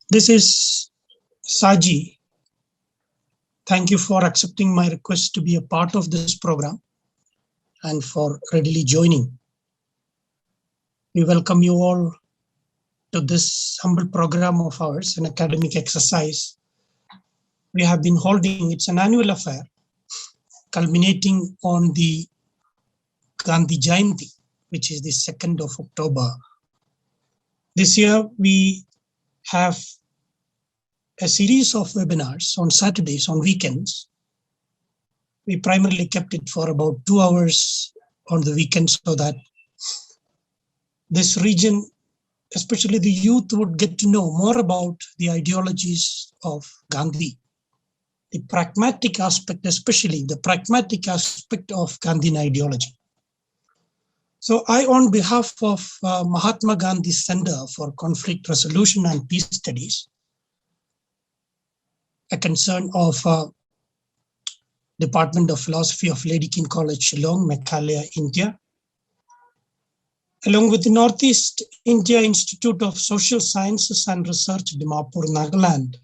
This is Saji. Thank you for accepting my request to be a part of this program and for readily joining. We welcome you all to this humble program of ours, an academic exercise we have been holding. It's an annual affair culminating on the Gandhi Jayanti, which is the 2nd of October. This year we have a series of webinars on Saturdays, on weekends. We primarily kept it for about 2 hours on the weekends so that this region, especially the youth, would get to know more about the ideologies of Gandhi, the pragmatic aspect, especially the pragmatic aspect of Gandhian ideology. So I, on behalf of Mahatma Gandhi Center for Conflict Resolution and Peace Studies, a concern of Department of Philosophy of Lady Keane College, Shillong, Meghalaya, India, along with the Northeast India Institute of Social Sciences and Research, Dimapur, Nagaland,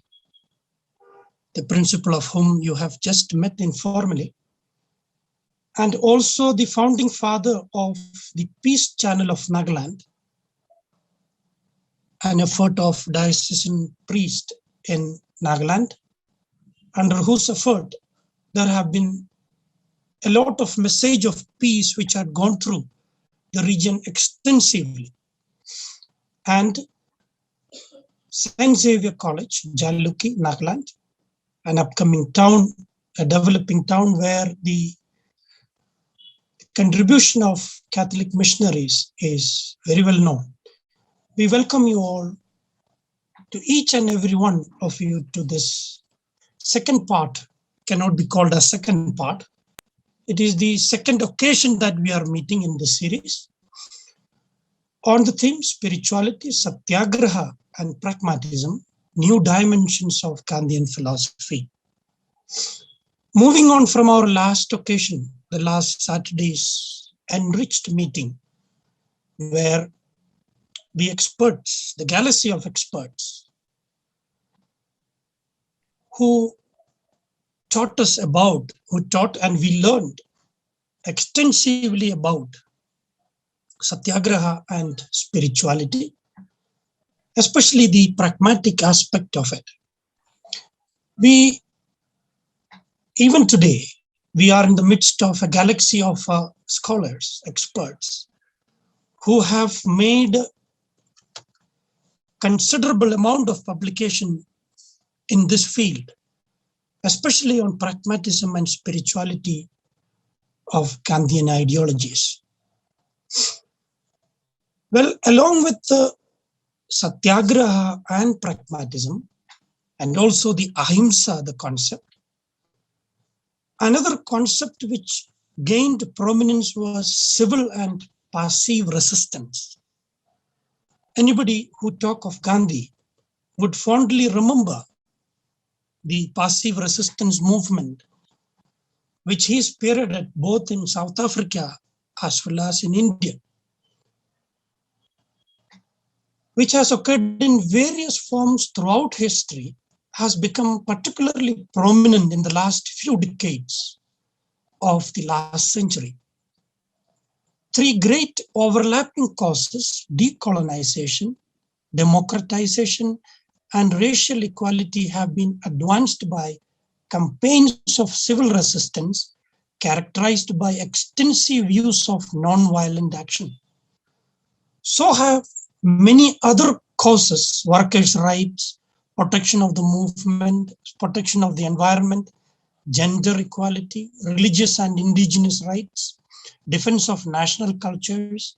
the principal of whom you have just met informally, and also the founding father of the Peace Channel of Nagaland, an effort of diocesan priest in Nagaland, under whose effort there have been a lot of message of peace which had gone through the region extensively. And St. Xavier College, Jalukie, Nagaland, an upcoming town, a developing town where the contribution of Catholic missionaries is very well known. We welcome you all, to each and every one of you, to this second part. Cannot be called a second part. It is the second occasion that we are meeting in this series on the theme spirituality, Satyagraha and Pragmatism, new dimensions of Gandhian philosophy. Moving on from our last occasion, the last Saturday's enriched meeting, where the experts, the galaxy of experts, who taught us about, and we learned extensively about Satyagraha and spirituality, especially the pragmatic aspect of it. Even today, we are in the midst of a galaxy of scholars, experts, who have made considerable amount of publication in this field, especially on pragmatism and spirituality of Gandhian ideologies. Well, along with the Satyagraha and pragmatism, and also the ahimsa, the concept, another concept which gained prominence was civil and passive resistance. Anybody who talk of Gandhi would fondly remember the passive resistance movement, which he spearheaded both in South Africa as well as in India, which has occurred in various forms throughout history, has become particularly prominent in the last few decades of the last century. 3 great overlapping causes, decolonization, democratization, and racial equality, have been advanced by campaigns of civil resistance characterized by extensive use of non-violent action. So have many other causes, workers' rights, protection of the movement, protection of the environment, gender equality, religious and indigenous rights, defense of national cultures,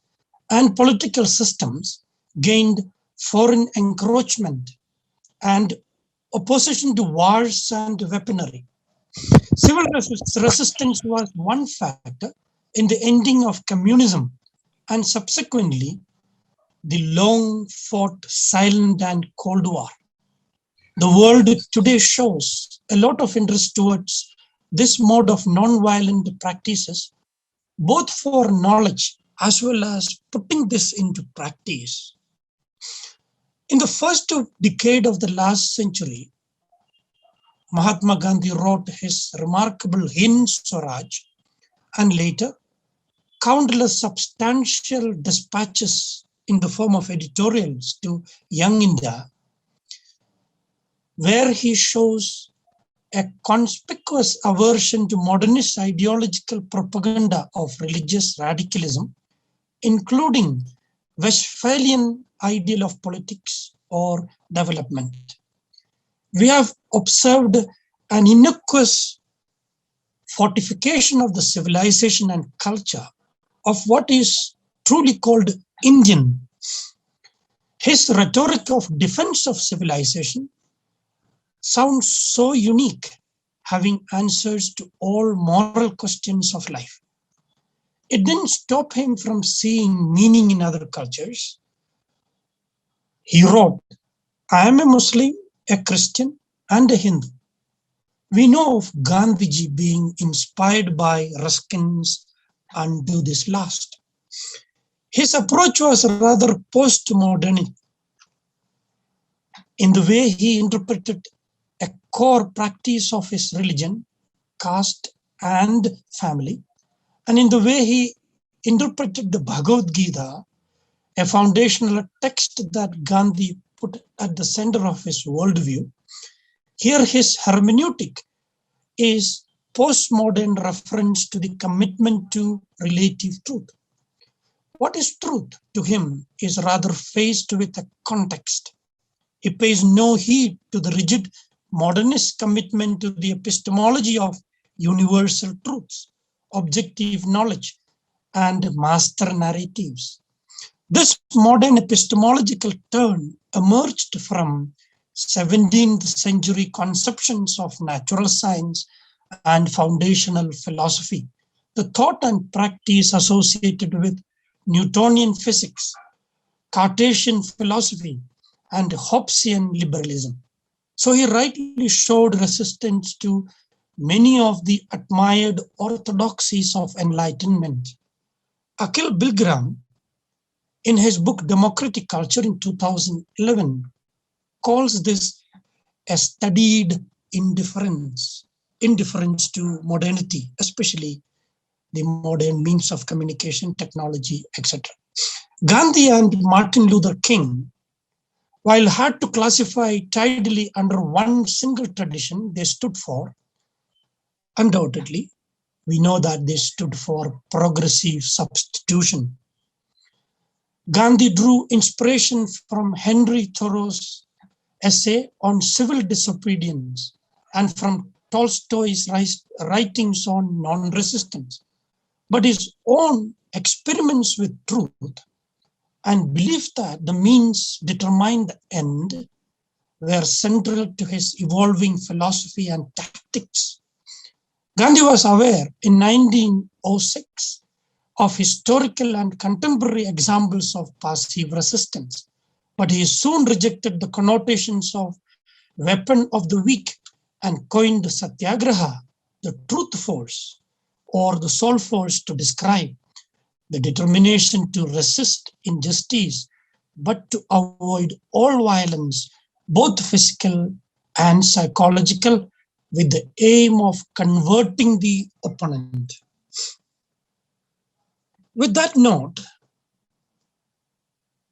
and political systems gained foreign encroachment and opposition to wars and weaponry. Civil resistance was one factor in the ending of communism and subsequently the long fought silent and Cold War. The world today shows a lot of interest towards this mode of non-violent practices, both for knowledge as well as putting this into practice. In the first decade of the last century, Mahatma Gandhi wrote his remarkable Hind Swaraj, and later countless substantial dispatches in the form of editorials to Young India, where he shows a conspicuous aversion to modernist ideological propaganda of religious radicalism, including Westphalian ideal of politics or development. We have observed an innocuous fortification of the civilization and culture of what is truly called Indian. His rhetoric of defense of civilization sounds so unique, having answers to all moral questions of life. It didn't stop him from seeing meaning in other cultures. He wrote, I am a Muslim, a Christian, and a Hindu. We know of Gandhiji being inspired by Ruskin's Undo This Last. His approach was rather postmodern in the way he interpreted a core practice of his religion, caste, and family, and in the way he interpreted the Bhagavad Gita, a foundational text that Gandhi put at the center of his worldview. Here his hermeneutic is postmodern reference to the commitment to relative truth. What is truth to him is rather faced with a context. He pays no heed to the rigid modernist commitment to the epistemology of universal truths, objective knowledge, and master narratives. This modern epistemological turn emerged from 17th century conceptions of natural science and foundational philosophy, the thought and practice associated with Newtonian physics, Cartesian philosophy, and Hobbesian liberalism. So he rightly showed resistance to many of the admired orthodoxies of enlightenment. Akhil Bilgram, in his book Democratic Culture in 2011, calls this a studied indifference to modernity, especially the modern means of communication, technology, etc. Gandhi and Martin Luther King, while hard to classify tidily under one single tradition they stood for, undoubtedly, we know that they stood for progressive substitution. Gandhi drew inspiration from Henry Thoreau's essay on civil disobedience and from Tolstoy's writings on non-resistance. But his own experiments with truth and belief that the means determine the end were central to his evolving philosophy and tactics. Gandhi was aware in 1906 of historical and contemporary examples of passive resistance, but he soon rejected the connotations of weapon of the weak and coined Satyagraha, the truth force, or the soul force to describe the determination to resist injustice, but to avoid all violence, both physical and psychological, with the aim of converting the opponent. With that note,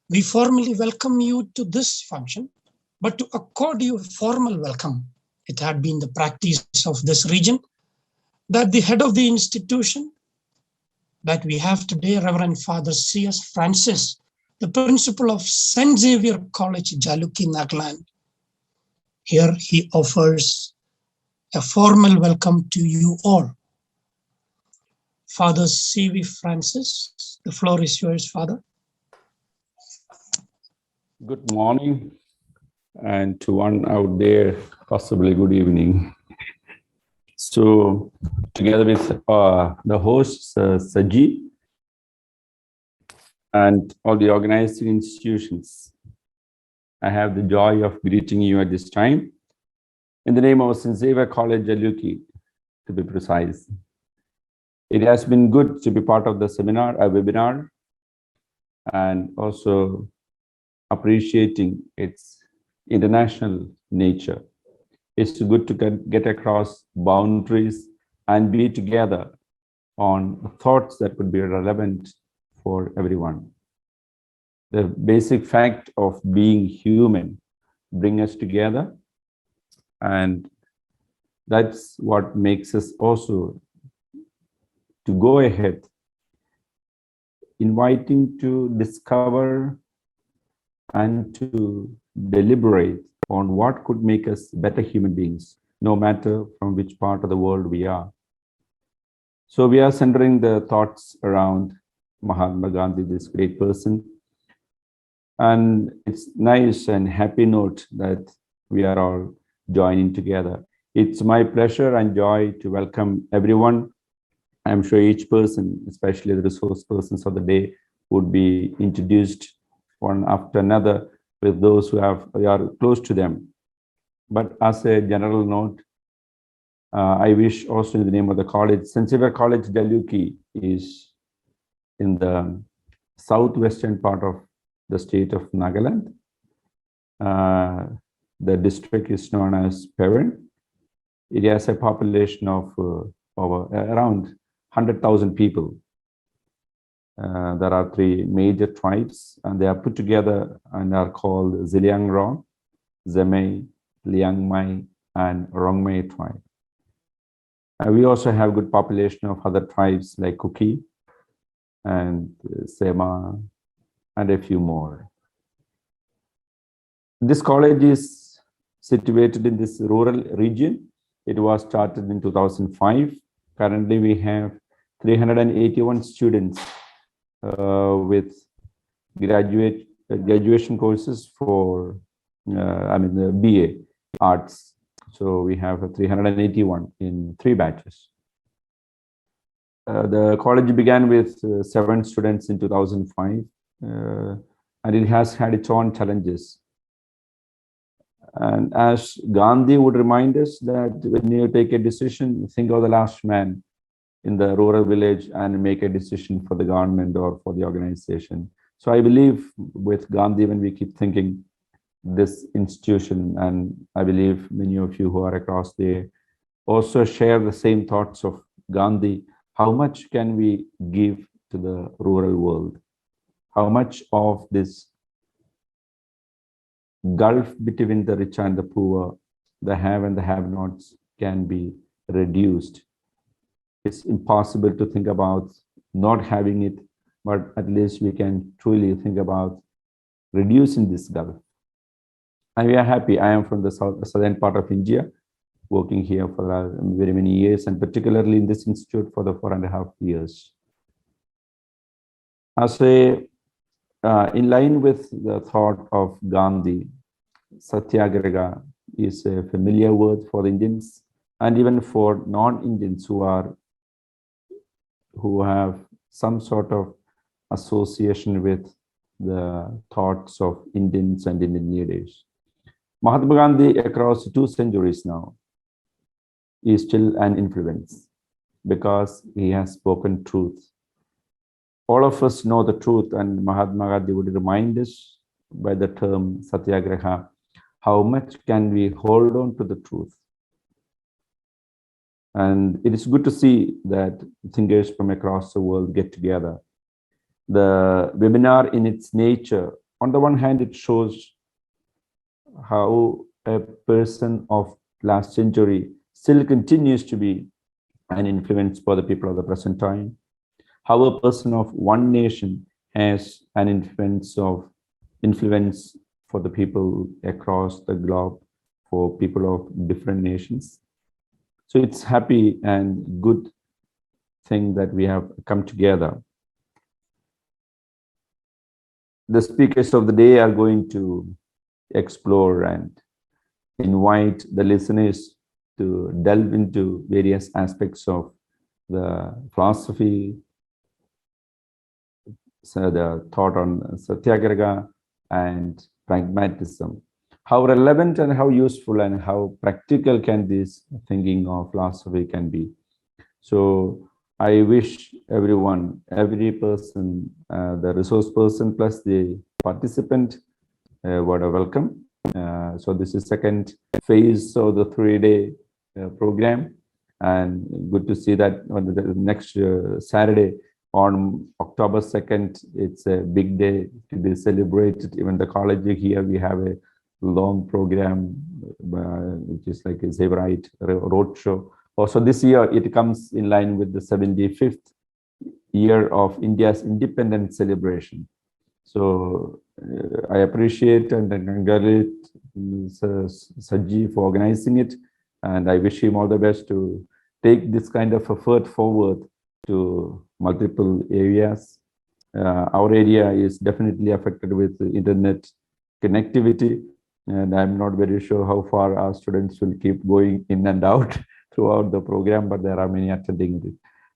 we formally welcome you to this function, but to accord you a formal welcome, it had been the practice of this region that the head of the institution that we have today, Reverend Father C.S. Francis, the principal of St. Xavier College, Jalukie, Nagaland. Here he offers a formal welcome to you all. Father C.V. Francis, the floor is yours, Father. Good morning, and to one out there, possibly good evening. So, together with the hosts, Saji, and all the organizing institutions, I have the joy of greeting you at this time in the name of St. Xavier College, Jalukie, to be precise. It has been good to be part of the seminar, a webinar, and also appreciating its international nature. It's good to get across boundaries and be together on thoughts that would be relevant for everyone. The basic fact of being human bring us together, and that's what makes us also to go ahead, inviting to discover and to deliberate on what could make us better human beings, no matter from which part of the world we are. So we are centering the thoughts around Mahatma Gandhi, this great person. And it's nice and happy note that we are all joining together. It's my pleasure and joy to welcome everyone. I'm sure each person, especially the resource persons of the day, would be introduced one after another with those who are close to them. But as a general note, I wish also in the name of the college, Xavier College Jalukie is in the southwestern part of the state of Nagaland. The district is known as Perin. It has a population of around 100,000 people. There are three major tribes, and they are put together and are called Ziliangrong, Zemei, Liangmai, and Rongmei tribe. We also have good population of other tribes like Kuki and Sema and a few more. This college is situated in this rural region. It was started in 2005. Currently, we have 381 students with graduation courses for, the BA Arts. So we have 381 in 3 batches. The college began with 7 students in 2005, and it has had its own challenges. And as Gandhi would remind us that when you take a decision, think of the last man in the rural village and make a decision for the government or for the organization. So I believe with Gandhi, when we keep thinking this institution, and I believe many of you who are across there also share the same thoughts of Gandhi. How much can we give to the rural world? How much of this gulf between the rich and the poor, the have and the have-nots, can be reduced? It's impossible to think about not having it, but at least we can truly think about reducing this gulf. And we are happy. I am from the southern part of India, working here for very many years, and particularly in this institute for the 4.5 years. As in line with the thought of Gandhi, Satyagraha is a familiar word for the Indians, and even for non-Indians who have some sort of association with the thoughts of Indians and Indian leaders. Mahatma Gandhi, across 2 centuries now, is still an influence because he has spoken truth. All of us know the truth, and Mahatma Gandhi would remind us by the term Satyagraha, how much can we hold on to the truth? And it is good to see that thinkers from across the world get together. The webinar in its nature, on the one hand, it shows how a person of last century still continues to be an influence for the people of the present time. How a person of one nation has an influence for the people across the globe, for people of different nations. So it's happy and good thing that we have come together. The speakers of the day are going to explore and invite the listeners to delve into various aspects of the philosophy, so the thought on Satyagraha and pragmatism. How relevant and how useful and how practical can this thinking of philosophy can be? So I wish everyone, every person, the resource person plus the participant, a word of welcome. So this is second phase of the 3-day program, and good to see that on the next Saturday on October 2nd, it's a big day to be celebrated. Even the college here, we have a long program, which is like a Xavier road show. Also this year, it comes in line with the 75th year of India's independence celebration. So I appreciate and congratulate Saji for organizing it, and I wish him all the best to take this kind of effort forward to multiple areas. Our area is definitely affected with internet connectivity, and I'm not very sure how far our students will keep going in and out throughout the program, but there are many attending it.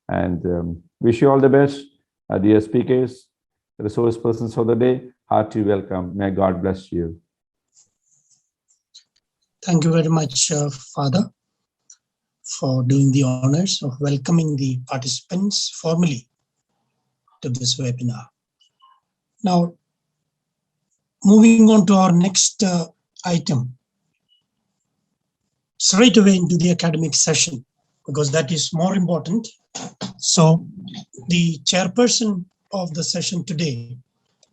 And wish you all the best, dear speakers, resource persons of the day. Hearty welcome. May God bless you. Thank you very much, Father, for doing the honors of welcoming the participants formally to this webinar. Now, moving on to our next item, straight away into the academic session, because that is more important. So the chairperson of the session today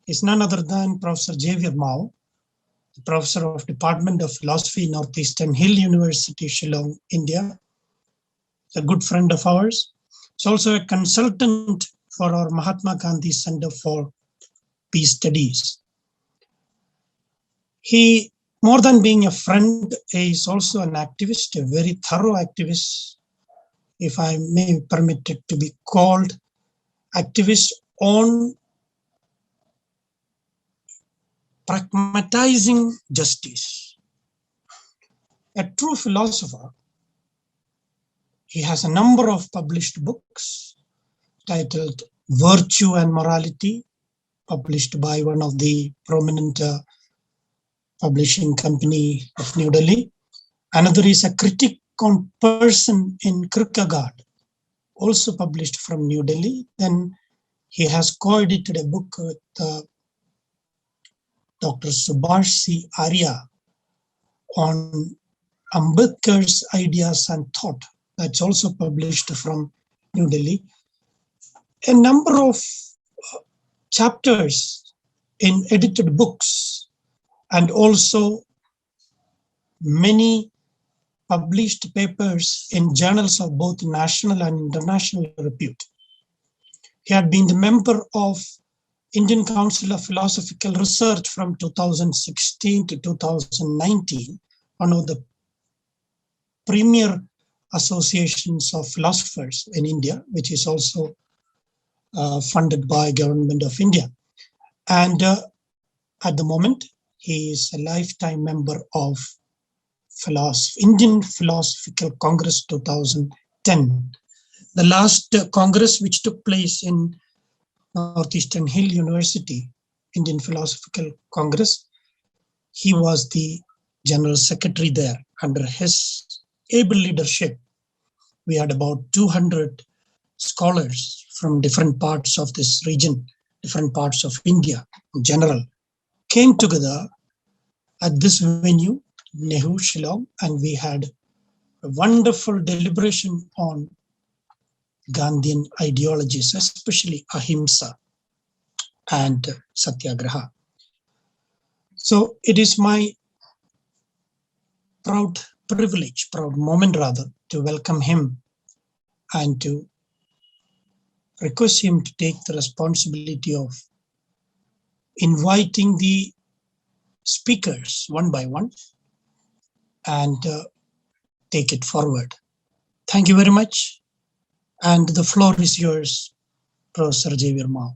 is none other than Professor Xavier, the Professor of Department of Philosophy, Northeastern Hill University, Shillong, India. A good friend of ours. He's also a consultant for our Mahatma Gandhi Center for Peace Studies. He, more than being a friend, is also an activist, a very thorough activist, if I may permit it to be called, activist on pragmatizing justice. A true philosopher. He has a number of published books titled Virtue and Morality, published by one of the prominent publishing company of New Delhi. Another is a critique on person in Kierkegaard, also published from New Delhi. Then he has co-edited a book with Dr. Subhash C. Arya on Ambedkar's ideas and thought. That's also published from New Delhi. A number of chapters in edited books, and also many published papers in journals of both national and international repute. He had been the member of Indian Council of Philosophical Research from 2016 to 2019, one of the premier associations of philosophers in India, which is also funded by Government of India. And at the moment, he is a lifetime member of Indian Philosophical Congress 2010. The last Congress, which took place in Northeastern Hill University, Indian Philosophical Congress, he was the General Secretary there. Under his able leadership, we had about 200 scholars from different parts of this region, different parts of India in general, came together at this venue, Nehru, Shillong, and we had a wonderful deliberation on Gandhian ideologies, especially Ahimsa and Satyagraha. So it is my proud privilege, proud moment rather, to welcome him and to request him to take the responsibility of inviting the speakers one by one and take it forward. Thank you very much. And the floor is yours, Professor Xavier Mao.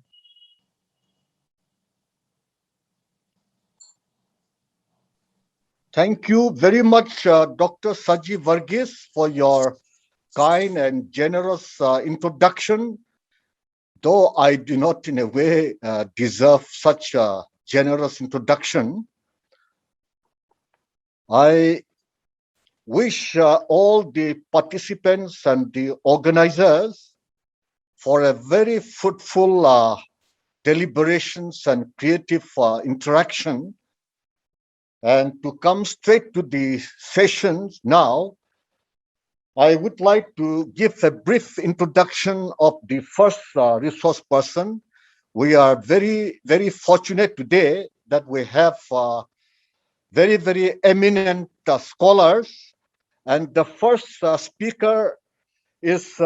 Thank you very much, Dr. Saji Varghese, for your kind and generous introduction. Though I do not in a way deserve such a generous introduction, I wish all the participants and the organizers for a very fruitful deliberations and creative interaction And to come straight to the sessions now, I would like to give a brief introduction of the first resource person. We are very, very fortunate today that we have very, very eminent scholars. And the first speaker is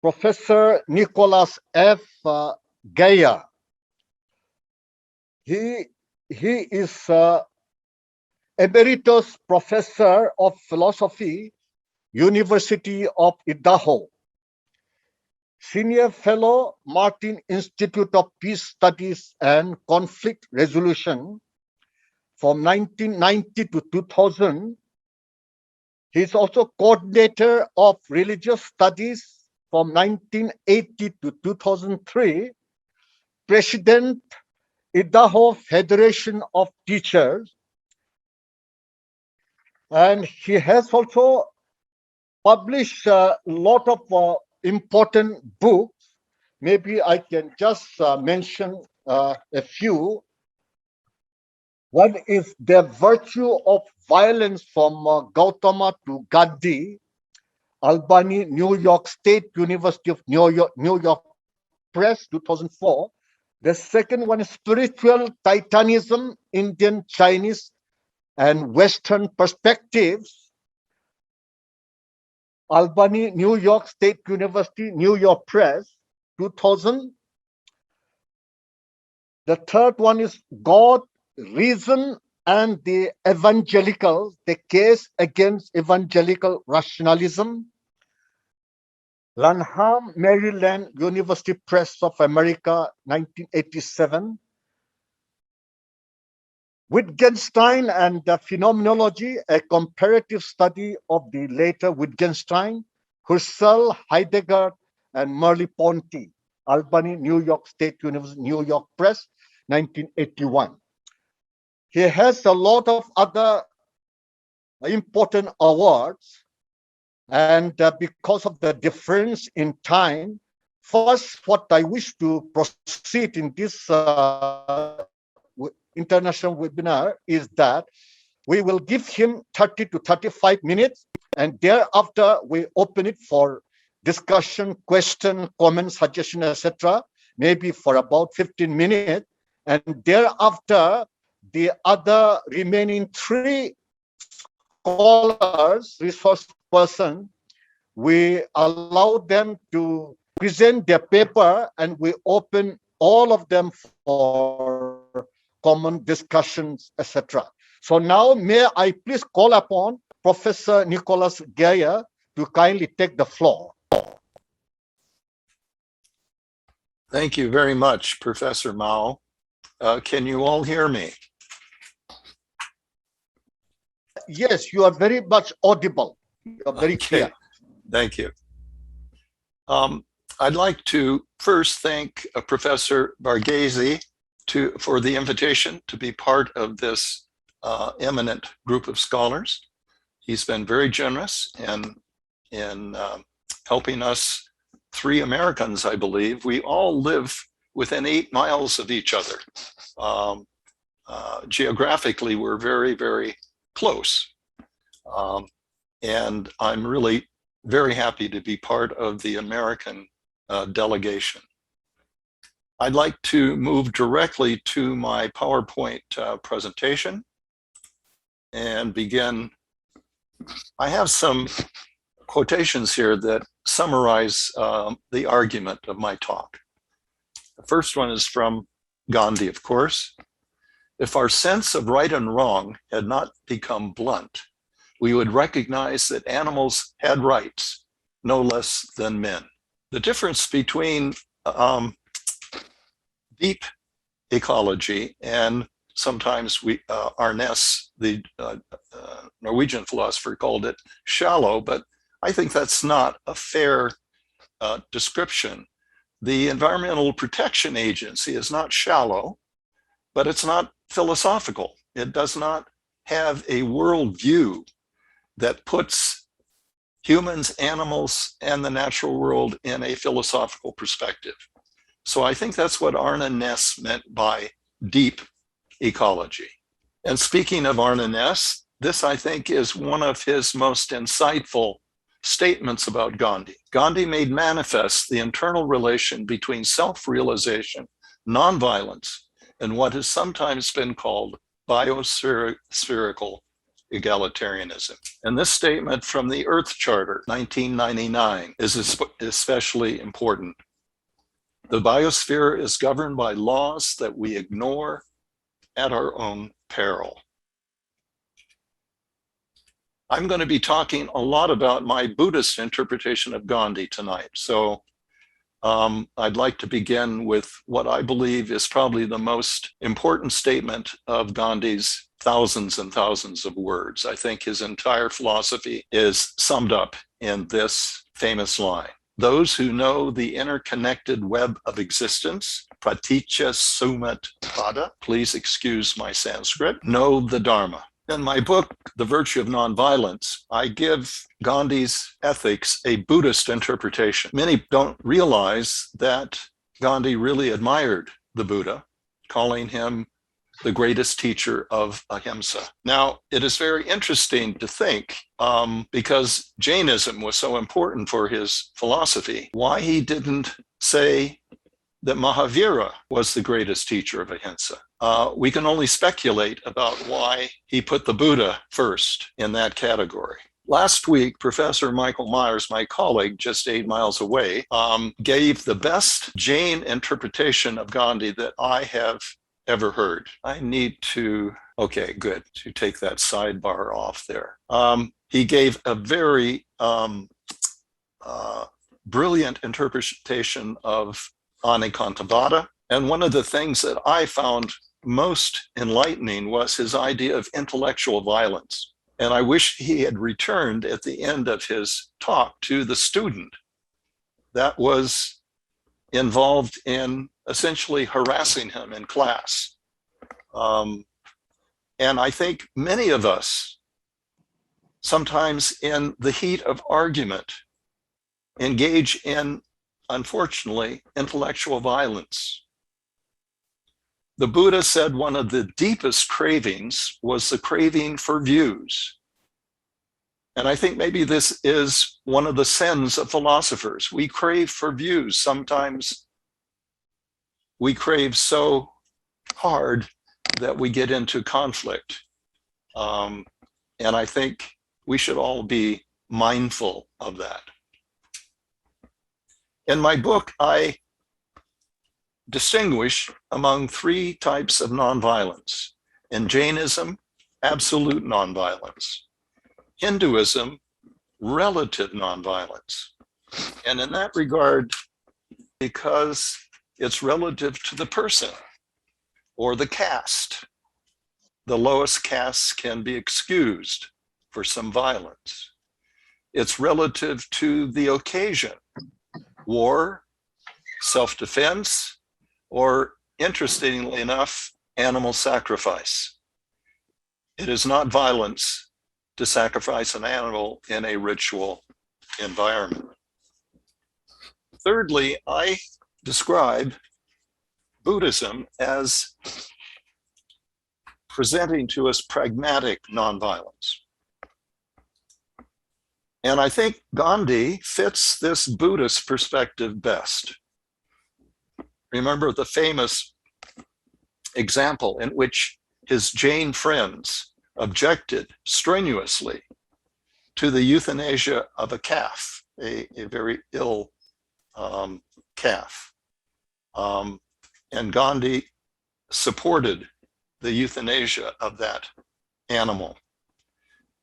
Professor Nicholas F. Gaia. He is Emeritus Professor of Philosophy, University of Idaho. Senior Fellow, Martin Institute of Peace Studies and Conflict Resolution from 1990 to 2000. He is also Coordinator of Religious Studies from 1980 to 2003, President, Idaho Federation of Teachers, and he has also published a lot of important books. Maybe I can just mention a few. One is The Virtue of Violence from Gautama to Gandhi, Albany, New York State University of New York Press, 2004. The second one is Spiritual Titanism, Indian, Chinese, and Western Perspectives, Albany, New York State University, New York Press, 2000. The third one is God, Reason, and the Evangelicals, the Case Against Evangelical Rationalism, Lanham, Maryland, University Press of America, 1987. Wittgenstein and the Phenomenology, a comparative study of the later Wittgenstein, Husserl, Heidegger, and Merleau-Ponty, Albany, New York State University, New York Press, 1981. He has a lot of other important awards, and because of the difference in time, first, what I wish to proceed in this international webinar is that we will give him 30 to 35 minutes, and thereafter we open it for discussion, question, comment, suggestion, etc., maybe for about 15 minutes. And thereafter, the other remaining three scholars, resource person, we allow them to present their paper, and we open all of them for common discussions, etc. So now may I please call upon Professor Nicholas Gaia to kindly take the floor. Thank you very much, Professor Mao. Can you all hear me? Yes, you are very much audible. You are very clear. Thank you. I'd like to first thank Professor Varghese for the invitation to be part of this eminent group of scholars. He's been very generous in helping us, three Americans, I believe. We all live within 8 miles of each other. Geographically, we're very, very close. And I'm really very happy to be part of the American delegation. I'd like to move directly to my PowerPoint presentation and begin. I have some quotations here that summarize the argument of my talk. The first one is from Gandhi, of course. If our sense of right and wrong had not become blunt, we would recognize that animals had rights, no less than men. The difference between deep ecology and sometimes Arnes, the Norwegian philosopher, called it shallow, but I think that's not a fair description. The Environmental Protection Agency is not shallow, but it's not philosophical. It does not have a worldview that puts humans, animals, and the natural world in a philosophical perspective. So I think that's what Arne Næss meant by deep ecology. And speaking of Arnoness, this I think is one of his most insightful statements about Gandhi. Gandhi made manifest the internal relation between self-realization, nonviolence, and what has sometimes been called biospherical egalitarianism. And this statement from the Earth Charter, 1999, is especially important. The biosphere is governed by laws that we ignore at our own peril. I'm going to be talking a lot about my Buddhist interpretation of Gandhi tonight. So I'd like to begin with what I believe is probably the most important statement of Gandhi's thousands and thousands of words. I think his entire philosophy is summed up in this famous line. Those who know the interconnected web of existence, praticya sumat pada, please excuse my Sanskrit, know the Dharma. In my book, The Virtue of Nonviolence, I give Gandhi's ethics a Buddhist interpretation. Many don't realize that Gandhi really admired the Buddha, calling him the greatest teacher of ahimsa. Now, it is very interesting to think, because Jainism was so important for his philosophy, why he didn't say that Mahavira was the greatest teacher of ahimsa. We can only speculate about why he put the Buddha first in that category. Last week, Professor Michael Myers, my colleague just 8 miles away, gave the best Jain interpretation of Gandhi that I have ever heard. I need to, okay, good, to take that sidebar off there. He gave a very brilliant interpretation of Anikantabhata. And one of the things that I found most enlightening was his idea of intellectual violence. And I wish he had returned at the end of his talk to the student that was involved in essentially harassing him in class. And I think many of us, sometimes in the heat of argument, engage in, unfortunately, intellectual violence. The Buddha said one of the deepest cravings was the craving for views. And I think maybe this is one of the sins of philosophers. We crave for views. Sometimes we crave so hard that we get into conflict. And I think we should all be mindful of that. In my book, I distinguish among 3 types of nonviolence. In Jainism, absolute nonviolence. Hinduism, relative nonviolence. And in that regard, because it's relative to the person or the caste, the lowest castes can be excused for some violence. It's relative to the occasion. War, self-defense, or interestingly enough, animal sacrifice. It is not violence to sacrifice an animal in a ritual environment. Thirdly, I describe Buddhism as presenting to us pragmatic nonviolence. And I think Gandhi fits this Buddhist perspective best. Remember the famous example in which his Jain friends objected strenuously to the euthanasia of a calf, a very ill calf. And Gandhi supported the euthanasia of that animal.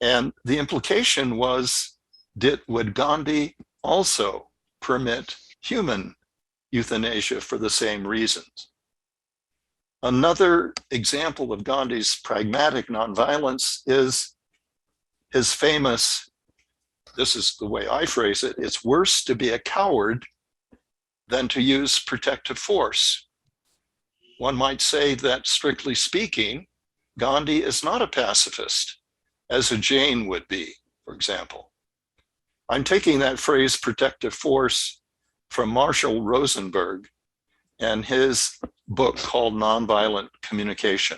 And the implication was, would Gandhi also permit human euthanasia for the same reasons? Another example of Gandhi's pragmatic nonviolence is his famous, this is the way I phrase it, it's worse to be a coward than to use protective force. One might say that, strictly speaking, Gandhi is not a pacifist, as a Jain would be, for example. I'm taking that phrase protective force from Marshall Rosenberg and his book called Nonviolent Communication.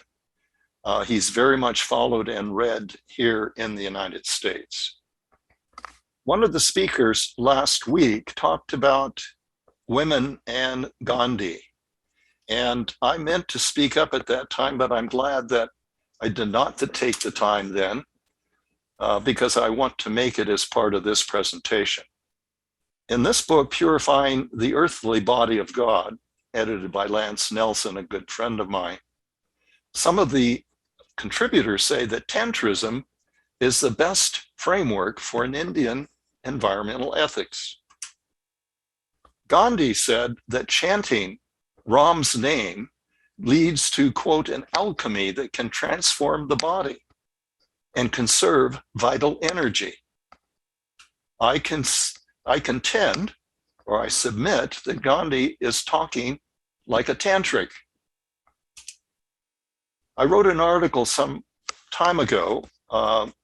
He's very much followed and read here in the United States. One of the speakers last week talked about women and Gandhi. And I meant to speak up at that time, but I'm glad that I did not take the time then, because I want to make it as part of this presentation. In this book, Purifying the Earthly Body of God, edited by Lance Nelson, a good friend of mine, some of the contributors say that Tantrism is the best framework for an Indian environmental ethics. Gandhi said that chanting Ram's name leads to, quote, an alchemy that can transform the body and conserve vital energy. I contend, or I submit, that Gandhi is talking like a tantric. I wrote an article some time ago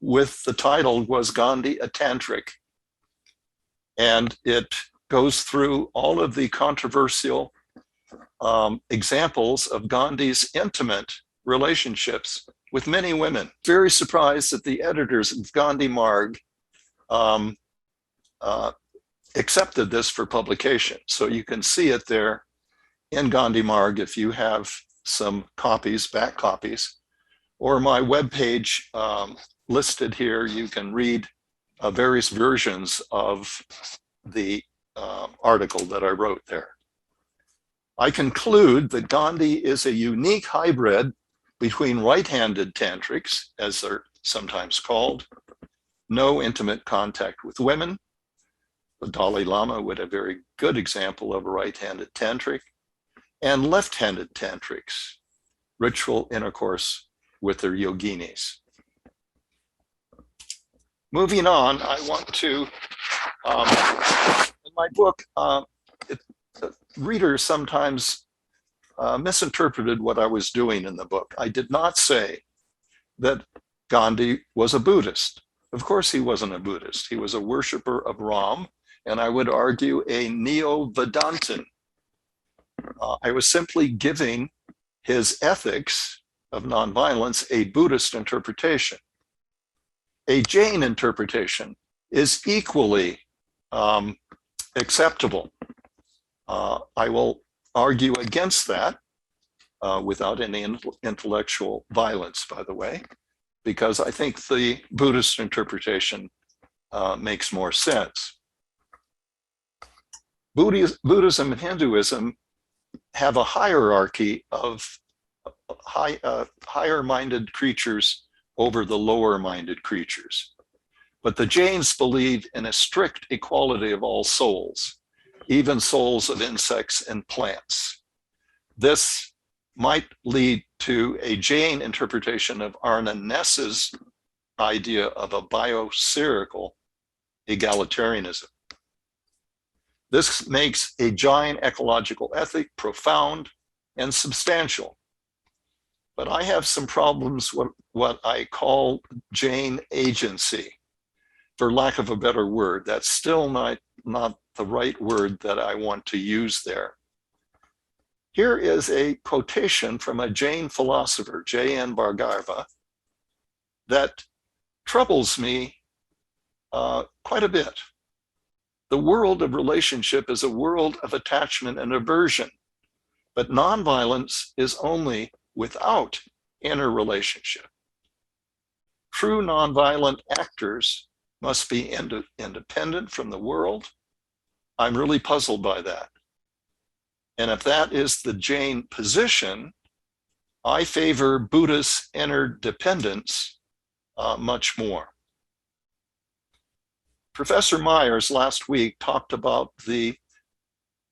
with the title, Was Gandhi a Tantric? And it goes through all of the controversial examples of Gandhi's intimate relationships with many women. Very surprised that the editors of Gandhi Marg accepted this for publication. So you can see it there in Gandhi Marg if you have some copies, back copies, or my webpage listed here. You can read various versions of the article that I wrote there. I conclude that Gandhi is a unique hybrid between right-handed tantrics, as they're sometimes called, no intimate contact with women. The Dalai Lama would have a very good example of a right-handed tantric, and left-handed tantrics, ritual intercourse with their yoginis. Moving on, I want to, in my book, readers sometimes misinterpreted what I was doing in the book. I did not say that Gandhi was a Buddhist. Of course he wasn't a Buddhist. He was a worshiper of Ram, and I would argue a Neo-Vedantin. I was simply giving his ethics of nonviolence a Buddhist interpretation. A Jain interpretation is equally acceptable. I will argue against that without any intellectual violence, by the way, because I think the Buddhist interpretation makes more sense. Buddhism and Hinduism have a hierarchy of higher-minded creatures over the lower-minded creatures. But the Jains believe in a strict equality of all souls, even souls of insects and plants. This might lead to a Jain interpretation of Arne Naess's idea of a biospherical egalitarianism. This makes a Jain ecological ethic profound and substantial. But I have some problems with what I call Jain agency, for lack of a better word. That's still not the right word that I want to use there. Here is a quotation from a Jain philosopher, J.N. Bhargava, that troubles me quite a bit. The world of relationship is a world of attachment and aversion, but nonviolence is only without interrelationship. True nonviolent actors must be independent from the world. I'm really puzzled by that. And if that is the Jain position, I favor Buddhist interdependence much more. Professor Myers last week talked about the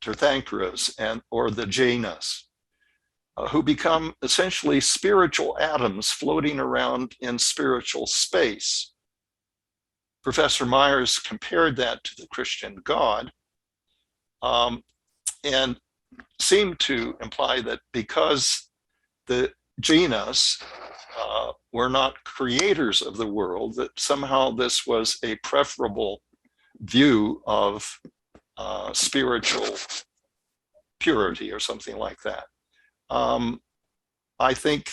Tirthankaras or the Jainas, who become essentially spiritual atoms floating around in spiritual space. Professor Myers compared that to the Christian God and seemed to imply that because the Jainas were not creators of the world, that somehow this was a preferable view of spiritual purity or something like that. I think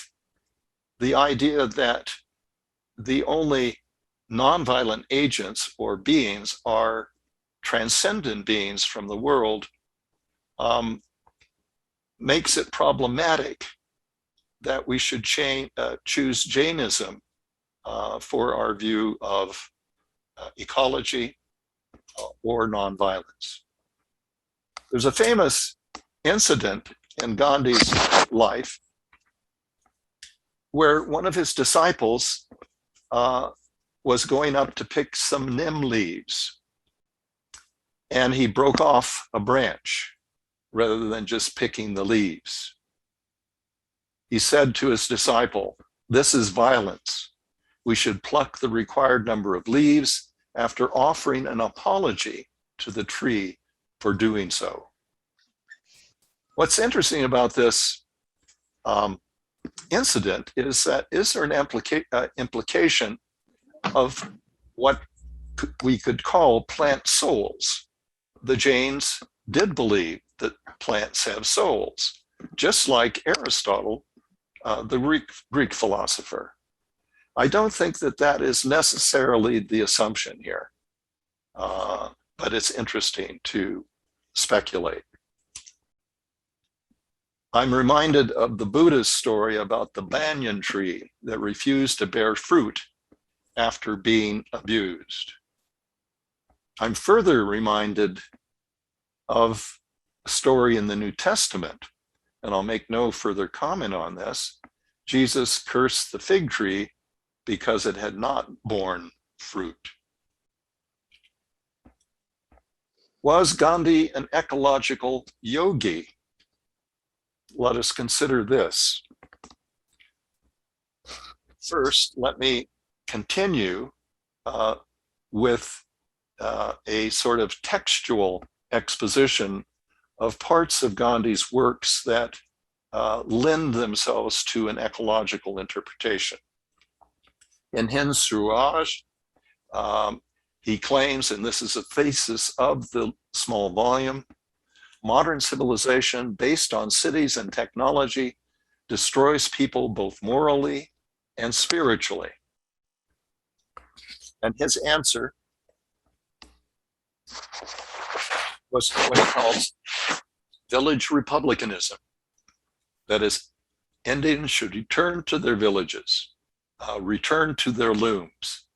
the idea that the only nonviolent agents or beings are transcendent beings from the world makes it problematic that we should choose Jainism for our view of ecology or nonviolence. There's a famous incident in Gandhi's life where one of his disciples was going up to pick some neem leaves, and he broke off a branch rather than just picking the leaves. He said to his disciple, "This is violence. We should pluck the required number of leaves after offering an apology to the tree for doing so." What's interesting about this incident is that is there an implication of what we could call plant souls? The Jains did believe that plants have souls, just like Aristotle, the Greek philosopher. I don't think that that is necessarily the assumption here, but it's interesting to speculate. I'm reminded of the Buddhist story about the banyan tree that refused to bear fruit after being abused. I'm further reminded of a story in the New Testament, and I'll make no further comment on this. Jesus cursed the fig tree because it had not borne fruit. Was Gandhi an ecological yogi? Let us consider this. First, let me continue with a sort of textual exposition of parts of Gandhi's works that lend themselves to an ecological interpretation. In Hind Swaraj, he claims, and this is a thesis of the small volume, modern civilization based on cities and technology destroys people both morally and spiritually. And his answer was what he calls village republicanism. That is, Indians should return to their villages, return to their looms,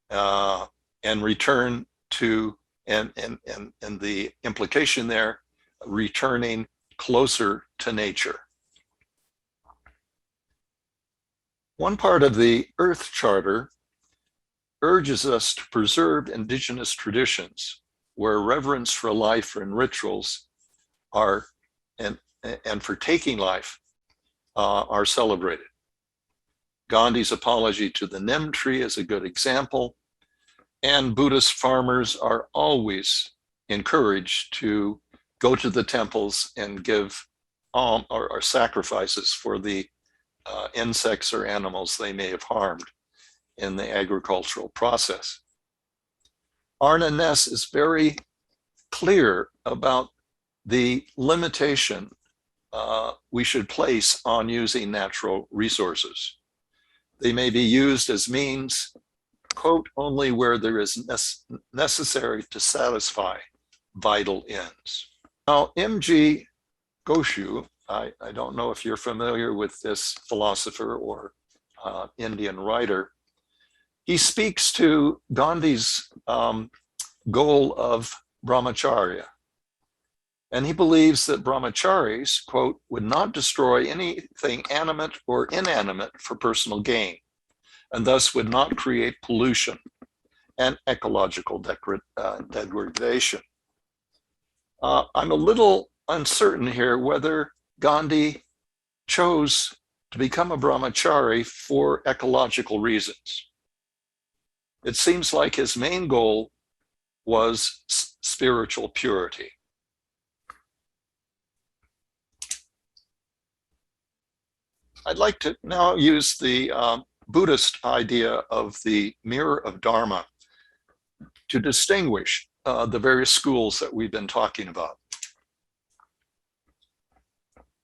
and return to, and the implication there, returning closer to nature. One part of the Earth Charter urges us to preserve indigenous traditions where reverence for life and rituals are, and for taking life are celebrated. Gandhi's apology to the neem tree is a good example, and Buddhist farmers are always encouraged to go to the temples and give or sacrifices for the insects or animals they may have harmed in the agricultural process. Arne Næss is very clear about the limitation we should place on using natural resources. They may be used as means, quote, only where there is necessary to satisfy vital ends. Now, M.G. Goshu, I don't know if you're familiar with this philosopher or Indian writer. He speaks to Gandhi's goal of brahmacharya. And he believes that brahmacharis, quote, would not destroy anything animate or inanimate for personal gain, and thus would not create pollution and ecological degradation. I'm a little uncertain here whether Gandhi chose to become a brahmachari for ecological reasons. It seems like his main goal was spiritual purity. I'd like to now use the Buddhist idea of the mirror of Dharma to distinguish the various schools that we've been talking about.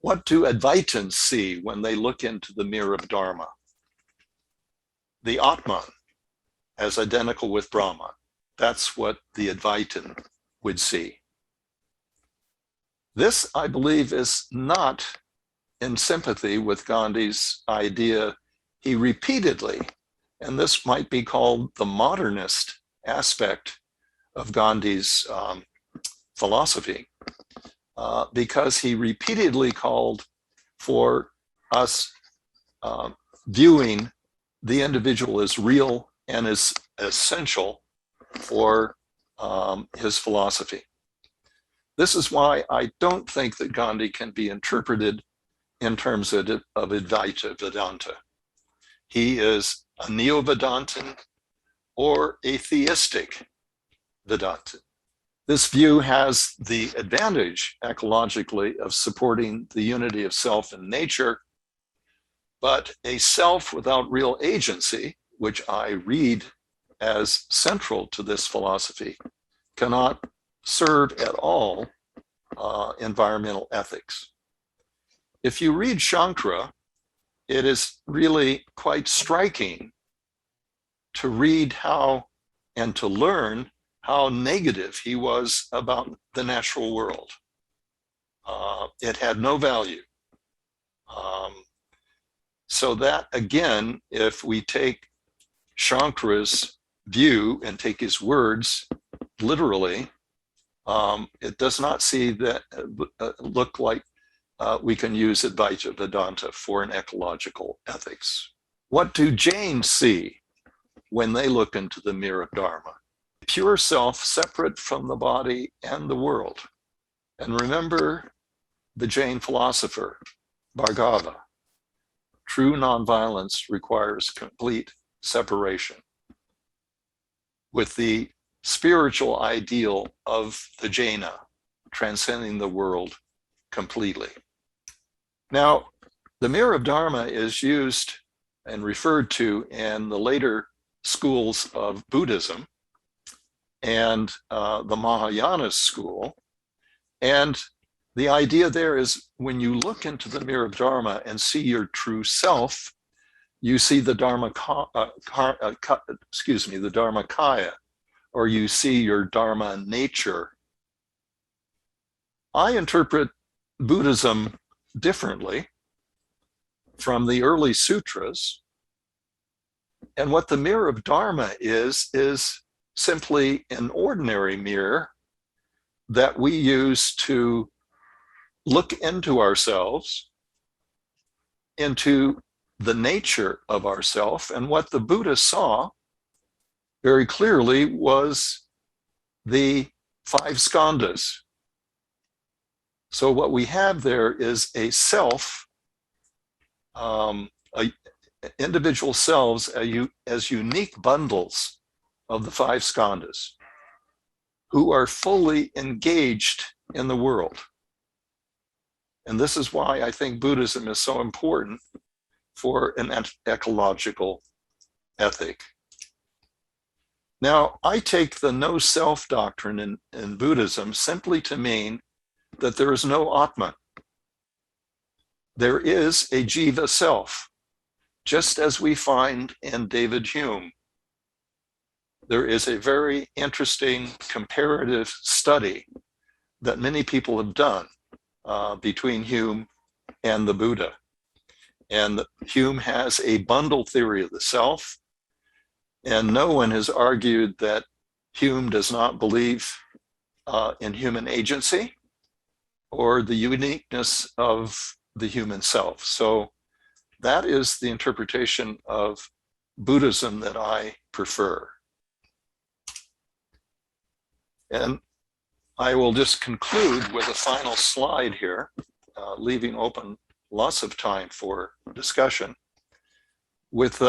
What do Advaitins see when they look into the mirror of Dharma? the Atman as identical with Brahman. That's what the Advaitin would see. This, I believe, is not in sympathy with Gandhi's idea. He repeatedly, and this might be called the modernist aspect of Gandhi's philosophy, because he repeatedly called for us viewing the individual as real and as essential for his philosophy. This is why I don't think that Gandhi can be interpreted in terms of Advaita Vedanta. He is a Neo-Vedantin or a theistic Vedantin. This view has the advantage ecologically of supporting the unity of self and nature, but a self without real agency, which I read as central to this philosophy, cannot serve at all environmental ethics. If you read Shankara, it is really quite striking to read how and to learn how negative he was about the natural world. It had no value. So that, again, if we take Shankara's view and take his words literally, it does not see that look like we can use Advaita Vedanta for an ecological ethics. What do Jains see when they look into the mirror of Dharma? Pure self separate from the body and the world. And remember the Jain philosopher, Bhargava, true nonviolence requires complete separation. With the spiritual ideal of the Jaina, transcending the world completely. Now, the mirror of Dharma is used and referred to in the later schools of Buddhism and the Mahayana school. And the idea there is when you look into the mirror of Dharma and see your true self, you see the the Dharmakaya, or you see your Dharma nature. I interpret Buddhism differently from the early sutras. And what the mirror of Dharma is simply an ordinary mirror that we use to look into ourselves, into the nature of ourself. And what the Buddha saw very clearly was the 5 skandhas. So what we have there is a self, individual selves as unique bundles of the 5 skandhas who are fully engaged in the world. And this is why I think Buddhism is so important for an ecological ethic. Now, I take the no self doctrine in Buddhism simply to mean that there is no Atman. There is a Jiva self, just as we find in David Hume. There is a very interesting comparative study that many people have done between Hume and the Buddha. And Hume has a bundle theory of the self, and no one has argued that Hume does not believe in human agency or the uniqueness of the human self. So that is the interpretation of Buddhism that I prefer. And I will just conclude with a final slide here, leaving open lots of time for discussion, with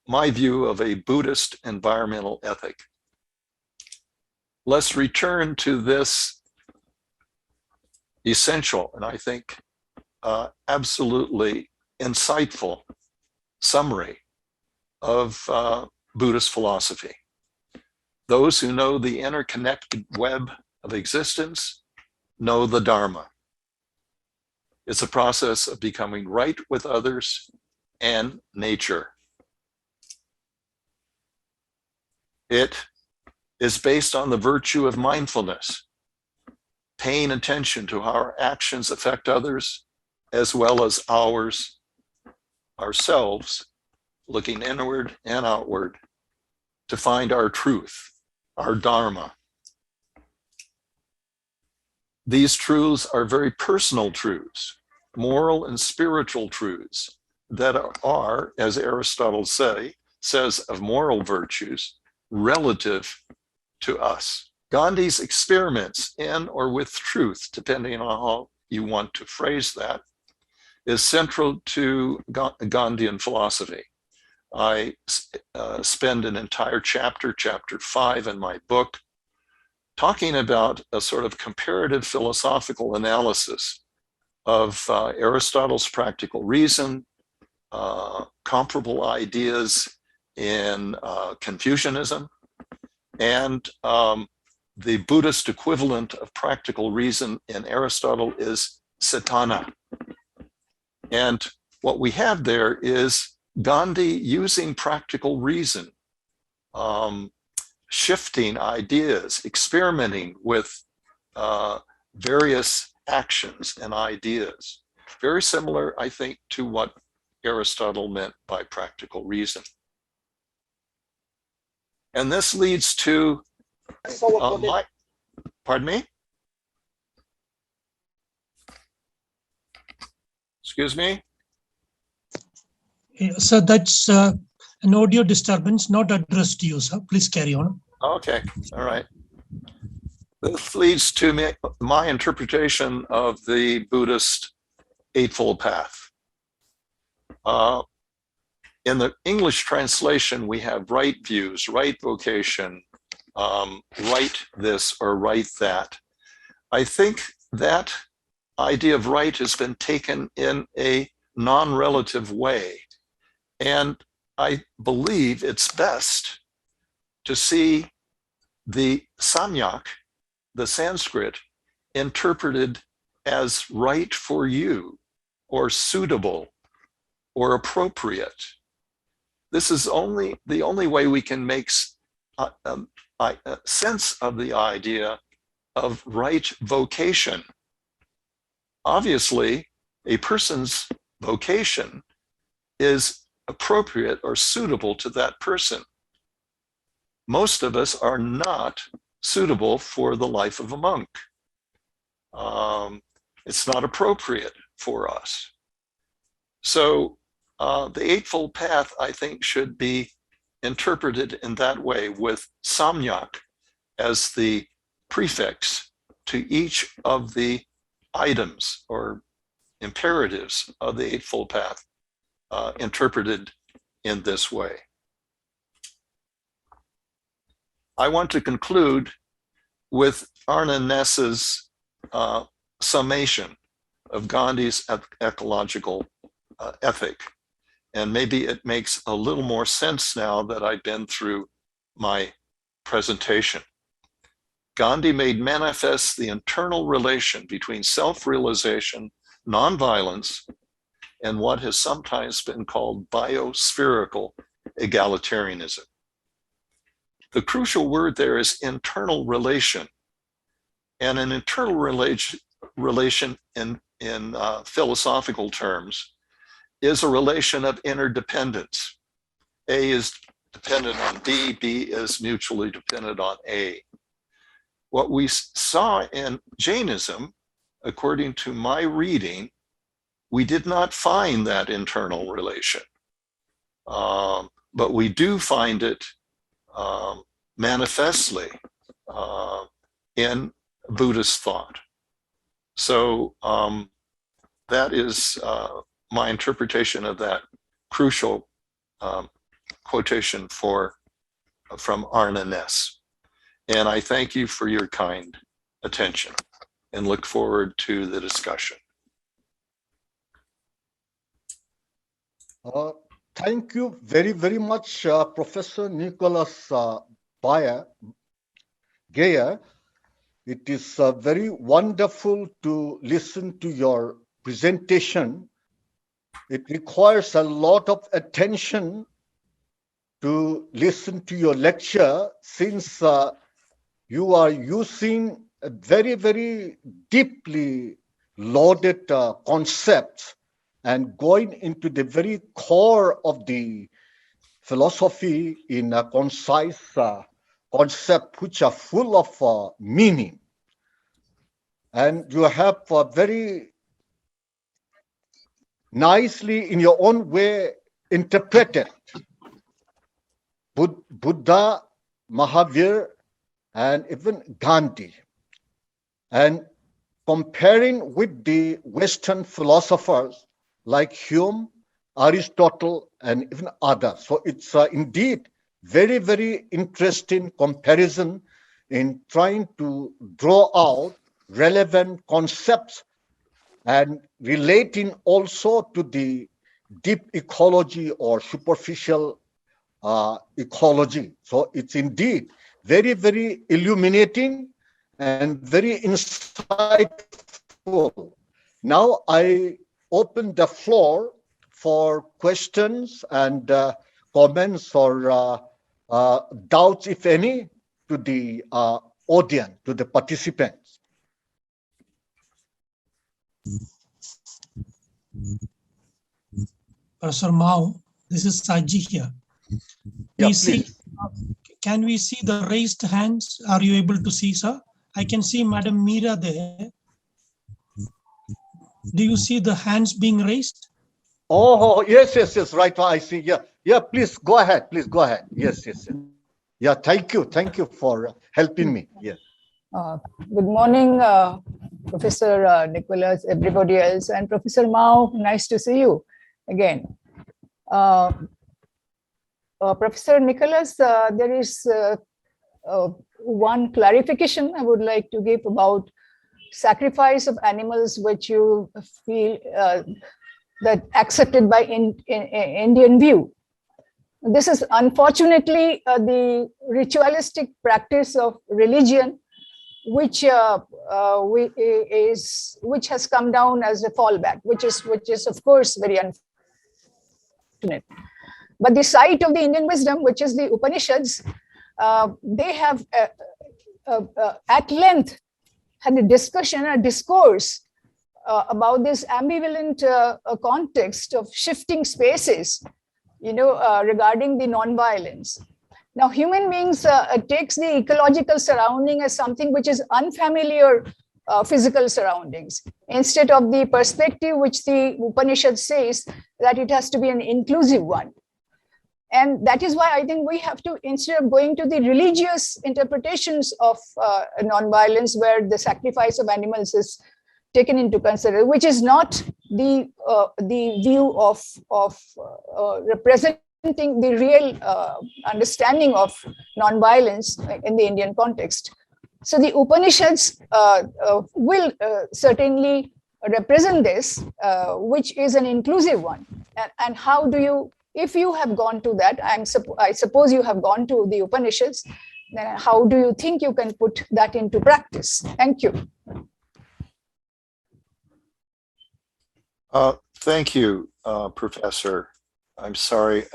my view of a Buddhist environmental ethic. Let's return to this essential, and I think absolutely insightful summary of Buddhist philosophy. Those who know the interconnected web of existence know the Dharma. It's a process of becoming right with others and nature. It is based on the virtue of mindfulness, paying attention to how our actions affect others, as well as ourselves, looking inward and outward to find our truth, our Dharma. These truths are very personal truths, moral and spiritual truths that are, as Aristotle says of moral virtues, relative to us. Gandhi's experiments in or with truth, depending on how you want to phrase that, is central to Gandhian philosophy. I spend an entire chapter 5 in my book, talking about a sort of comparative philosophical analysis of Aristotle's practical reason, comparable ideas in Confucianism, and the Buddhist equivalent of practical reason in Aristotle is Satana. And what we have there is Gandhi using practical reason, shifting ideas, experimenting with various actions and ideas. Very similar, I think, to what Aristotle meant by practical reason. And this leads to pardon me? Excuse me? So that's an audio disturbance not addressed to you, sir. Please carry on. Okay, all right. This leads to my interpretation of the Buddhist Eightfold Path. In the English translation, we have right views, right vocation, right this or right that. I think that idea of right has been taken in a non-relative way. And I believe it's best to see the Samyak, the Sanskrit, interpreted as right for you, or suitable, or appropriate. This is the only way we can make sense of the idea of right vocation. Obviously, a person's vocation is appropriate or suitable to that person. Most of us are not suitable for the life of a monk. It's not appropriate for us. So the Eightfold Path, I think, should be interpreted in that way, with Samyak as the prefix to each of the items or imperatives of the Eightfold Path, interpreted in this way. I want to conclude with Arne Naess's summation of Gandhi's ecological ethic. And maybe it makes a little more sense now that I've been through my presentation. Gandhi made manifest the internal relation between self-realization, nonviolence, and what has sometimes been called biospherical egalitarianism. The crucial word there is internal relation. And an internal relation in philosophical terms is a relation of interdependence. A is dependent on B, B is mutually dependent on A. What we saw in Jainism, according to my reading, we did not find that internal relation, but we do find it manifestly in Buddhist thought. So that is my interpretation of that crucial quotation from Arne Naess. And I thank you for your kind attention and look forward to the discussion. Thank you very, very much, Professor Nicholas Geyer. It is very wonderful to listen to your presentation. It requires a lot of attention to listen to your lecture, since you are using a very, very deeply loaded concepts and going into the very core of the philosophy in a concise concept which are full of meaning. And you have very nicely, in your own way, interpreted Buddha, Mahavir, and even Gandhi. And comparing with the Western philosophers like Hume, Aristotle, and even others. So it's indeed very, very interesting comparison in trying to draw out relevant concepts and relating also to the deep ecology or superficial ecology. So it's indeed very, very illuminating and very insightful. Now I open the floor for questions and comments or doubts, if any, to the audience, to the participants. Professor Mao, this is Saji here. Can we see the raised hands? Are you able to see, sir? I can see Madam Meera there. Do you see the hands being raised? Oh, yes, right. I see. Yeah. Please go ahead. Yes. Yeah. Thank you for helping me. Yeah. Good morning, Professor Nicholas, everybody else, and Professor Mao. Nice to see you again. Professor Nicholas, there is one clarification I would like to give about sacrifice of animals, which you feel that accepted by Indian view. This is unfortunately the ritualistic practice of religion, which has come down as a fallback, which is of course very unfortunate. But the site of the Indian wisdom, which is the Upanishads, they have at length had a discussion, a discourse about this ambivalent context of shifting spaces, regarding the non-violence. Now, human beings takes the ecological surrounding as something which is unfamiliar physical surroundings, instead of the perspective which the Upanishad says that it has to be an inclusive one. And that is why I think we have to, instead of going to the religious interpretations of non-violence, where the sacrifice of animals is taken into consideration, which is not the view of representing the real understanding of non-violence in the Indian context. So the Upanishads will certainly represent this, which is an inclusive one. And how do you, if you have gone to that, I suppose you have gone to the Upanishads, then how do you think you can put that into practice? Thank you. Thank you, Professor. I'm sorry,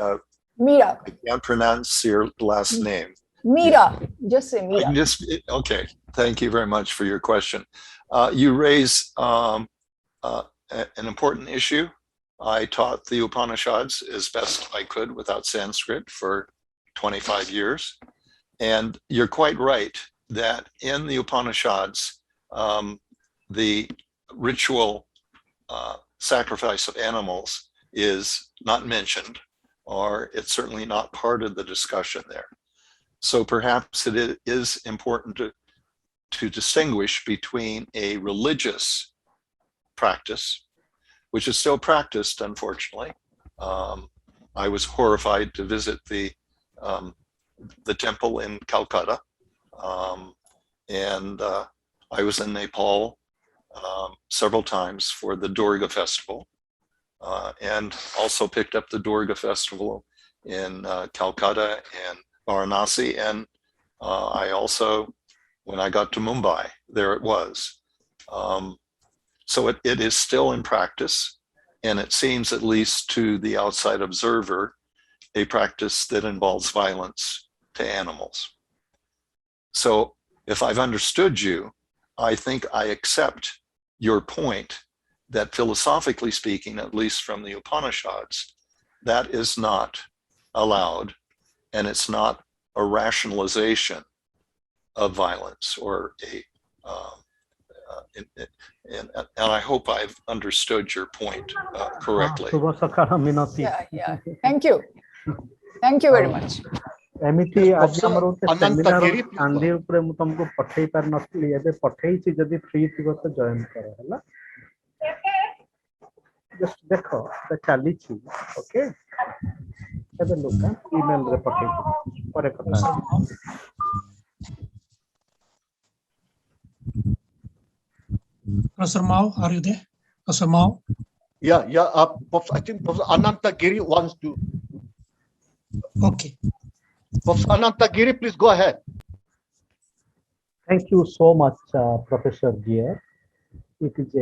Meera. I can't pronounce your last name. Meera, just say Meera. Okay, thank you very much for your question. You raise an important issue. I taught the Upanishads as best I could without Sanskrit for 25 years. And you're quite right that in the Upanishads, the ritual sacrifice of animals is not mentioned, or it's certainly not part of the discussion there. So perhaps it is important to distinguish between a religious practice, which is still practiced, unfortunately. I was horrified to visit the temple in Calcutta, and I was in Nepal several times for the Durga festival, and also picked up the Durga festival in Calcutta and Varanasi, and I also, when I got to Mumbai, there it was. So it is still in practice, and it seems, at least to the outside observer, a practice that involves violence to animals. So if I've understood you, I think I accept your point that philosophically speaking, at least from the Upanishads, that is not allowed, and it's not a rationalization of violence or a and I hope I've understood your point correctly. Yeah. Thank you. Thank you very much. एमिति आज Professor हमर ओते Ananta seminar Giri, please go Gandhi ahead. ऊपर मु तुमको पठेई पार नथली एबे पठेईची जदी free थिबो तो जॉइन करो हला जस्ट देखो त चाली छी ओके एबे लोका ईमेल रे पठेई परे कथा Professor Mao, are you there? Professor Mao? Yeah. I think Professor Ananta Giri wants to. Okay. Professor Ananta Giri, please go ahead. Thank you so much, Professor Gier. It is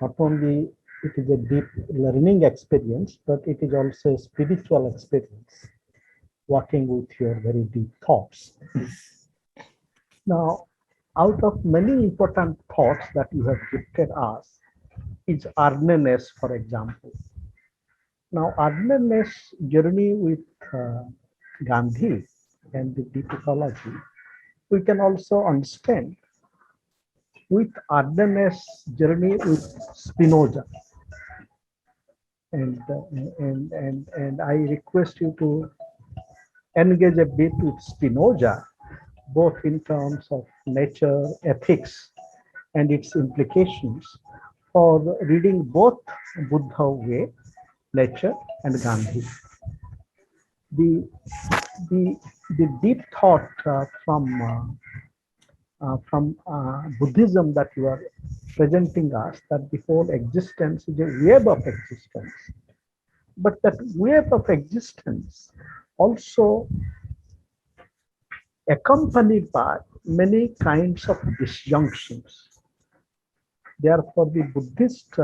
not only it is a deep learning experience, but it is also a spiritual experience, working with your very deep thoughts. Now, out of many important thoughts that you have gifted us is earnestness, for example. Now, earnestness journey with Gandhi and the deep ecology, we can also understand with earnestness journey with Spinoza. And I request you to engage a bit with Spinoza, both in terms of nature, ethics, and its implications for reading both Buddha way, nature, and Gandhi. The deep thought from Buddhism that you are presenting us, that the whole existence is a web of existence, but that web of existence also accompanied by many kinds of disjunctions. Therefore, the Buddhist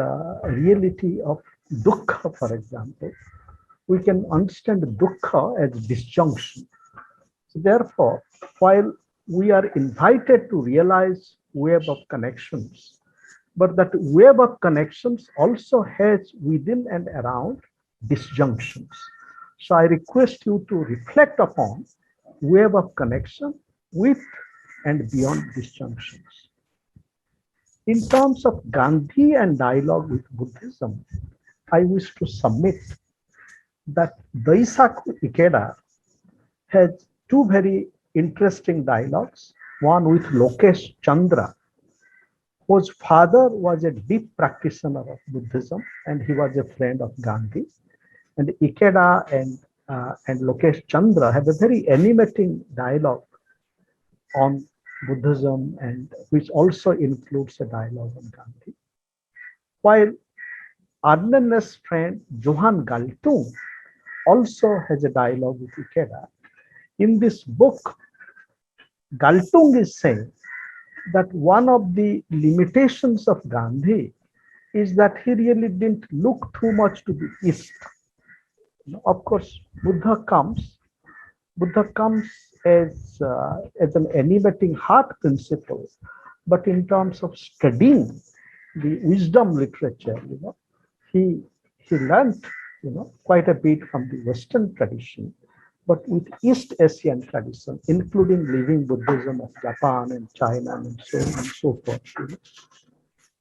reality of dukkha, for example, we can understand dukkha as disjunction. So therefore, while we are invited to realize web of connections, but that web of connections also has within and around disjunctions. So I request you to reflect upon web of connection with and beyond disjunctions. In terms of Gandhi and dialogue with Buddhism, I wish to submit that Daisaku Ikeda has two very interesting dialogues, one with Lokesh Chandra, whose father was a deep practitioner of Buddhism and he was a friend of Gandhi. And Ikeda and Lokesh Chandra have a very animating dialogue on Buddhism, and which also includes a dialogue on Gandhi. While Arnen's friend Johann Galtung also has a dialogue with Ikeda. In this book, Galtung is saying that one of the limitations of Gandhi is that he really didn't look too much to the East. Of course, Buddha comes as an animating heart principle, but in terms of studying the wisdom literature, he learned quite a bit from the Western tradition, but with East Asian tradition, including living Buddhism of Japan and China and so on and so forth.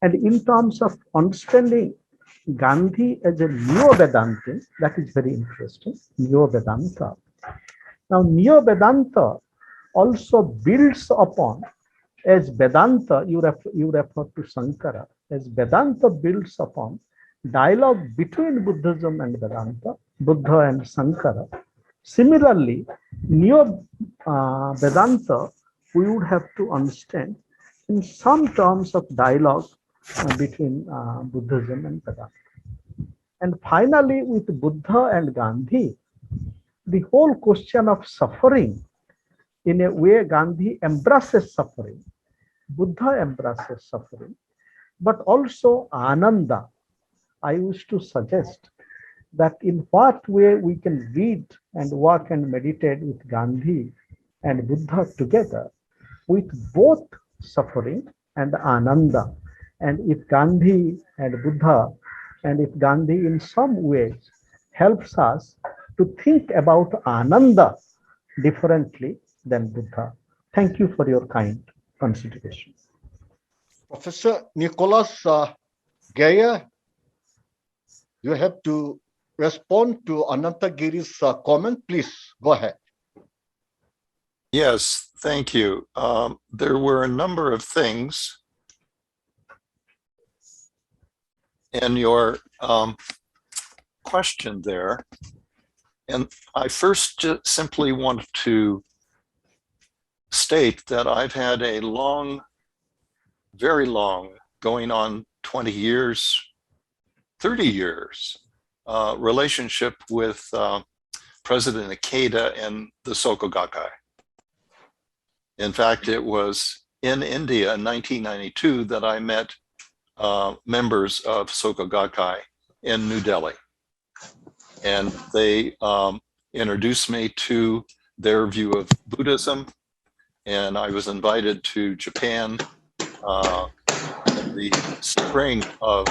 And in terms of understanding Gandhi as a Neo-Vedantin, that is very interesting, Neo-Vedanta. Now, Neo-Vedanta also builds upon, as Vedanta, you refer to Sankara, as Vedanta builds upon dialogue between Buddhism and Vedanta, Buddha and Sankara. Similarly, Neo-Vedanta, we would have to understand in some terms of dialogue between Buddhism and Vedanta. And finally, with Buddha and Gandhi, the whole question of suffering, in a way, Gandhi embraces suffering, Buddha embraces suffering, but also Ananda. I wish to suggest that in what way we can read and walk and meditate with Gandhi and Buddha together with both suffering and ananda. And if Gandhi and Buddha, and if Gandhi in some ways helps us to think about ananda differently than Buddha. Thank you for your kind consideration. Professor Nicholas Geyer, you have to respond to Anantagiri's comment. Please go ahead. Yes, thank you. There were a number of things in your question there. And I first just simply want to state that I've had a long, very long, going on 20 years, 30 years, relationship with President Ikeda and the Soka Gakkai. In fact, it was in India in 1992 that I met members of Soka Gakkai in New Delhi. And they introduced me to their view of Buddhism. And I was invited to Japan in the spring of...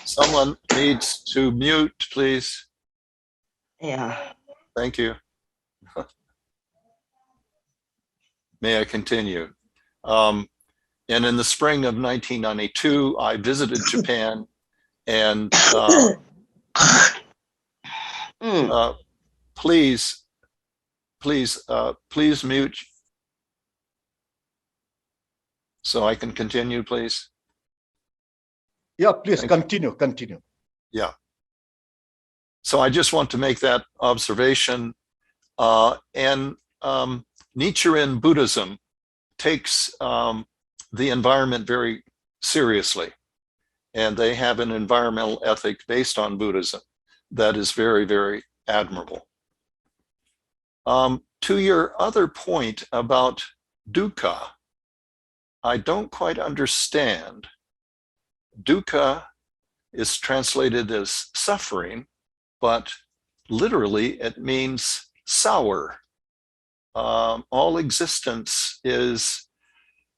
Someone needs to mute, please. Yeah. Thank you. May I continue? And in the spring of 1992, I visited Japan, and please mute so I can continue, please. Yeah, please Thank continue. Continue. Yeah. So I just want to make that observation. Nichiren Buddhism takes the environment very seriously, and they have an environmental ethic based on Buddhism that is very, very admirable. To your other point about dukkha, I don't quite understand. Dukkha is translated as suffering, but literally it means sour. All existence is,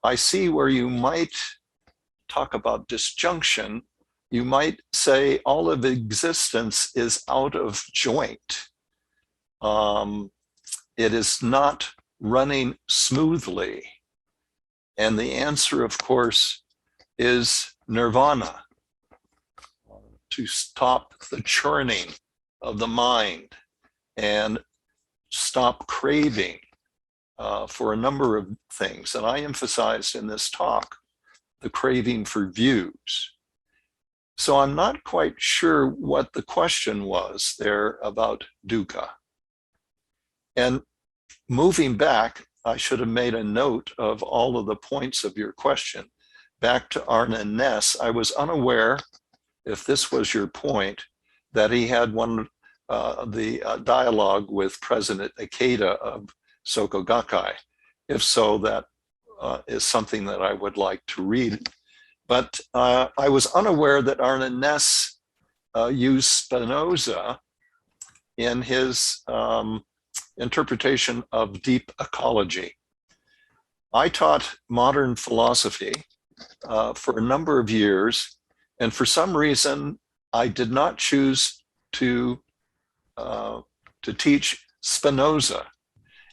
I see where you might talk about disjunction. You might say all of existence is out of joint. It is not running smoothly. And the answer, of course, is nirvana, to stop the churning of the mind and stop craving for a number of things. And I emphasized in this talk the craving for views. So I'm not quite sure what the question was there about dukkha. And moving back, I should have made a note of all of the points of your question. Back to Arne Ness, I was unaware, if this was your point, that he had the dialogue with President Ikeda of Soka Gakkai. If so, that is something that I would like to read. But I was unaware that Arne Ness used Spinoza in his interpretation of deep ecology. I taught modern philosophy for a number of years, and for some reason, I did not choose to teach Spinoza.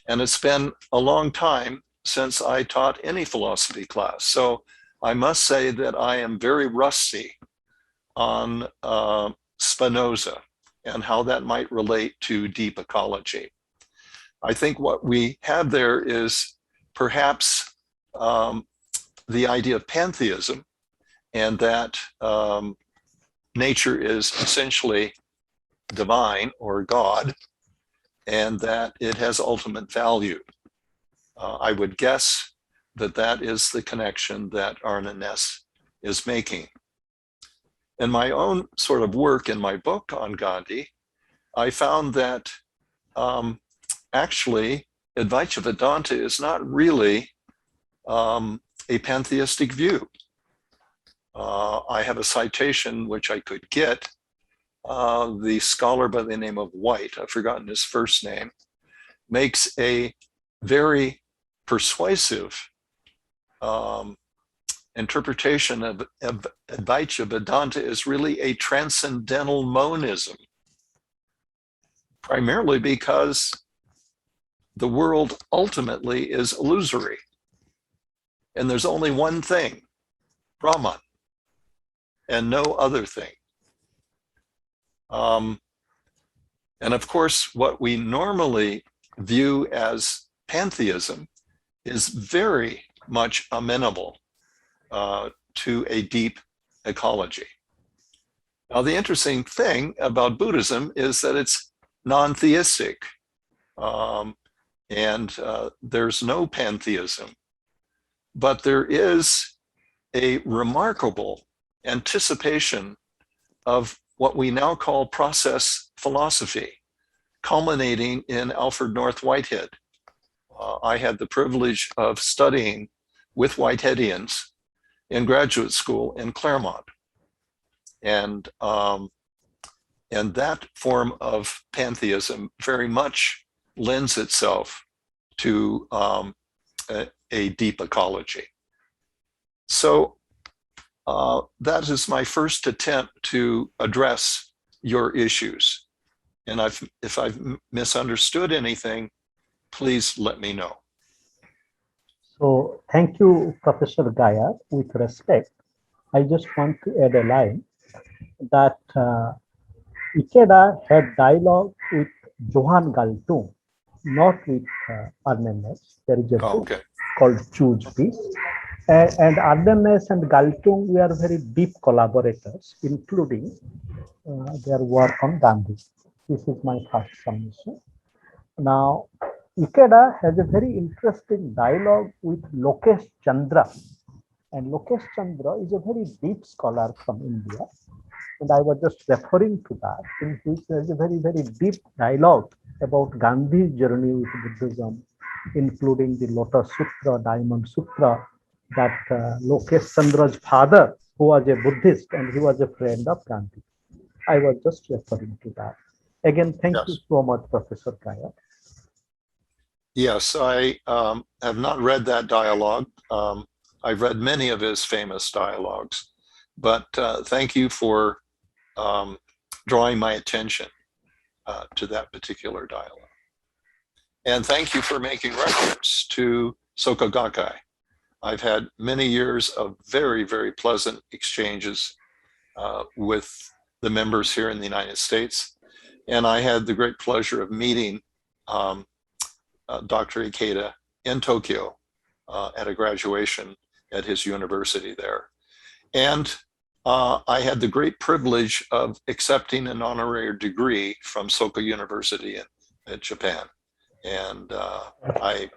And it's been a long time since I taught any philosophy class. So I must say that I am very rusty on Spinoza and how that might relate to deep ecology. I think what we have there is perhaps the idea of pantheism, and that nature is essentially divine or God, and that it has ultimate value. I would guess that that is the connection that Arne Ness is making. In my own sort of work in my book on Gandhi, I found that actually Advaita Vedanta is not really a pantheistic view. I have a citation which I could get the scholar by the name of White, I've forgotten his first name, makes a very persuasive interpretation of Advaita Vedanta is really a transcendental monism, primarily because the world ultimately is illusory. And there's only one thing, Brahman, and no other thing. And of course, what we normally view as pantheism is very much amenable to a deep ecology. Now, the interesting thing about Buddhism is that it's non-theistic, and there's no pantheism. But there is a remarkable anticipation of what we now call process philosophy, culminating in Alfred North Whitehead. I had the privilege of studying with Whiteheadians in graduate school in Claremont. And that form of pantheism very much lends itself to a deep ecology. So that is my first attempt to address your issues. And if I've misunderstood anything, please let me know. So thank you, Professor Gaya. With respect, I just want to add a line that Ikeda had dialogue with Johann Galtung, not with Arrhenius. There is a book called Choose Peace. And Arrhenius and Galtung were very deep collaborators, including their work on Gandhi. This is my first submission. Now, Ikeda has a very interesting dialogue with Lokesh Chandra. And Lokesh Chandra is a very deep scholar from India. And I was just referring to that, in which there is a very, very deep dialogue about Gandhi's journey with Buddhism, including the Lotus Sutra, Diamond Sutra, that Lokesh Chandra's father, who was a Buddhist and he was a friend of Gandhi. I was just referring to that. Again, thank you so much, Professor Gaya. Yes, I have not read that dialogue. I've read many of his famous dialogues, but thank you for drawing my attention to that particular dialogue. And thank you for making reference to Soka Gakkai. I've had many years of very, very pleasant exchanges with the members here in the United States. And I had the great pleasure of meeting Dr. Ikeda in Tokyo at a graduation at his university there. And I had the great privilege of accepting an honorary degree from Soka University in Japan. And I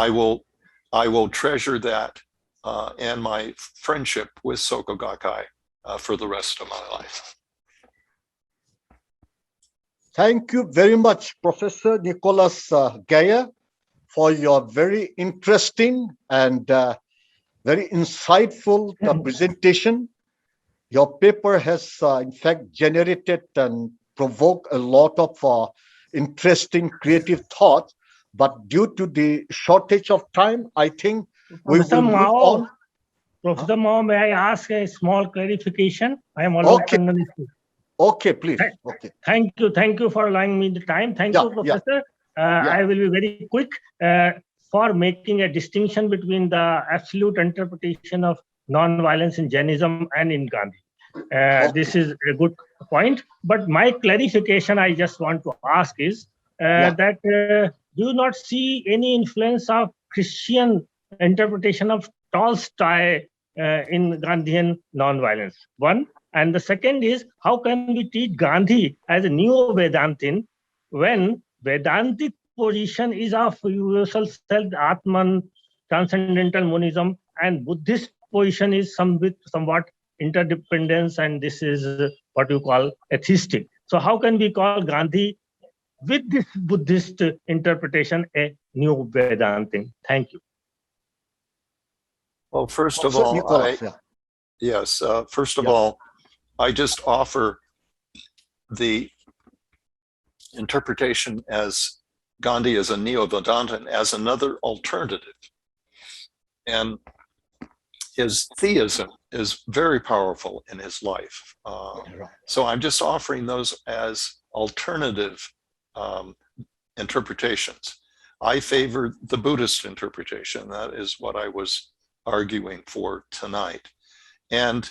will treasure that and my friendship with Soka Gakkai for the rest of my life. Thank you very much, Professor Nicholas Gaya, for your very interesting and very insightful presentation. Your paper has, in fact, generated and provoked a lot of interesting creative thoughts. But due to the shortage of time, I think we will move on. Professor Mao, may I ask a small clarification? I am Alok Tandon. Okay, please. Okay. Thank you for allowing me the time. Thank you, Professor. I will be very quick for making a distinction between the absolute interpretation of non-violence in Jainism and in Gandhi. This is a good point. But my clarification I just want to ask is that do you not see any influence of Christian interpretation of Tolstoy in Gandhian non-violence? One. And the second is, how can we treat Gandhi as a neo-Vedantin when Vedantic position is of universal self, Atman, transcendental monism, and Buddhist position is somewhat interdependence, and this is what you call atheistic. So how can we call Gandhi with this Buddhist interpretation a neo-Vedantin? Thank you. Well, first of all, first of all, I just offer the interpretation as Gandhi as a Neo-Vedantan as another alternative. And his theism is very powerful in his life. So I'm just offering those as alternative interpretations. I favor the Buddhist interpretation. That is what I was arguing for tonight. And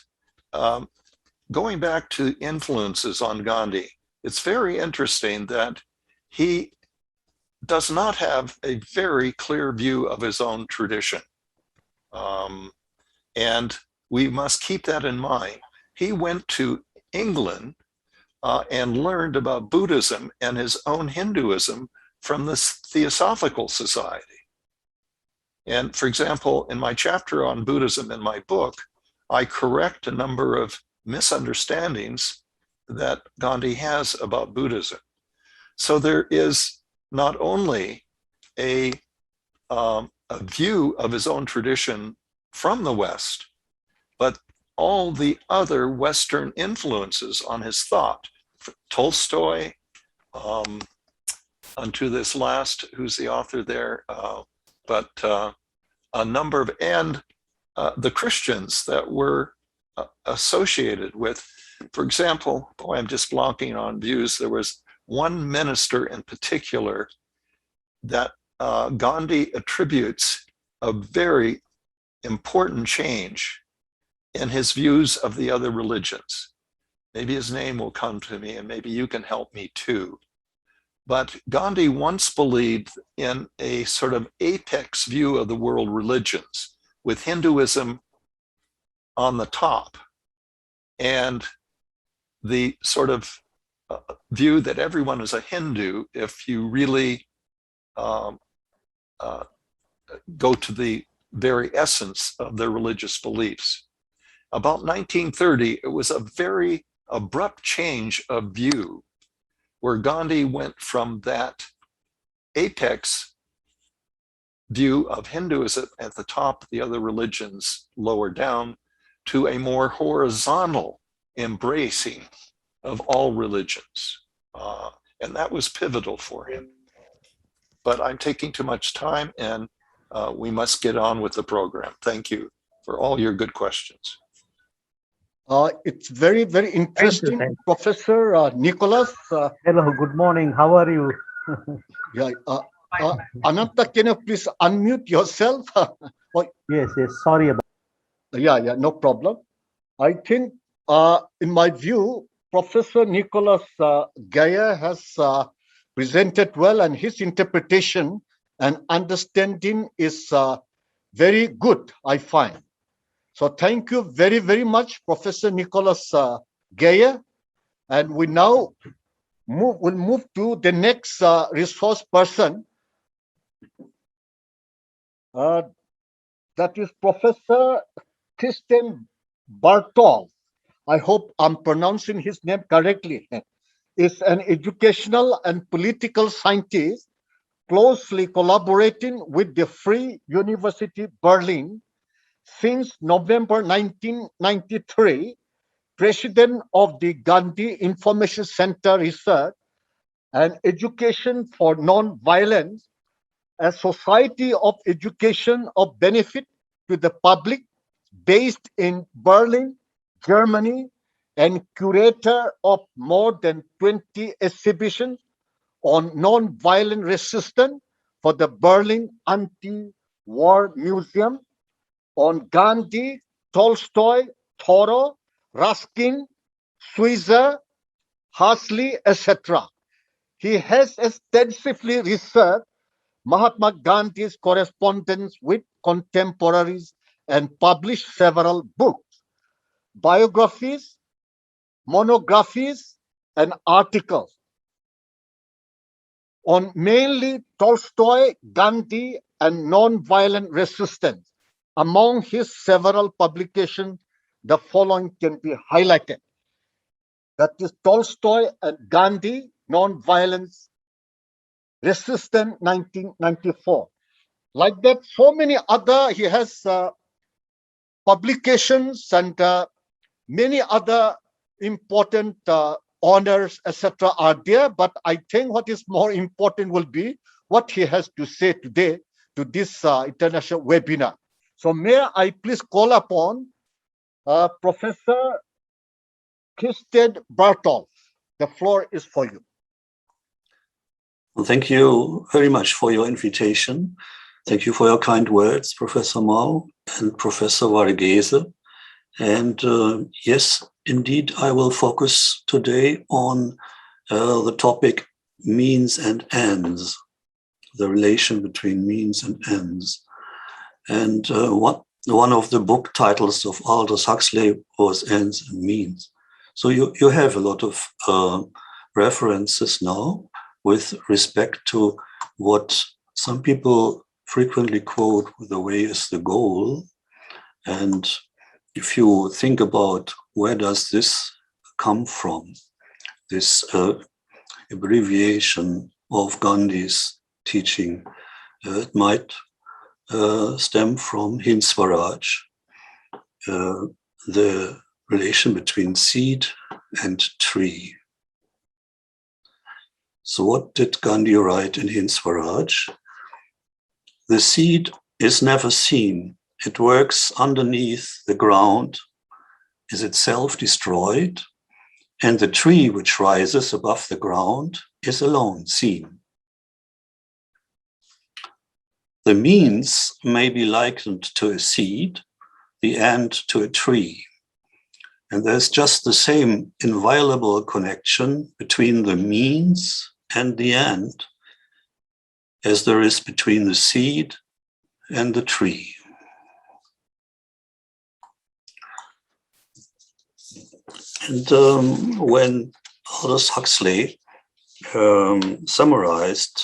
going back to influences on Gandhi, it's very interesting that he does not have a very clear view of his own tradition. And we must keep that in mind. He went to England and learned about Buddhism and his own Hinduism from the Theosophical Society. And for example, in my chapter on Buddhism in my book, I correct a number of misunderstandings that Gandhi has about Buddhism. So there is not only a view of his own tradition from the West, but all the other Western influences on his thought. Tolstoy, unto this last, who's the author there, but a number of, and the Christians that were associated with, for example, boy, I'm just blanking on views. There was one minister in particular that Gandhi attributes a very important change in his views of the other religions. Maybe his name will come to me and maybe you can help me too. But Gandhi once believed in a sort of apex view of the world religions, with Hinduism on the top and the sort of view that everyone is a Hindu if you really go to the very essence of their religious beliefs. About 1930, it was a very abrupt change of view where Gandhi went from that apex view of Hinduism at the top, the other religions lower down, to a more horizontal embracing of all religions. And that was pivotal for him. But I'm taking too much time and we must get on with the program. Thank you for all your good questions. It's very, very interesting, Thank you. Professor Nicholas. Hello, good morning. How are you? Yeah, Ananta, can you please unmute yourself? Yes, sorry about Yeah, no problem. I think, in my view, Professor Nicholas Gaia has presented well, and his interpretation and understanding is very good, I find. So thank you very, very much, Professor Nicholas Gaia. And we now will move to the next resource person. That is Professor Christian Bartol. I hope I'm pronouncing his name correctly. Is an educational and political scientist closely collaborating with the Free University Berlin since November 1993, president of the Gandhi Information Center Research and Education for Non-Violence, a society of education of benefit to the public based in Berlin, Germany, and curator of more than 20 exhibitions on non-violent resistance for the Berlin Anti-War Museum, on Gandhi, Tolstoy, Thoreau, Ruskin, Switzer, Huxley, etc. He has extensively researched Mahatma Gandhi's correspondence with contemporaries and published several books, biographies, monographies, and articles on mainly Tolstoy, Gandhi, and non-violent resistance. Among his several publications, the following can be highlighted. That is Tolstoy and Gandhi, Non-Violence Resistance, 1994. Like that, so many other, he has publications and many other important honors, etc. are there, but I think what is more important will be what he has to say today to this international webinar. So may I please call upon Professor Kirsten Bartol. The floor is for you. Well, thank you very much for your invitation. Thank you for your kind words, Professor Mao and Professor Varghese. And yes, indeed, I will focus today on the topic means and ends, the relation between means and ends. And one of the book titles of Aldous Huxley was Ends and Means. So you have a lot of references now with respect to what some people frequently quote, the way is the goal. And if you think about where does this come from, this abbreviation of Gandhi's teaching, it might stem from Hind Swaraj, the relation between seed and tree. So what did Gandhi write in Hind Swaraj? The seed is never seen. It works underneath the ground, is itself destroyed, and the tree which rises above the ground is alone seen. The means may be likened to a seed, the end to a tree. And there's just the same inviolable connection between the means and the end as there is between the seed and the tree. And when Aldous Huxley summarized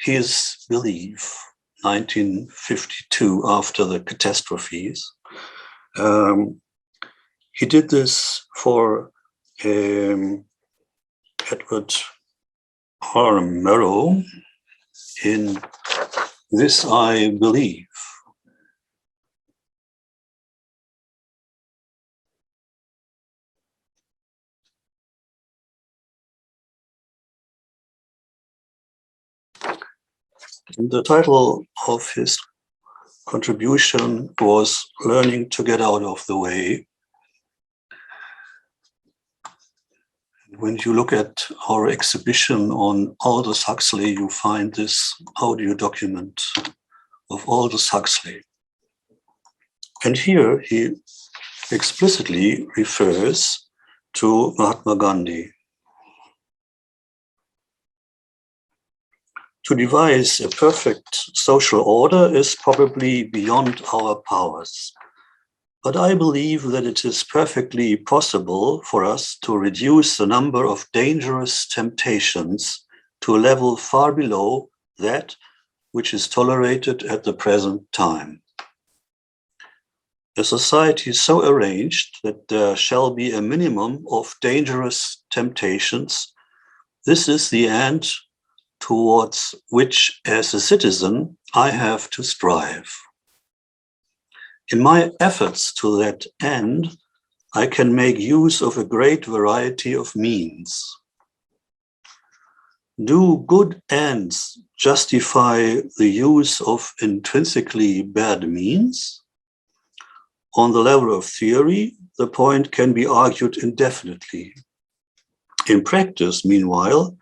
his belief, 1952, after the catastrophes, he did this for Edward R. Murrow in This I Believe. And the title of his contribution was Learning to Get Out of the Way. When you look at our exhibition on Aldous Huxley, you find this audio document of Aldous Huxley. And here he explicitly refers to Mahatma Gandhi. To devise a perfect social order is probably beyond our powers. But I believe that it is perfectly possible for us to reduce the number of dangerous temptations to a level far below that which is tolerated at the present time. A society so arranged that there shall be a minimum of dangerous temptations, this is the end towards which, as a citizen, I have to strive. In my efforts to that end, I can make use of a great variety of means. Do good ends justify the use of intrinsically bad means? On the level of theory, the point can be argued indefinitely. In practice, meanwhile,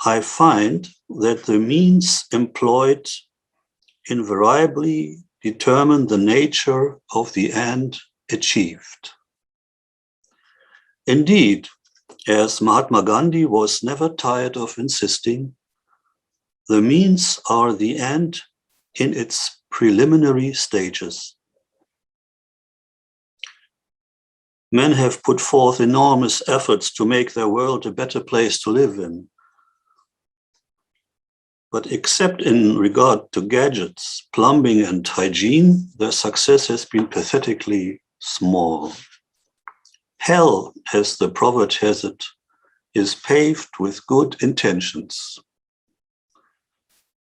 I find that the means employed invariably determine the nature of the end achieved. Indeed, as Mahatma Gandhi was never tired of insisting, the means are the end in its preliminary stages. Men have put forth enormous efforts to make their world a better place to live in. But except in regard to gadgets, plumbing, and hygiene, their success has been pathetically small. Hell, as the proverb has it, is paved with good intentions.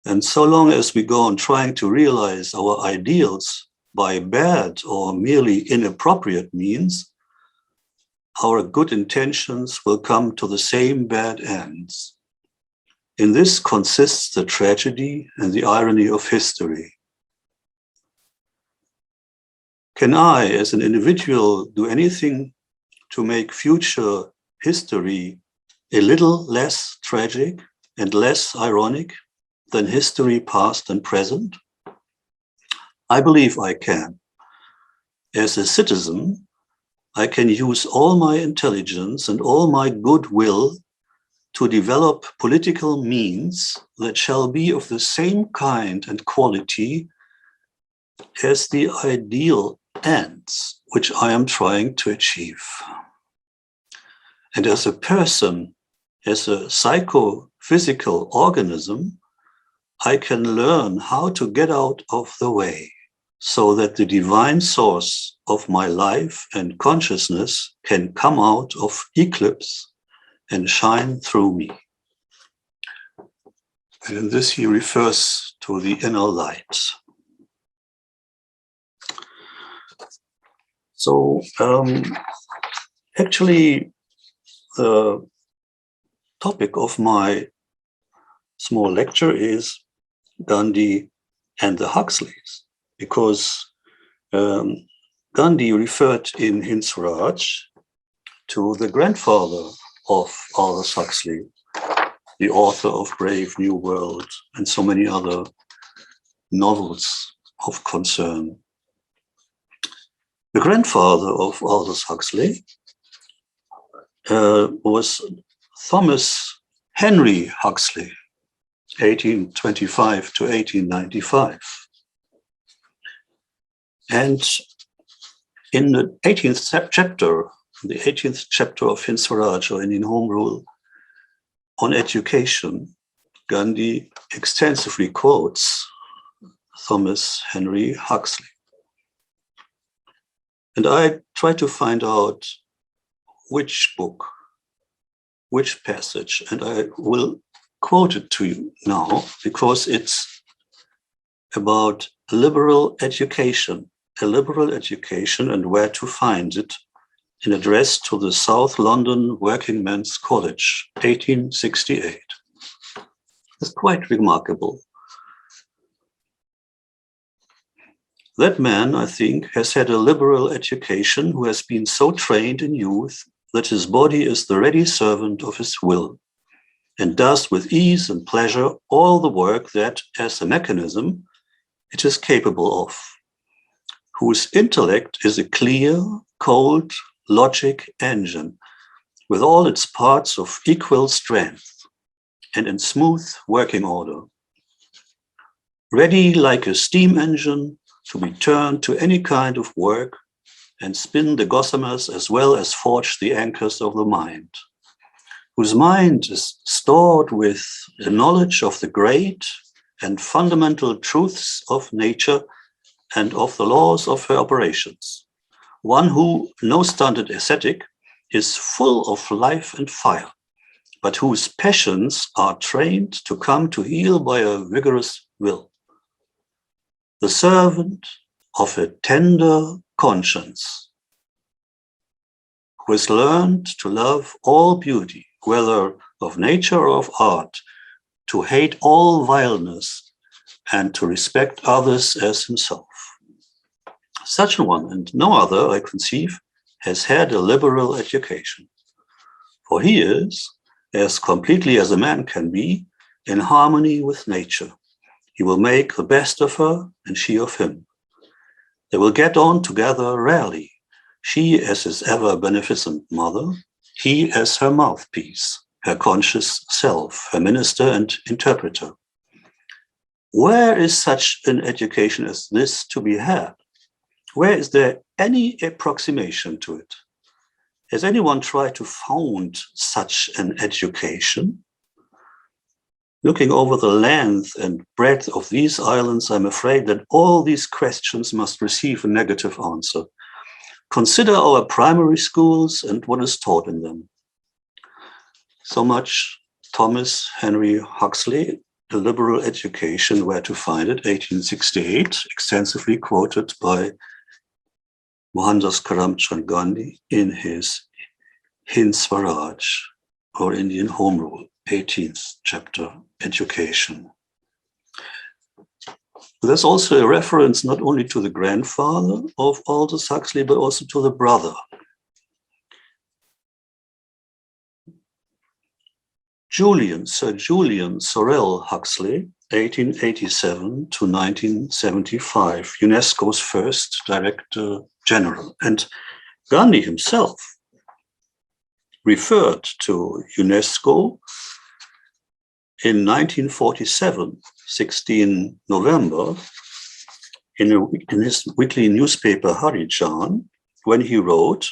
And so long as we go on trying to realize our ideals by bad or merely inappropriate means, our good intentions will come to the same bad ends. In this consists the tragedy and the irony of history. Can I, as an individual, do anything to make future history a little less tragic and less ironic than history past and present? I believe I can. As a citizen, I can use all my intelligence and all my goodwill to develop political means that shall be of the same kind and quality as the ideal ends which I am trying to achieve. And as a person, as a psychophysical organism, I can learn how to get out of the way so that the divine source of my life and consciousness can come out of eclipse and shine through me. And in this he refers to the inner light. So actually the topic of my small lecture is Gandhi and the Huxleys, because Gandhi referred in his Raj to the grandfather of Aldous Huxley, the author of Brave New World and so many other novels of concern. The grandfather of Aldous Huxley was Thomas Henry Huxley, 1825 to 1895. And in the 18th chapter of Hind Swaraj, or in Home Rule, on education, Gandhi extensively quotes Thomas Henry Huxley. And I try to find out which book, which passage, and I will quote it to you now because it's about liberal education, and where to find it, in address to the South London Working Men's College, 1868. It's quite remarkable. That man, I think, has had a liberal education who has been so trained in youth that his body is the ready servant of his will and does with ease and pleasure all the work that, as a mechanism, it is capable of, whose intellect is a clear, cold, logic engine with all its parts of equal strength and in smooth working order, ready like a steam engine to be turned to any kind of work and spin the gossamers as well as forge the anchors of the mind, whose mind is stored with the knowledge of the great and fundamental truths of nature and of the laws of her operations. One who, no stunted ascetic, is full of life and fire, but whose passions are trained to come to heel by a vigorous will. The servant of a tender conscience, who has learned to love all beauty, whether of nature or of art, to hate all vileness, and to respect others as himself. Such a one, and no other, I conceive, has had a liberal education. For he is, as completely as a man can be, in harmony with nature. He will make the best of her, and she of him. They will get on together rarely, she as his ever beneficent mother, he as her mouthpiece, her conscious self, her minister and interpreter. Where is such an education as this to be had? Where is there any approximation to it? Has anyone tried to found such an education? Looking over the length and breadth of these islands, I'm afraid that all these questions must receive a negative answer. Consider our primary schools and what is taught in them. So much Thomas Henry Huxley, A Liberal Education, Where to Find It, 1868, extensively quoted by Mohandas Karamchand Gandhi in his Hind Swaraj, or Indian Home Rule, 18th chapter, Education. There's also a reference not only to the grandfather of Aldous Huxley, but also to the brother. Sir Julian Sorel Huxley, 1887 to 1975, UNESCO's first Director General. And Gandhi himself referred to UNESCO in 1947, 16 November, in his weekly newspaper Harijan, when he wrote,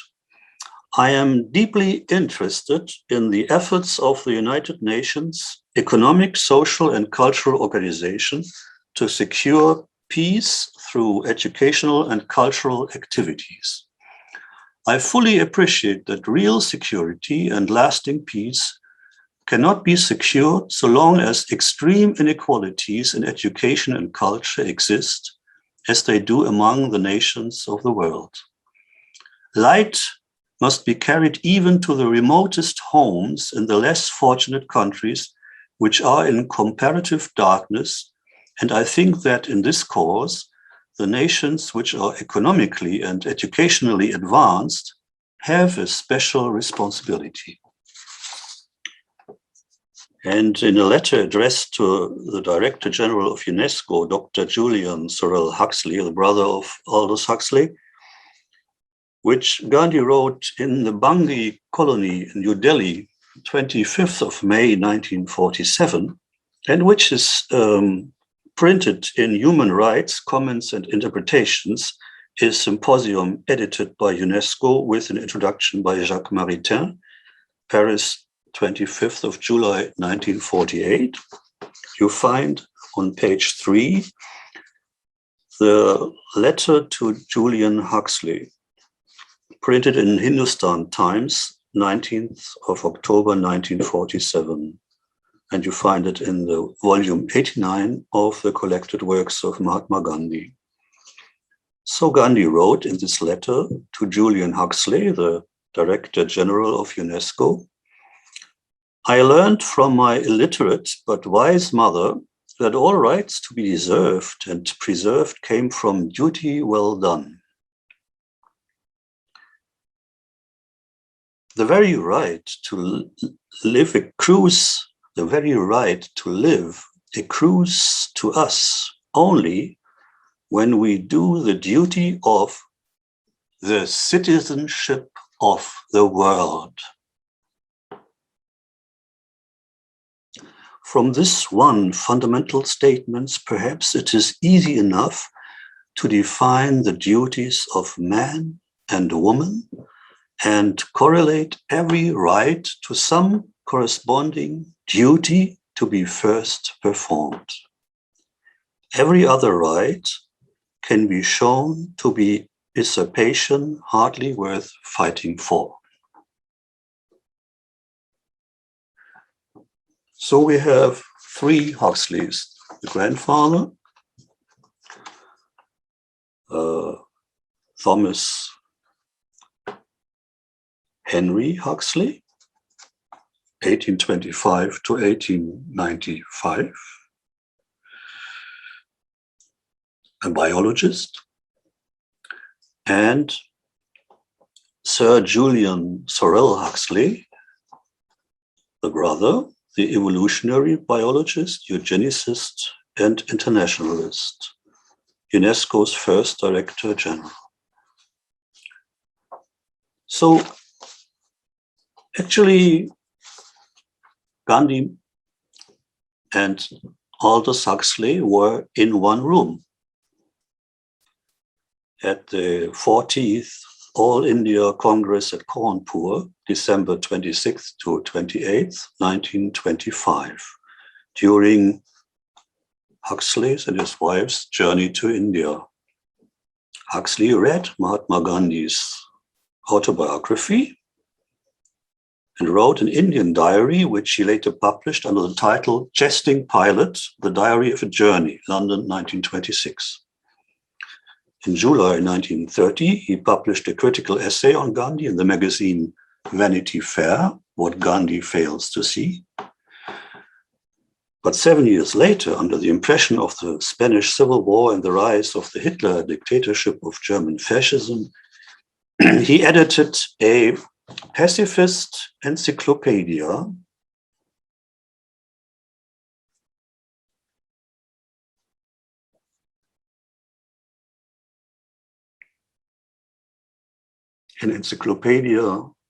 "I am deeply interested in the efforts of the United Nations Economic, Social, and Cultural Organization to secure peace through educational and cultural activities. I fully appreciate that real security and lasting peace cannot be secured so long as extreme inequalities in education and culture exist, as they do among the nations of the world. Light must be carried even to the remotest homes in the less fortunate countries which are in comparative darkness, and I think that in this cause, the nations which are economically and educationally advanced have a special responsibility." And in a letter addressed to the Director General of UNESCO, Dr. Julian Sorel Huxley, the brother of Aldous Huxley, which Gandhi wrote in the Bangi colony in New Delhi, 25th of May, 1947, and which is printed in Human Rights, Comments and Interpretations, a symposium edited by UNESCO with an introduction by Jacques Maritain, Paris, 25th of July, 1948. You find on page 3 the letter to Julian Huxley, printed in Hindustan Times, 19th of October, 1947. And you find it in the volume 89 of the collected works of Mahatma Gandhi. So Gandhi wrote in this letter to Julian Huxley, the Director General of UNESCO, "I learned from my illiterate but wise mother that all rights to be deserved and preserved came from duty well done. The very right to live accrues to us only when we do the duty of the citizenship of the world." From this one fundamental statement, perhaps it is easy enough to define the duties of man and woman and correlate every right to some corresponding duty to be first performed. Every other right can be shown to be usurpation hardly worth fighting for. So we have 3 Huxleys: the grandfather, Thomas Henry Huxley, 1825 to 1895, a biologist, and Sir Julian Sorel Huxley, the brother, the evolutionary biologist, eugenicist, and internationalist, UNESCO's first Director General. So actually, Gandhi and Aldous Huxley were in one room at the 40th All India Congress at Kanpur, December 26th to 28th, 1925, during Huxley's and his wife's journey to India. Huxley read Mahatma Gandhi's autobiography and wrote an Indian diary, which he later published under the title Jesting Pilot, The Diary of a Journey, London, 1926. In July 1930, he published a critical essay on Gandhi in the magazine Vanity Fair, what Gandhi fails to see. But 7 years later, under the impression of the Spanish Civil War and the rise of the Hitler dictatorship of German fascism, he edited a pacifist encyclopedia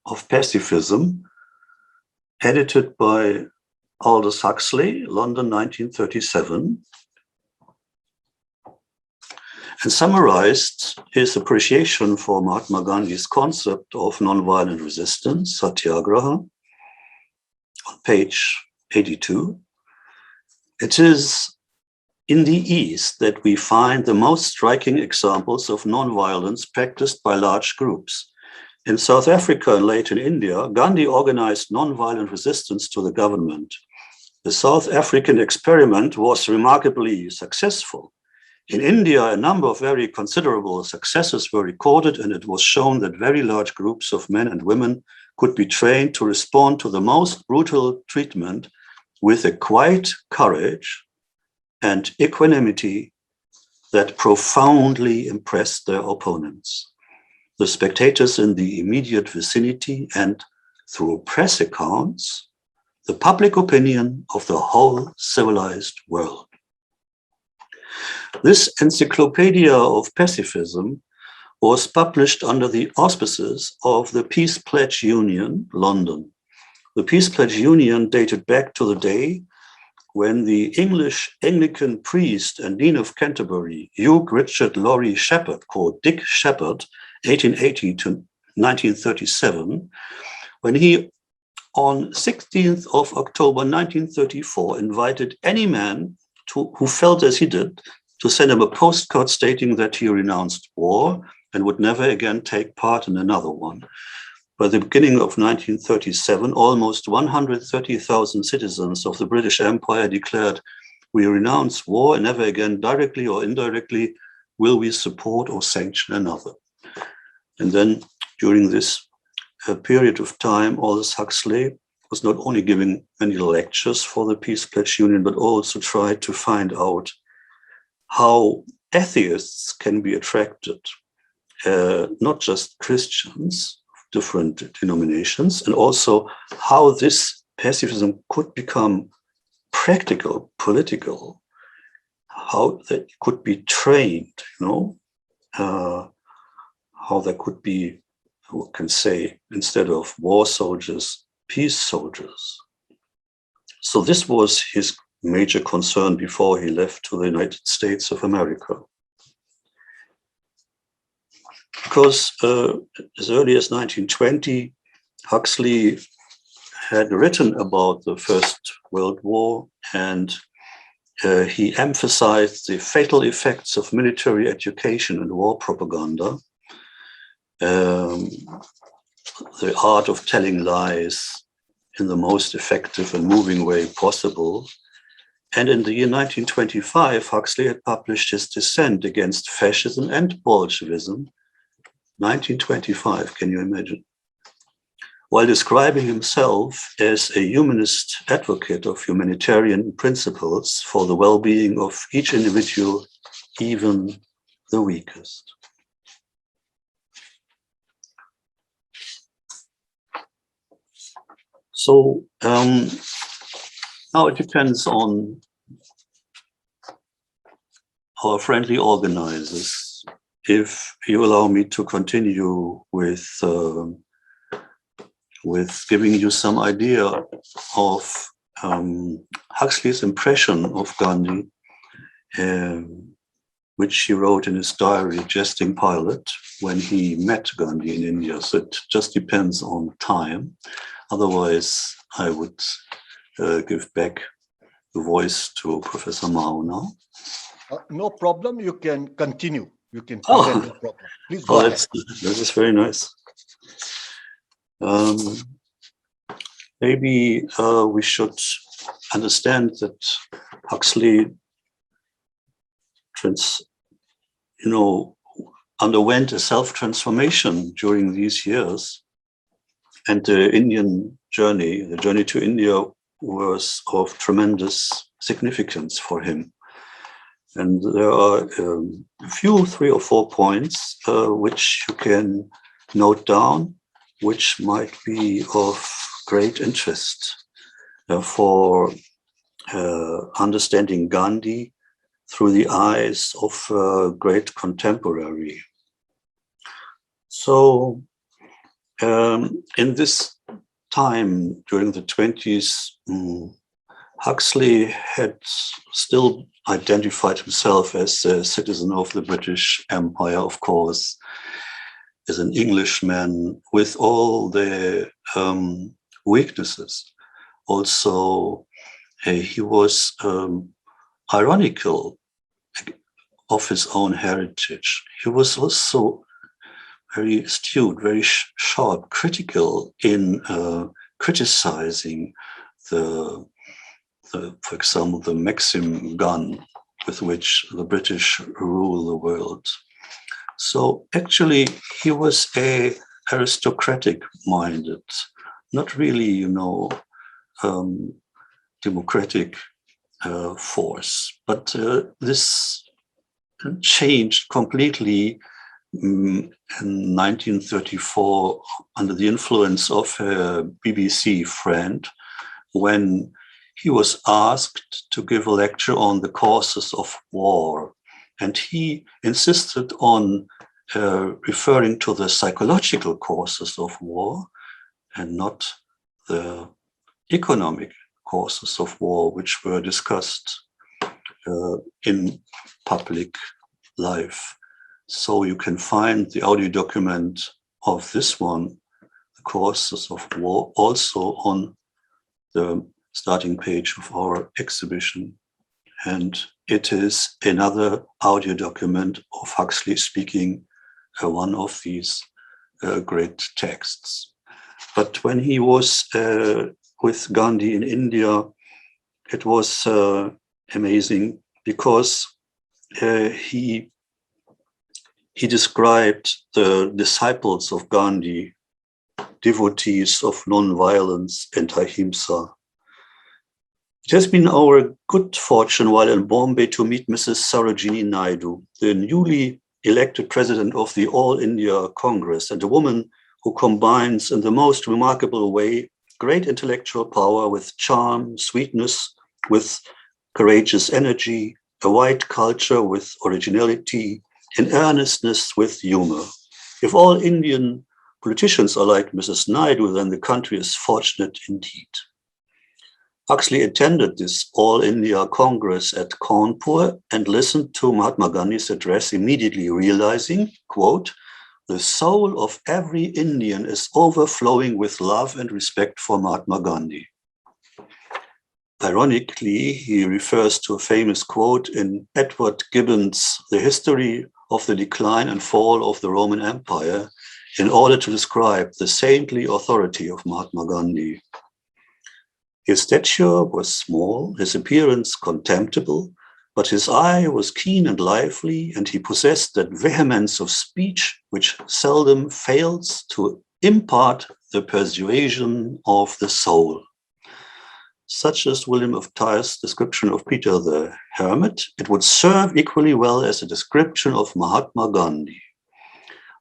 of Pacifism, edited by Aldous Huxley, London, 1937, and summarized his appreciation for Mahatma Gandhi's concept of nonviolent resistance, Satyagraha, on page 82. It is in the East that we find the most striking examples of nonviolence practiced by large groups. In South Africa and later in India, Gandhi organized nonviolent resistance to the government. The South African experiment was remarkably successful. In India, a number of very considerable successes were recorded, and it was shown that very large groups of men and women could be trained to respond to the most brutal treatment with a quiet courage and equanimity that profoundly impressed their opponents. The spectators in the immediate vicinity and, through press accounts, the public opinion of the whole civilized world. This encyclopedia of pacifism was published under the auspices of the Peace Pledge Union, London. The Peace Pledge Union dated back to the day when the English Anglican priest and Dean of Canterbury, Hugh Richard Laurie Shepherd, called Dick Shepherd, 1880 to 1937, when he, on 16th of October 1934, invited any man who felt as he did to send him a postcard stating that he renounced war and would never again take part in another one. By the beginning of 1937, almost 130,000 citizens of the British Empire declared, "We renounce war and never again, directly or indirectly, will we support or sanction another." And then during this period of time, Aldous Huxley was not only giving many lectures for the Peace Pledge Union, but also tried to find out how atheists can be attracted, not just Christians, different denominations, and also how this pacifism could become practical, political, how that could be trained, how there could be, who can say, instead of war soldiers, peace soldiers. So this was his major concern before he left to the United States of America. Because as early as 1920, Huxley had written about the First World War, and he emphasized the fatal effects of military education and war propaganda, the art of telling lies in the most effective and moving way possible. And in the year 1925, Huxley had published his Dissent Against Fascism and Bolshevism, 1925, can you imagine? While describing himself as a humanist advocate of humanitarian principles for the well-being of each individual, even the weakest. So now it depends on our friendly organizers. If you allow me to continue with giving you some idea of Huxley's impression of Gandhi, which he wrote in his diary, Jesting Pilot, when he met Gandhi in India. So it just depends on time. Otherwise, I would give back the voice to Professor Mao now. No problem. You can continue. You can present, no problem. Please go ahead. That is very nice. Maybe we should understand that Huxley underwent a self-transformation during these years. And the Indian journey, the journey to India, was of tremendous significance for him. And there are a few, 3 or 4 points which you can note down, which might be of great interest for understanding Gandhi through the eyes of a great contemporary. So in this time during the 20s, Huxley had still identified himself as a citizen of the British Empire, of course, as an Englishman with all the weaknesses. Also, he was ironical of his own heritage. He was also very astute, very sharp, critical in criticizing for example, the Maxim gun with which the British rule the world. So actually, he was a aristocratic-minded, not really, democratic force. But this changed completely in 1934 under the influence of a BBC friend, when he was asked to give a lecture on the causes of war. And he insisted on referring to the psychological causes of war and not the economic causes of war, which were discussed in public life. So you can find the audio document of this one, the causes of war, also on the starting page of our exhibition. And it is another audio document of Huxley speaking one of these great texts. But when he was with Gandhi in India, it was amazing because he described the disciples of Gandhi, devotees of non-violence and ahimsa. It has been our good fortune while in Bombay to meet Mrs. Sarojini Naidu, the newly elected president of the All India Congress, and a woman who combines in the most remarkable way great intellectual power with charm, sweetness, with courageous energy, a wide culture with originality, and earnestness with humor. If all Indian politicians are like Mrs. Naidu, then the country is fortunate indeed. Huxley attended this All India Congress at Kanpur and listened to Mahatma Gandhi's address, immediately realizing, quote, "The soul of every Indian is overflowing with love and respect for Mahatma Gandhi." Ironically, he refers to a famous quote in Edward Gibbon's The History of the Decline and Fall of the Roman Empire in order to describe the saintly authority of Mahatma Gandhi. His stature was small, his appearance contemptible, but his eye was keen and lively, and he possessed that vehemence of speech which seldom fails to impart the persuasion of the soul. Such as William of Tyre's description of Peter the Hermit, it would serve equally well as a description of Mahatma Gandhi.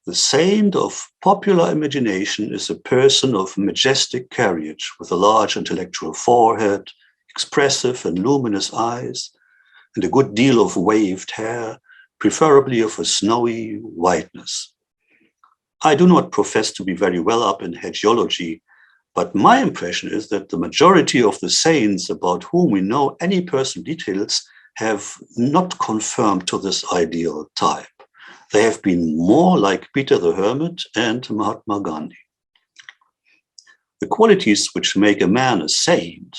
The saint of popular imagination is a person of majestic carriage, with a large intellectual forehead, expressive and luminous eyes, and a good deal of waved hair, preferably of a snowy whiteness. I do not profess to be very well up in hagiology, but my impression is that the majority of the saints about whom we know any personal details have not conformed to this ideal type. They have been more like Peter the Hermit and Mahatma Gandhi. The qualities which make a man a saint,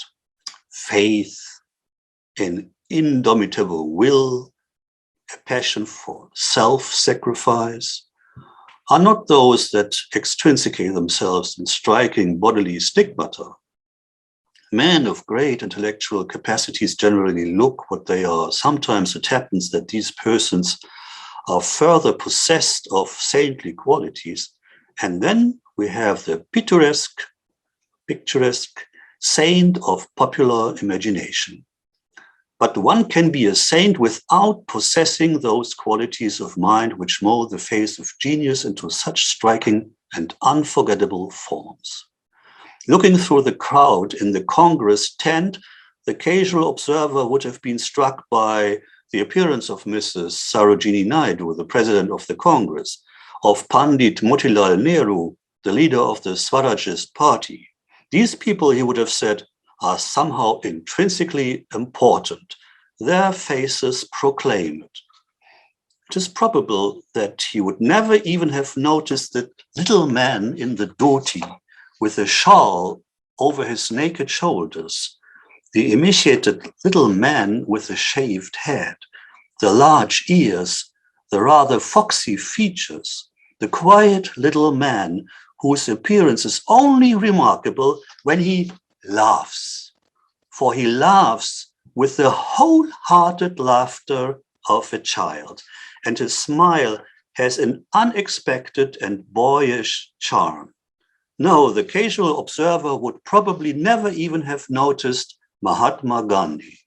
faith, an indomitable will, a passion for self-sacrifice, are not those that extrinsicate themselves in striking bodily stigmata. Men of great intellectual capacities generally look what they are. Sometimes it happens that these persons are further possessed of saintly qualities, and then we have the picturesque saint of popular imagination. But one can be a saint without possessing those qualities of mind which mold the face of genius into such striking and unforgettable forms. Looking through the crowd in the Congress tent, the casual observer would have been struck by the appearance of Mrs. Sarojini Naidu, the president of the Congress, of Pandit Motilal Nehru, the leader of the Swarajist party. These people, he would have said, are somehow intrinsically important. Their faces proclaim it. It is probable that he would never even have noticed the little man in the dhoti with a shawl over his naked shoulders, the emaciated little man with a shaved head, the large ears, the rather foxy features, the quiet little man whose appearance is only remarkable when he laughs, for he laughs with the wholehearted laughter of a child, and his smile has an unexpected and boyish charm. No, the casual observer would probably never even have noticed Mahatma Gandhi.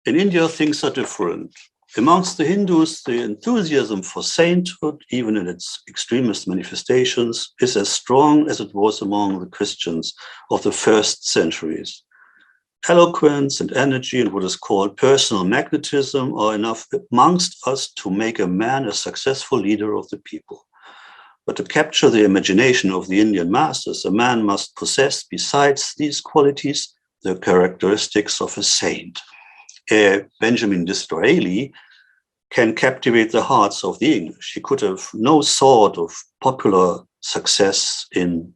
In India, things are different. Amongst the Hindus, the enthusiasm for sainthood, even in its extremist manifestations, is as strong as it was among the Christians of the first centuries. Eloquence and energy and what is called personal magnetism are enough amongst us to make a man a successful leader of the people. But to capture the imagination of the Indian masses, a man must possess, besides these qualities, the characteristics of a saint. Benjamin Disraeli can captivate the hearts of the English. He could have no sort of popular success in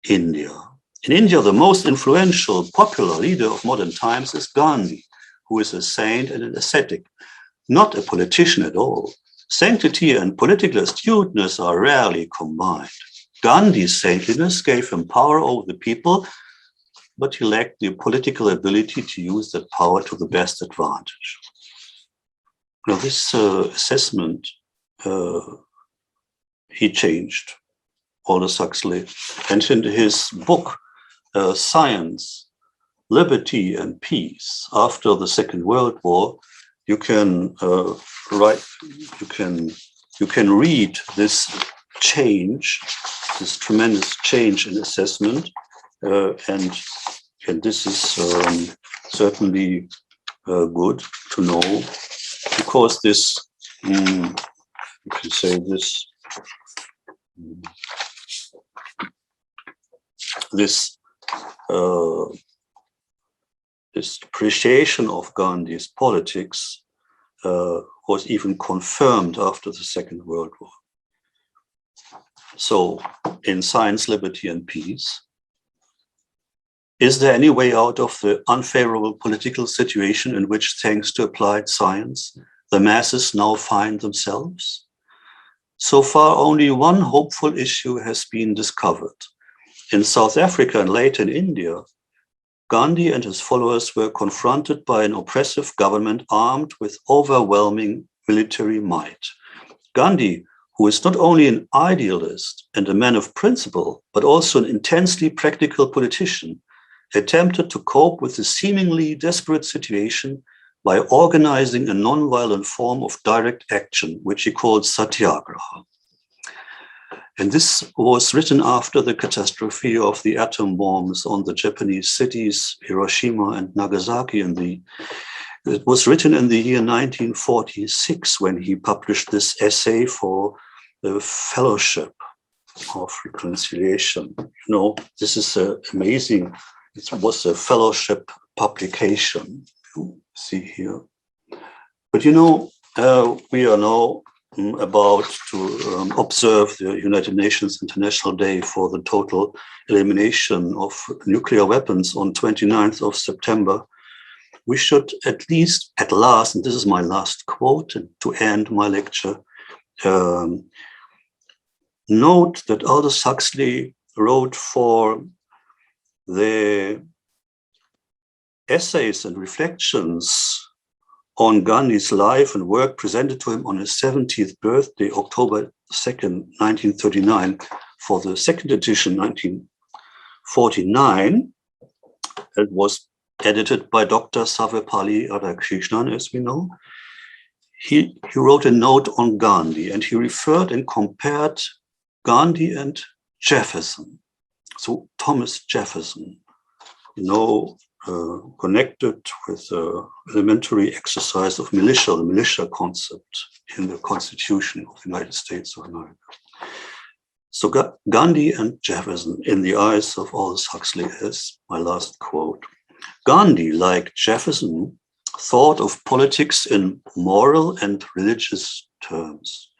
India. In India, the most influential popular leader of modern times is Gandhi, who is a saint and an ascetic, not a politician at all. Sanctity and political astuteness are rarely combined. Gandhi's saintliness gave him power over the people, but he lacked the political ability to use that power to the best advantage. Now, this assessment he changed, Aldous Huxley, and in his book, Science, Liberty and Peace, after the Second World War, you can read this change, this tremendous change in assessment, and this is certainly good to know, because this, you can say this appreciation of Gandhi's politics was even confirmed after the Second World War. So, in Science, Liberty and Peace, is there any way out of the unfavorable political situation in which, thanks to applied science, the masses now find themselves? So far, only one hopeful issue has been discovered. In South Africa and later in India, Gandhi and his followers were confronted by an oppressive government armed with overwhelming military might. Gandhi, who is not only an idealist and a man of principle, but also an intensely practical politician, attempted to cope with the seemingly desperate situation by organizing a nonviolent form of direct action, which he called Satyagraha. And this was written after the catastrophe of the atom bombs on the Japanese cities, Hiroshima and Nagasaki. It was written in the year 1946 when he published this essay for the Fellowship of Reconciliation. You know, this is amazing. It was a fellowship publication, you see here. But you know, we are now about to observe the United Nations International Day for the total elimination of nuclear weapons on 29th of September. We should at least, at last, and this is my last quote to end my lecture, note that Aldous Huxley wrote for the essays and reflections on Gandhi's life and work presented to him on his 70th birthday, October 2nd, 1939, for the second edition, 1949. It was edited by Dr. Sarvepalli Radhakrishnan, as we know. He wrote a note on Gandhi, and he referred and compared Gandhi and Jefferson. So Thomas Jefferson, connected with the elementary exercise of militia, the militia concept in the Constitution of the United States of America. So Gandhi and Jefferson in the eyes of Aldous Huxley is my last quote. Gandhi, like Jefferson, thought of politics in moral and religious terms.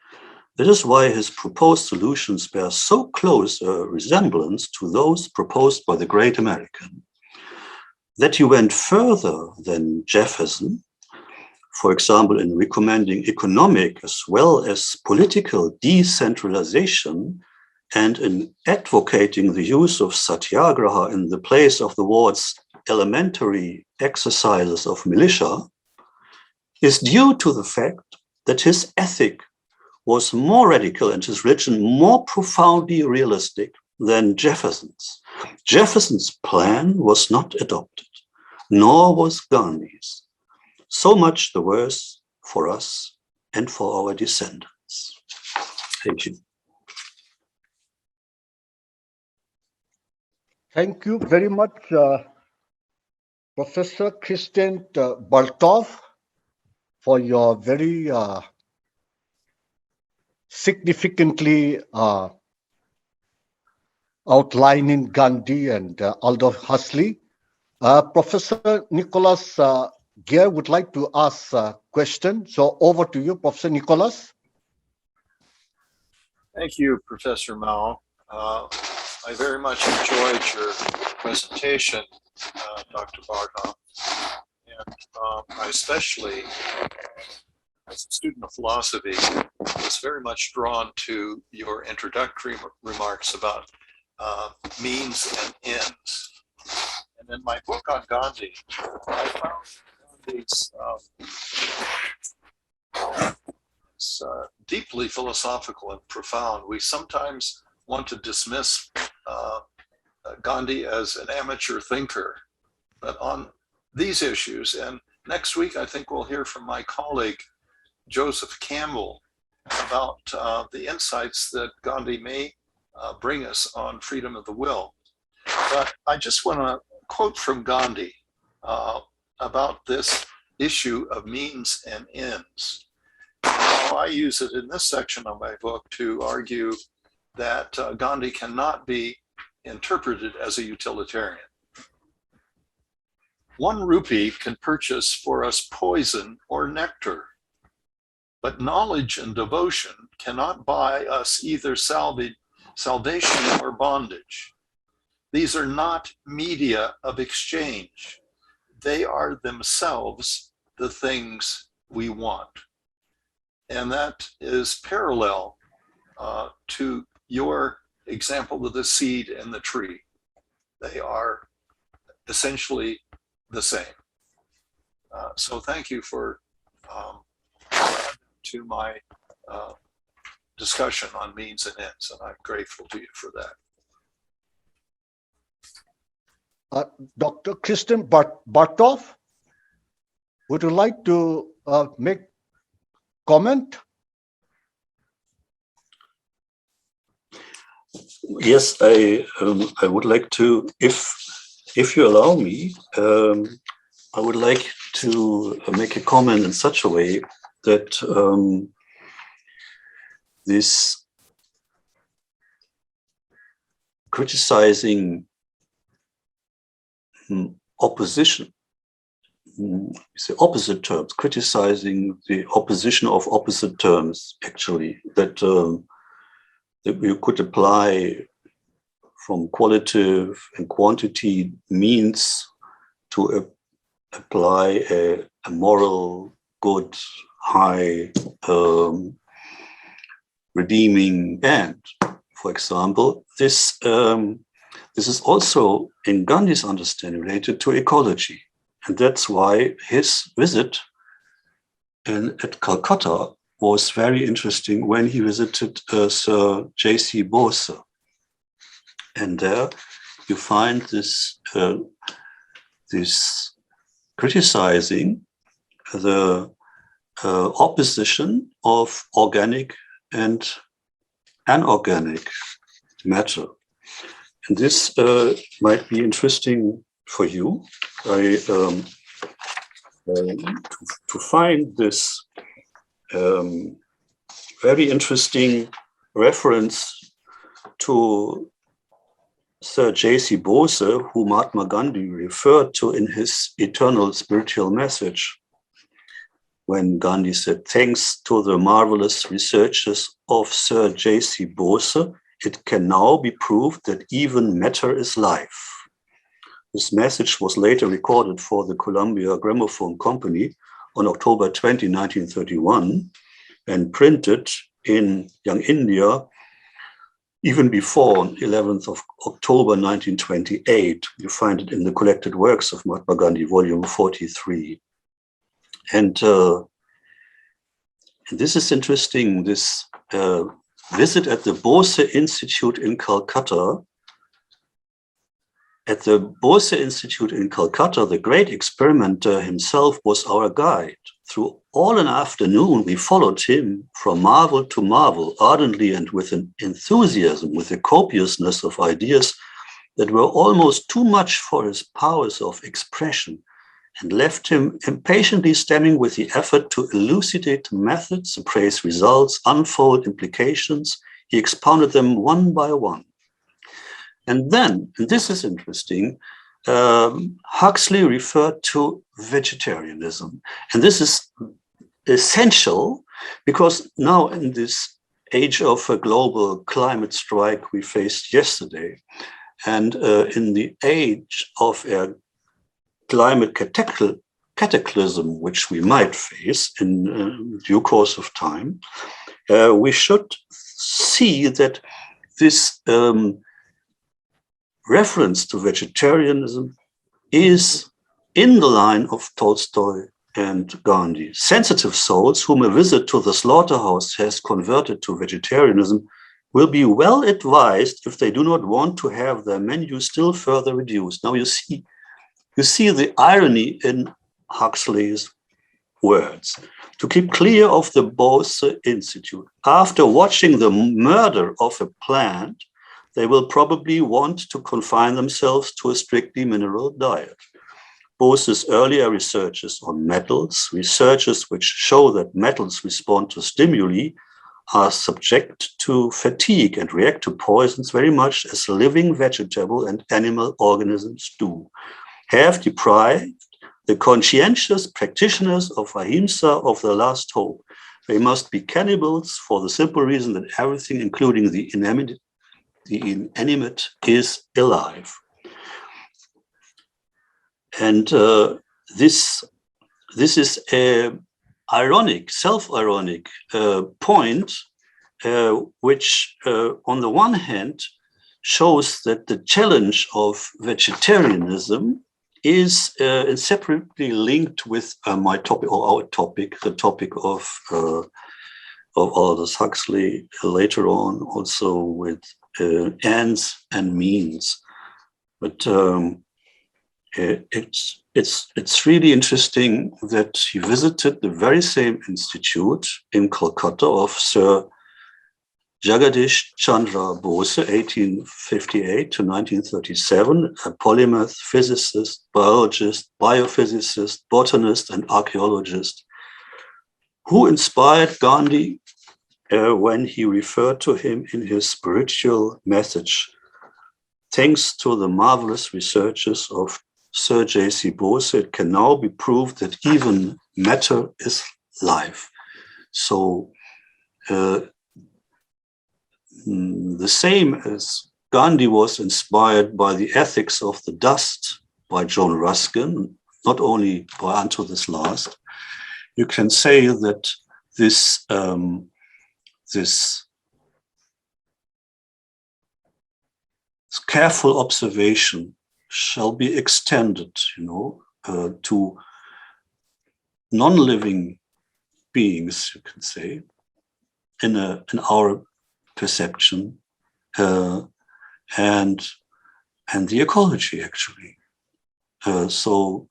That is why his proposed solutions bear so close a resemblance to those proposed by the great American. That he went further than Jefferson, for example, in recommending economic as well as political decentralization and in advocating the use of Satyagraha in the place of the words elementary exercises of militia, is due to the fact that his ethic was more radical and his religion more profoundly realistic than Jefferson's. Jefferson's plan was not adopted, nor was Gandhi's. So much the worse for us and for our descendants. Thank you. Thank you very much, Professor Christian Baltov, for your very significantly outlining Gandhi and Aldous Huxley. Professor Nicholas Gear would like to ask a question. So over to you, Professor Nicholas. Thank you, Professor Mao. I very much enjoyed your presentation, Dr. Bartov. And I especially, as a student of philosophy, was very much drawn to your introductory remarks about means and ends. And in my book on Gandhi, I found Gandhi's deeply philosophical and profound. We sometimes want to dismiss Gandhi as an amateur thinker, but on these issues, and next week I think we'll hear from my colleague Joseph Campbell about the insights that Gandhi may bring us on freedom of the will. But I just want to quote from Gandhi about this issue of means and ends. I use it in this section of my book to argue that Gandhi cannot be interpreted as a utilitarian. 1 rupee can purchase for us poison or nectar, but knowledge and devotion cannot buy us either salvation or bondage. These are not media of exchange. They are themselves the things we want. And that is parallel to your example of the seed and the tree. They are essentially the same. So thank you for to my discussion on means and ends, and I'm grateful to you for that. Dr. Christian Bartov, would you like to make comment? Yes, I would like to, if you allow me, I would like to make a comment in such a way that this criticizing opposition, say opposite terms, criticizing the opposition of opposite terms, actually, that you could apply from qualitative and quantity means to apply a moral, good, high, redeeming end. For example, this is also in Gandhi's understanding related to ecology. And that's why his visit at Calcutta was very interesting when he visited Sir J.C. Bose. And there you find this criticizing the opposition of organic and anorganic matter. And this might be interesting for you. To find this very interesting reference to Sir J.C. Bose, who Mahatma Gandhi referred to in his eternal spiritual message, when Gandhi said, "Thanks to the marvelous researches of Sir J.C. Bose, it can now be proved that even matter is life." This message was later recorded for the Columbia Gramophone Company on October 20, 1931, and printed in Young India even before 11th of October 1928. You find it in the Collected Works of Mahatma Gandhi, volume 43. And this is interesting, this visit at the Bose Institute in Calcutta. At the Bose Institute in Calcutta, the great experimenter himself was our guide. Through all an afternoon, we followed him from marvel to marvel, ardently and with an enthusiasm, with a copiousness of ideas that were almost too much for his powers of expression, and left him impatiently stemming with the effort to elucidate methods, appraise results, unfold implications. He expounded them one by one. And then, and this is interesting, Huxley referred to vegetarianism. And this is essential because now in this age of a global climate strike we faced yesterday, and in the age of a climate cataclysm, which we might face in due course of time, we should see that this reference to vegetarianism is in the line of Tolstoy and Gandhi. Sensitive souls whom a visit to the slaughterhouse has converted to vegetarianism will be well advised if they do not want to have their menu still further reduced. Now you see the irony in Huxley's words. To keep clear of the Bose Institute, after watching the murder of a plant, they will probably want to confine themselves to a strictly mineral diet. Bose's earlier researches on metals, researches which show that metals respond to stimuli, are subject to fatigue and react to poisons very much as living vegetable and animal organisms do, have deprived the conscientious practitioners of ahimsa of the last hope. They must be cannibals for the simple reason that everything, including the inanimate, is alive. And this is a self-ironic point, which on the one hand shows that the challenge of vegetarianism is inseparably linked with my topic, or our topic, the topic of Aldous Huxley, later on also with ends and means. But it's really interesting that he visited the very same institute in Calcutta of Sir Jagadish Chandra Bose, 1858 to 1937, a polymath, physicist, biologist, biophysicist, botanist, and archaeologist, who inspired Gandhi when he referred to him in his spiritual message. Thanks to the marvelous researches of Sir J.C. Bose, it can now be proved that even matter is life. So the same as Gandhi was inspired by the ethics of the dust by John Ruskin, not only by Unto This Last, you can say that this careful observation shall be extended, to non-living beings, you can say, in our perception, and the ecology, actually. So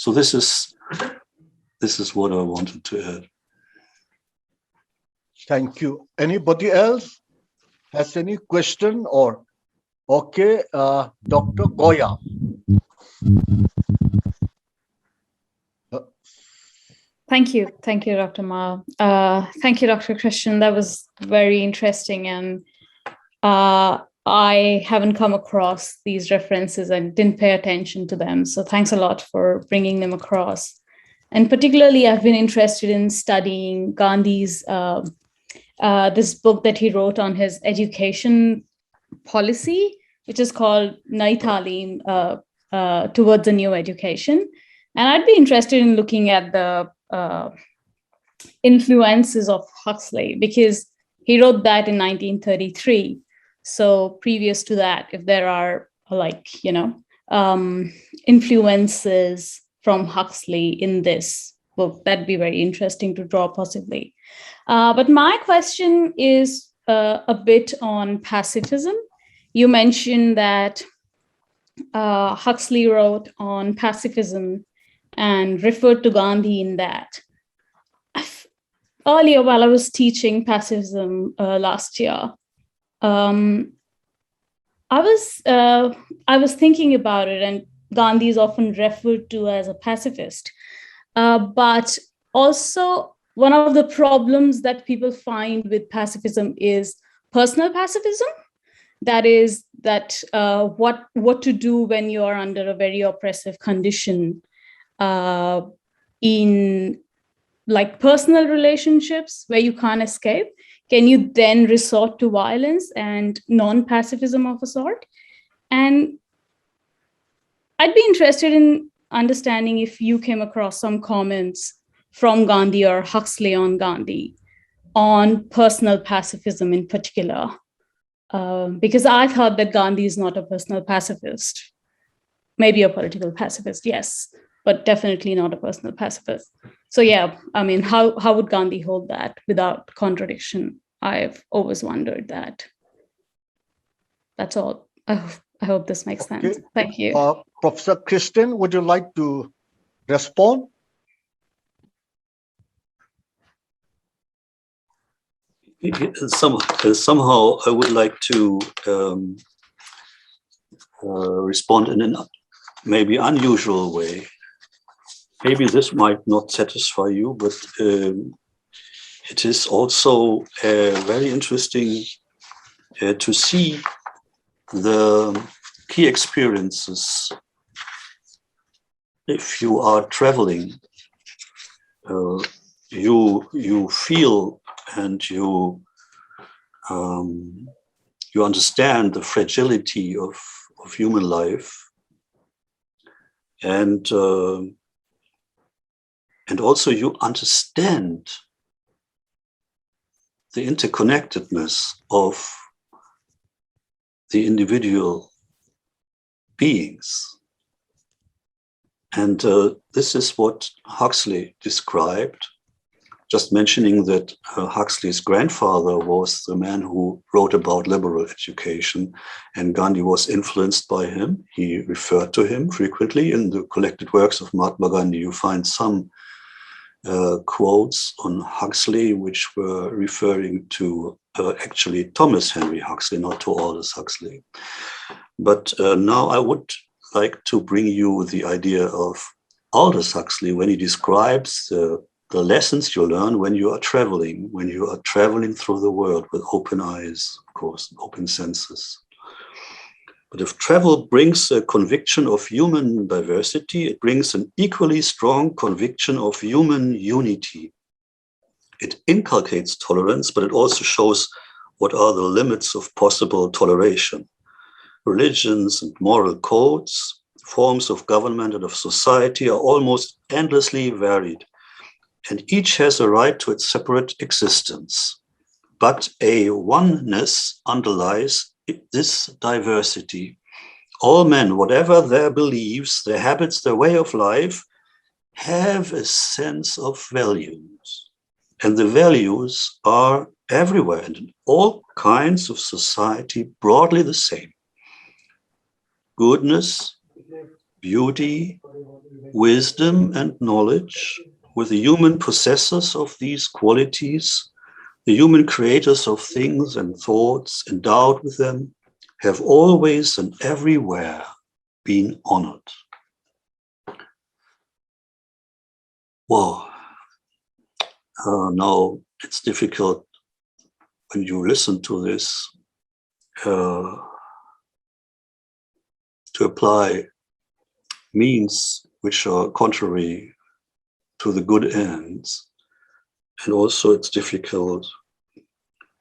this is what I wanted to add. Thank you. Anybody else has any question? Or okay, Dr. Goya. Thank you, Dr. Mao. Thank you, Dr. Christian. That was very interesting, and I haven't come across these references and didn't pay attention to them. So thanks a lot for bringing them across. And particularly, I've been interested in studying Gandhi's this book that he wrote on his education policy, which is called Nai Talim, Towards a New Education. And I'd be interested in looking at the influences of Huxley, because he wrote that in 1933. So previous to that, if there are influences from Huxley in this book, that'd be very interesting to draw possibly. But my question is a bit on pacifism. You mentioned that Huxley wrote on pacifism and referred to Gandhi in that. Earlier, while I was teaching pacifism last year, I was thinking about it, and Gandhi is often referred to as a pacifist. But also, one of the problems that people find with pacifism is personal pacifism. That is what to do when you are under a very oppressive condition in like personal relationships where you can't escape. Can you then resort to violence and non-pacifism of a sort? And I'd be interested in understanding if you came across some comments from Gandhi or Huxley on Gandhi on personal pacifism in particular. Because I thought that Gandhi is not a personal pacifist, maybe a political pacifist, yes, but definitely not a personal pacifist. So yeah, I mean, how would Gandhi hold that without contradiction? I've always wondered that. That's all. I hope this makes sense. Thank you. Professor Christian, would you like to respond? Somehow I would like to respond in a maybe unusual way. Maybe this might not satisfy you, but it is also very interesting to see the key experiences if you are traveling. You feel and you understand the fragility of human life, and also you understand the interconnectedness of the individual beings. And this is what Huxley described. Just mentioning that Huxley's grandfather was the man who wrote about liberal education, and Gandhi was influenced by him. He referred to him frequently. In the collected works of Mahatma Gandhi, you find some quotes on Huxley, which were referring to actually Thomas Henry Huxley, not to Aldous Huxley. But now I would like to bring you the idea of Aldous Huxley when he describes the lessons you learn when you are traveling through the world with open eyes, of course, open senses. But if travel brings a conviction of human diversity, it brings an equally strong conviction of human unity. It inculcates tolerance, but it also shows what are the limits of possible toleration. Religions and moral codes, forms of government and of society are almost endlessly varied, and each has a right to its separate existence. But a oneness underlies this diversity. all men, whatever their beliefs, their habits, their way of life, have a sense of values. And the values are everywhere and in all kinds of society, broadly the same. Goodness, beauty, wisdom, and knowledge, with the human possessors of these qualities, the human creators of things and thoughts endowed with them, have always and everywhere been honored. Wow. Now it's difficult when you listen to this to apply means which are contrary to the good ends. And also it's difficult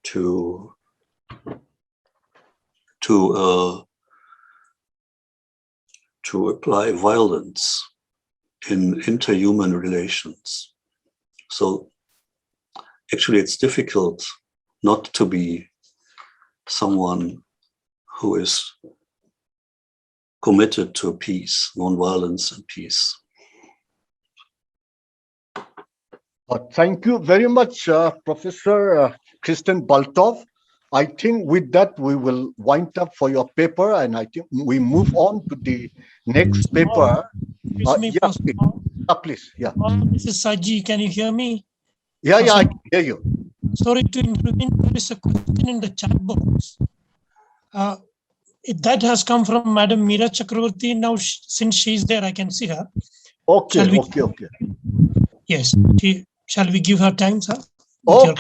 to apply violence in interhuman relations. So actually it's difficult not to be someone who is committed to peace, non-violence and peace. Thank you very much, Professor Kristen Baltov. I think with that, we will wind up for your paper, and I think we move on to the next paper. Please. Yeah. This is Saji. Can you hear me? Yeah, I can hear you. Sorry to intervene. There is a question in the chat box. That has come from Madam Meera Chakravarti. Now, since she's there, I can see her. Okay. Yes. Shall we give her time, sir? Okay.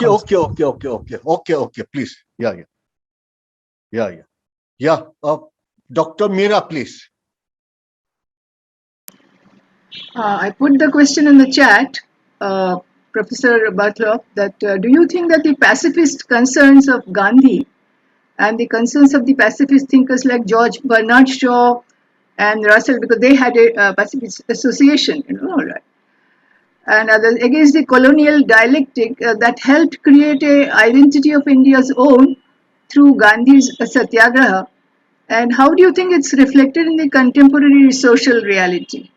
Please. Yeah. Dr. Meera, please. I put the question in the chat, Professor Bartlov, that do you think that the pacifist concerns of Gandhi and the concerns of the pacifist thinkers like George Bernard Shaw and Russell, because they had a pacifist association, right? And against the colonial dialectic that helped create an identity of India's own through Gandhi's Satyagraha. And how do you think it's reflected in the contemporary social reality?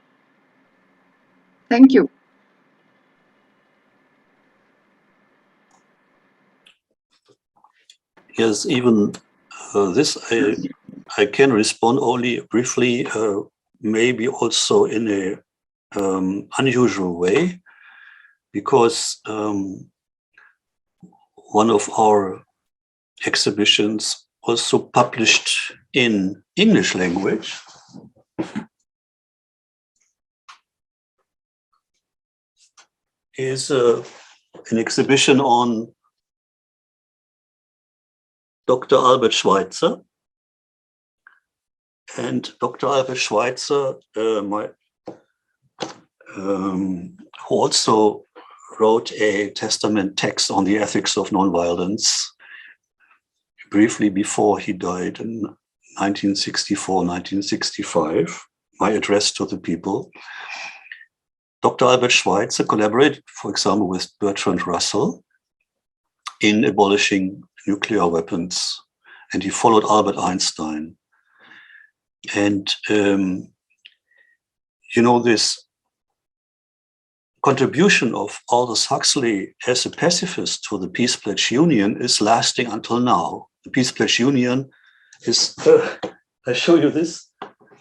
Thank you. Yes, even this I can respond only briefly, maybe also in a unusual way, because one of our exhibitions also published in English language is an exhibition on Dr. Albert Schweitzer. And Dr. Albert Schweitzer, who also wrote a testament text on the ethics of nonviolence briefly before he died in 1964, 1965, my address to the people. Dr. Albert Schweitzer collaborated, for example, with Bertrand Russell in abolishing nuclear weapons, and he followed Albert Einstein. And, this contribution of Aldous Huxley as a pacifist to the Peace Pledge Union is lasting until now. The Peace Pledge Union is, I show you this,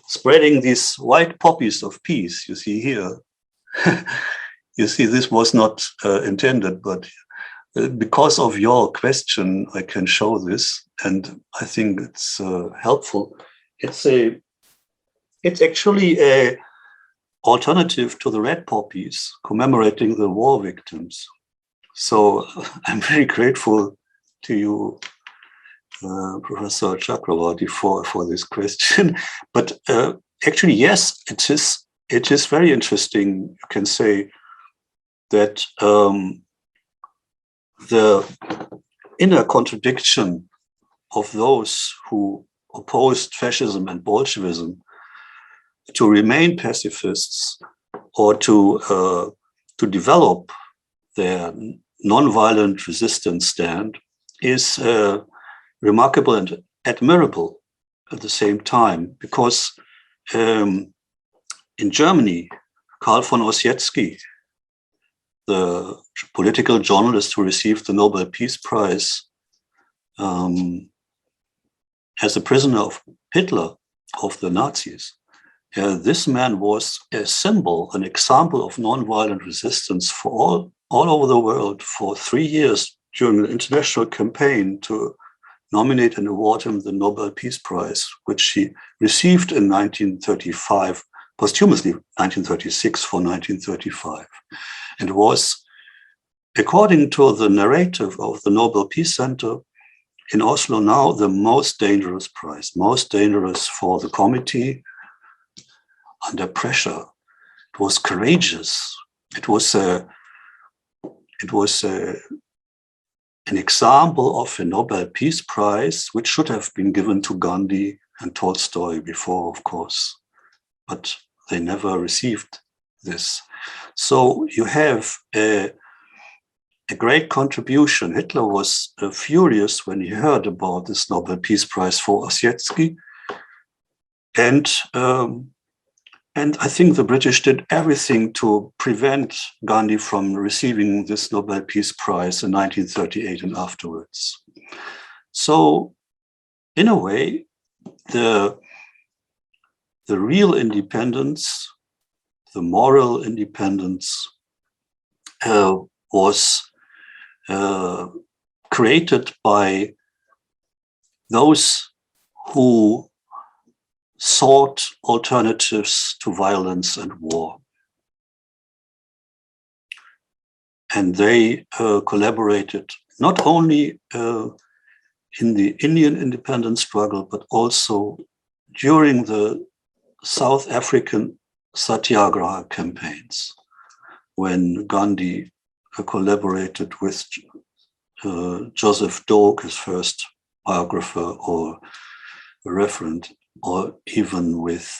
spreading these white poppies of peace, you see here. You see, this was not intended, but because of your question, I can show this, and I think it's helpful. It's actually a alternative to the red poppies commemorating the war victims. So I'm very grateful to you, Professor Chakravarti, for this question. But actually, yes, it is very interesting. You can say that the inner contradiction of those who opposed fascism and Bolshevism to remain pacifists or to develop their nonviolent resistance stand is remarkable and admirable. at the same time, because in Germany, Karl von Ossietzky, the political journalist who received the Nobel Peace Prize as a prisoner of Hitler, of the Nazis, this man was a symbol, an example of nonviolent resistance for all over the world for 3 years during an international campaign to nominate and award him the Nobel Peace Prize, which he received in 1935, posthumously 1936 for 1935, and was, according to the narrative of the Nobel Peace Center in Oslo now, the most dangerous prize, most dangerous for the committee under pressure. It was courageous. It was an example of a Nobel Peace Prize, which should have been given to Gandhi and Tolstoy before, of course, but they never received this. So you have a great contribution. Hitler was furious when he heard about this Nobel Peace Prize for Ossietzky. And I think the British did everything to prevent Gandhi from receiving this Nobel Peace Prize in 1938 and afterwards. So, in a way, the real independence, the moral independence, was created by those who sought alternatives to violence and war. And they collaborated not only in the Indian independence struggle, but also during the South African Satyagraha campaigns, when Gandhi collaborated with Joseph Doak, his first biographer or referent, or even with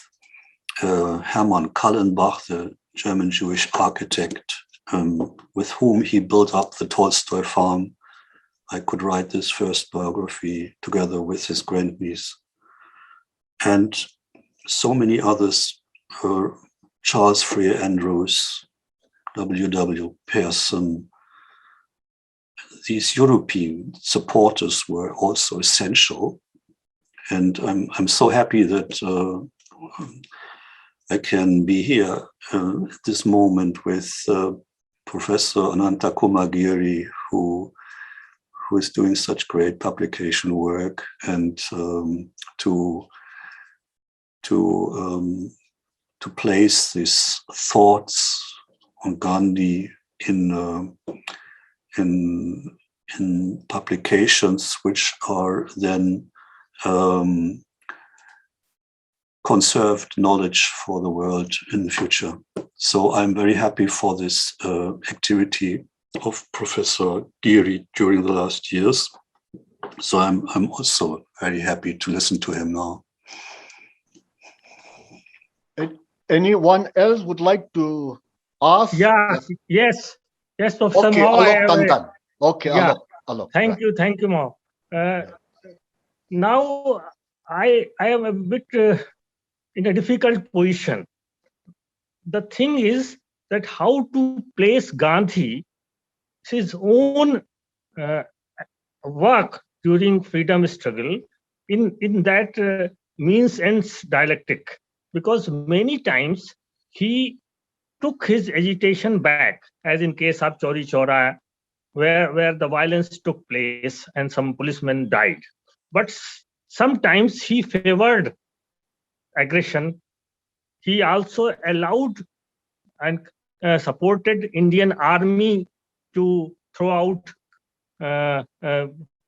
Hermann Kallenbach, the German Jewish architect, with whom he built up the Tolstoy farm. I could write this first biography together with his grandniece. And so many others, Charles Freer Andrews, W.W. Pearson. These European supporters were also essential. And I'm so happy that I can be here at this moment with Professor Ananta Kumagiri, who is doing such great publication work, and to place these thoughts on Gandhi in publications which are then conserved knowledge for the world in the future. So I'm very happy for this activity of Professor Giri during the last years. So I'm also very happy to listen to him now. Anyone else would like to ask? Yeah, yes, Professor Okay, Mao. Alok Tantan. Okay, yeah. Alok. Thank you, Mao. Now, I am a bit in a difficult position. The thing is that how to place Gandhi, his own work during freedom struggle, in that means ends dialectic, because many times he took his agitation back, as in case of Chauri Chaura, where the violence took place and some policemen died. But sometimes he favored aggression. He also allowed and supported Indian army to throw out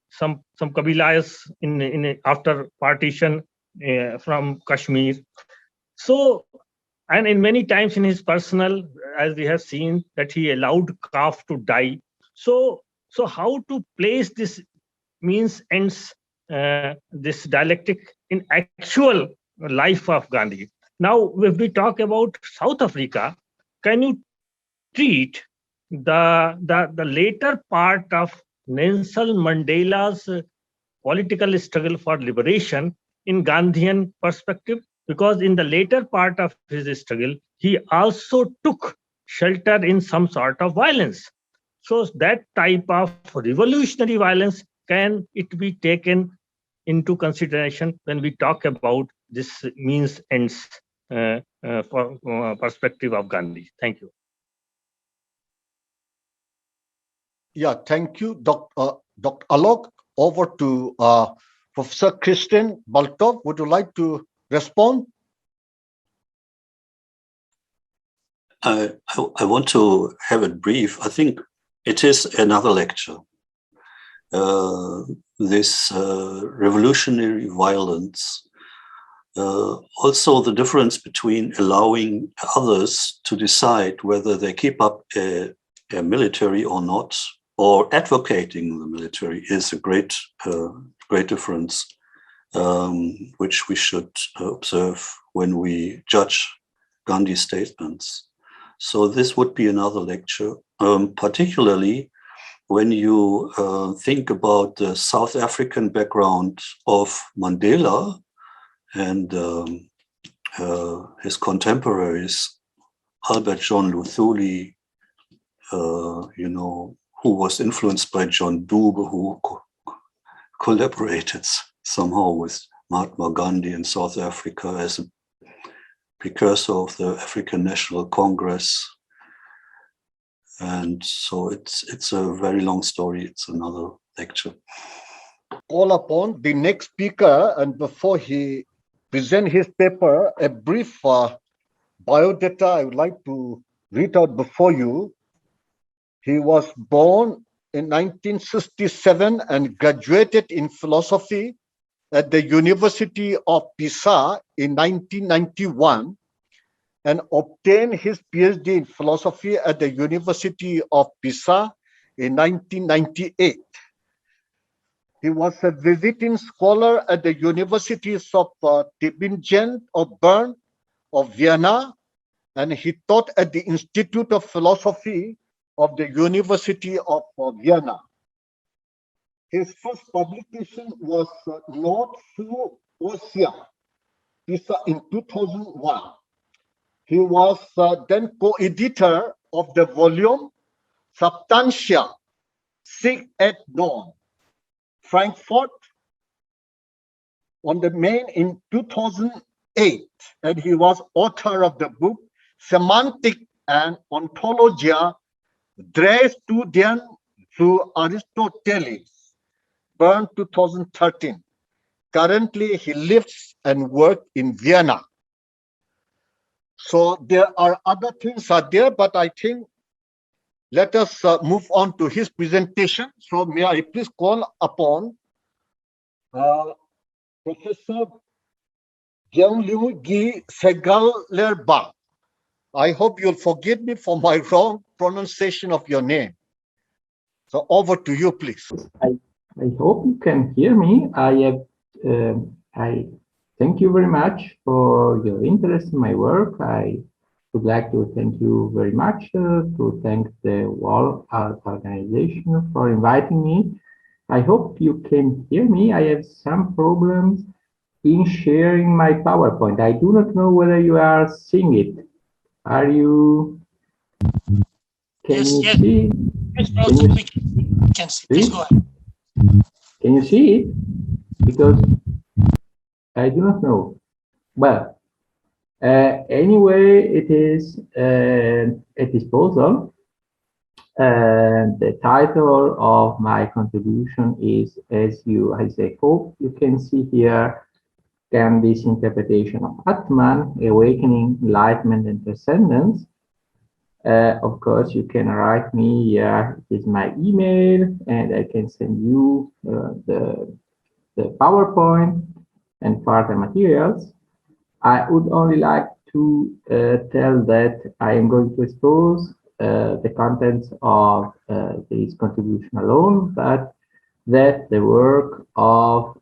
some Kabilas in after partition from Kashmir. So, and in many times in his personal, as we have seen, that he allowed calf to die. So how to place this means ends this dialectic in actual life of Gandhi. Now, if we talk about South Africa, can you treat the later part of Nelson Mandela's political struggle for liberation in Gandhian perspective, because in the later part of his struggle, he also took shelter in some sort of violence. So that type of revolutionary violence, can it be taken into consideration when we talk about this means ends perspective of Gandhi? Thank you. Yeah, thank you, Dr. Alok. Over to Professor Christian Baltov. Would you like to respond? I want to have it brief. I think it is another lecture. This revolutionary violence, also the difference between allowing others to decide whether they keep up a military or not, or advocating the military, is a great difference, which we should observe when we judge Gandhi's statements. So this would be another lecture, particularly when you think about the South African background of Mandela and his contemporaries, Albert John Luthuli, who was influenced by John Dube, who collaborated somehow with Mahatma Gandhi in South Africa as a precursor of the African National Congress. And so it's a very long story. It's another lecture. Call upon the next speaker, and before he presents his paper, a brief biodata I would like to read out before you. He was born in 1967 and graduated in philosophy at the University of Pisa in 1991, and obtained his PhD in philosophy at the University of Pisa in 1998. He was a visiting scholar at the Universities of Tübingen, of Bern, of Vienna, and he taught at the Institute of Philosophy of the University of Vienna. His first publication was Note sur Osia, Pisa, in 2001. He was then co-editor of the volume Substantia, Sig et Non, Frankfurt on the Main in 2008. And he was author of the book Semantic and Ontologia, Drei Studien zu Aristoteles, Bern 2013. Currently, he lives and works in Vienna. So there are other things are there, but I think let us move on to his presentation. So may I please call upon Professor Jalukie Segalerba. I hope you'll forgive me for my wrong pronunciation of your name. So over to you, please. I hope you can hear me. I thank you very much for your interest in my work. I would like to thank you very much, to thank the World Art Organization for inviting me. I hope you can hear me. I have some problems in sharing my PowerPoint. I do not know whether you are seeing it. Are you? Can you see? Yes, we can see. Please go ahead. Can you see it? Because I do not know. Well, anyway, it is a disposal. The title of my contribution is, as I hope you can see here, Gandhi's interpretation of Atman, awakening, enlightenment, and transcendence. Of course, you can write me here. It is my email, and I can send you the PowerPoint and further materials. I would only like to tell that I am going to expose the contents of this contribution alone, but that the work of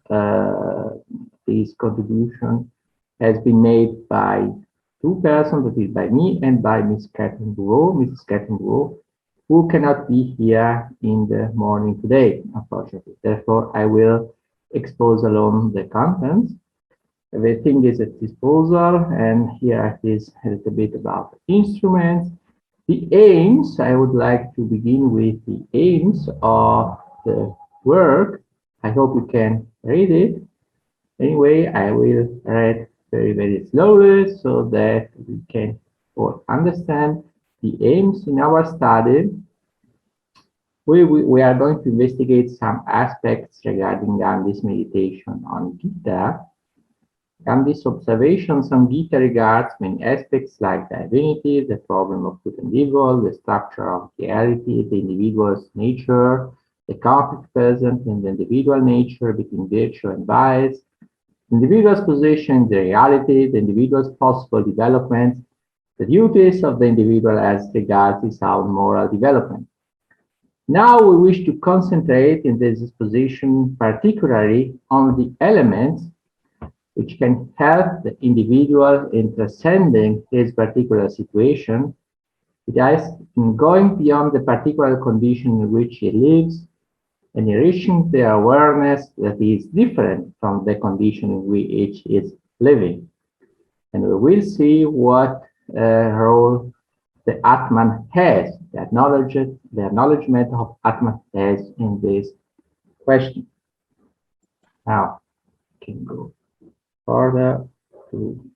this contribution has been made by two persons, that is by me and by Mrs. Catherine Bourreau, who cannot be here in the morning today, unfortunately. Therefore, I will expose alone the contents. Everything is at disposal, and here is a little bit about instruments. The aims, I would like to begin with the aims of the work. I hope you can read it. Anyway, I will read very, very slowly so that we can all understand the aims in our study. We are going to investigate some aspects regarding Gandhi's meditation on Gita. Gandhi's observations on Gita regards many aspects like divinity, the problem of good and evil, the structure of reality, the individual's nature, the conflict present in the individual nature between virtue and vice, the individual's position in the reality, the individual's possible development, the duties of the individual as regards his own moral development. Now we wish to concentrate in this exposition particularly on the elements which can help the individual in transcending his particular situation, that is, in going beyond the particular condition in which he lives and enriching the awareness that he is different from the condition in which he is living. And we will see what role the Atman has, the acknowledgement of Atman has in this question. Now, we can go further to.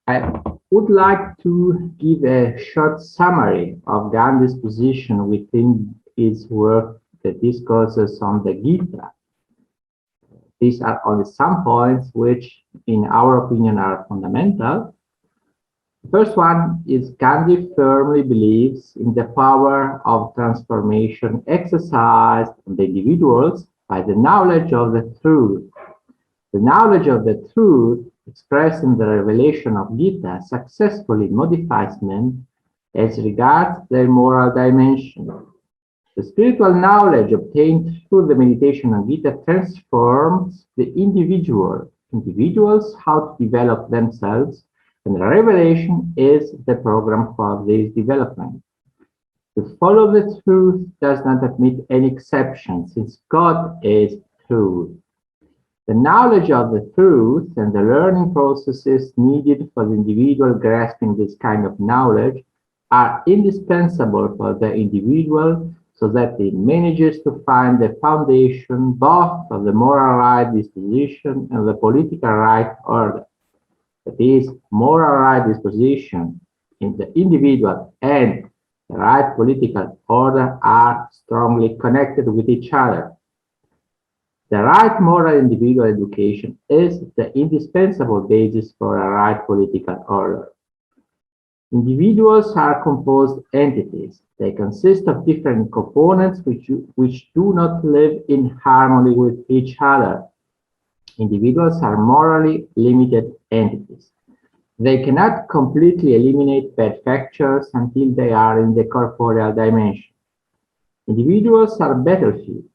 I would like to give a short summary of Gandhi's position within his work, the discourses on the Gita. These are only some points which, in our opinion, are fundamental. The first one is Gandhi firmly believes in the power of transformation exercised on the individuals by the knowledge of the truth. The knowledge of the truth expressed in the revelation of Gita successfully modifies men as regards their moral dimension. The spiritual knowledge obtained through the meditation on Gita transforms the individuals how to develop themselves, and the revelation is the program for this development. To follow the truth does not admit any exception, since God is truth. The knowledge of the truth and the learning processes needed for the individual grasping this kind of knowledge are indispensable for the individual so that it manages to find the foundation both of the moral right disposition and the political right order. That is, moral right disposition in the individual and the right political order are strongly connected with each other. The right moral individual education is the indispensable basis for a right political order. Individuals are composed entities. They consist of different components which do not live in harmony with each other. Individuals are morally limited entities. They cannot completely eliminate bad factors until they are in the corporeal dimension. Individuals are battlefields.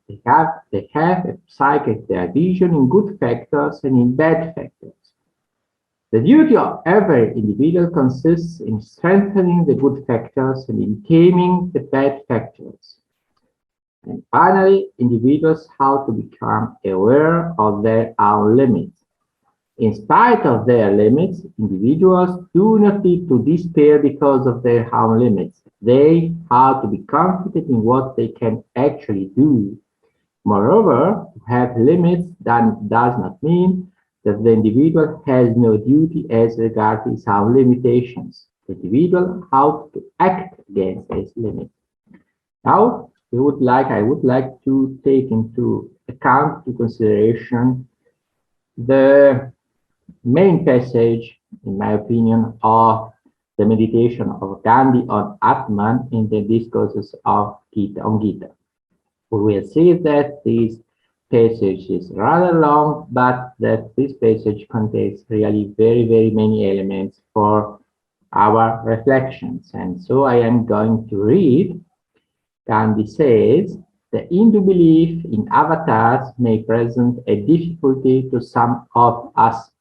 They have a psychic division in good factors and in bad factors. The duty of every individual consists in strengthening the good factors and in taming the bad factors. And finally, individuals how to become aware of their own limits. In spite of their limits, individuals do not need to despair because of their own limits. They have to be confident in what they can actually do. Moreover, to have limits does not mean that the individual has no duty as regards his own limitations. The individual how to act against his limits. Now, I would like to take into account, to consideration, the main passage, in my opinion, of the meditation of Gandhi on Atman in the discourses of Gita on Gita. We will see that this passage is rather long, but that this passage contains really very, very many elements for our reflections. And so I am going to read. Gandhi says, the Hindu belief in avatars may present a difficulty to some of us.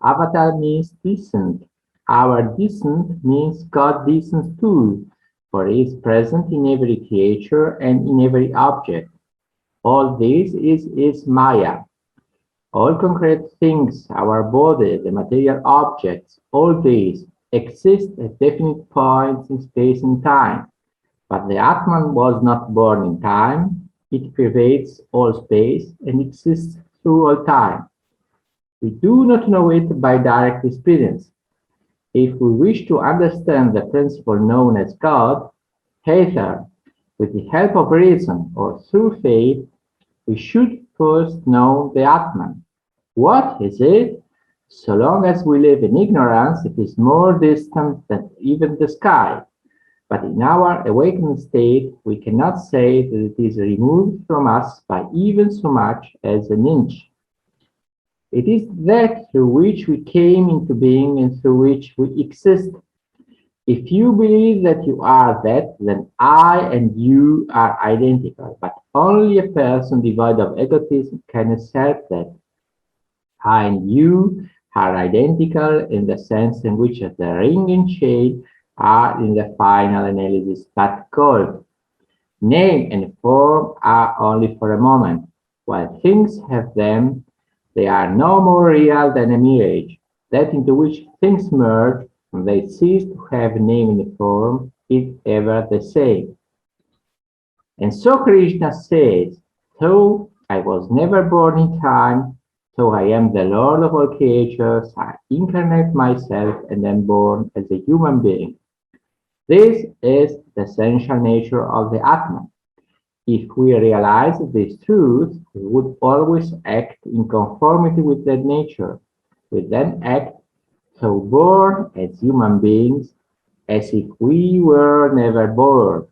Avatar means descent. Our descent means God descends too, for he is present in every creature and in every object. All this is Maya. All concrete things, our body, the material objects, all these exist at definite points in space and time. But the Atman was not born in time. It pervades all space and exists through all time. We do not know it by direct experience. If we wish to understand the principle known as God, either with the help of reason or through faith, we should first know the Atman. What is it? So long as we live in ignorance, it is more distant than even the sky. But in our awakened state, we cannot say that it is removed from us by even so much as an inch. It is that through which we came into being and through which we exist. If you believe that you are that, then I and you are identical, but only a person devoid of egotism can assert that. I and you are identical in the sense in which the ring and chain are in the final analysis but cold. Name and form are only for a moment. While things have them, they are no more real than a mirage. That into which things merge when they cease to have name and form is ever the same. And so Krishna says, though I was never born in time, so I am the Lord of all creatures, I incarnate myself and am born as a human being. This is the essential nature of the Atman. If we realize this truth, we would always act in conformity with that nature. We then act so born as human beings as if we were never born.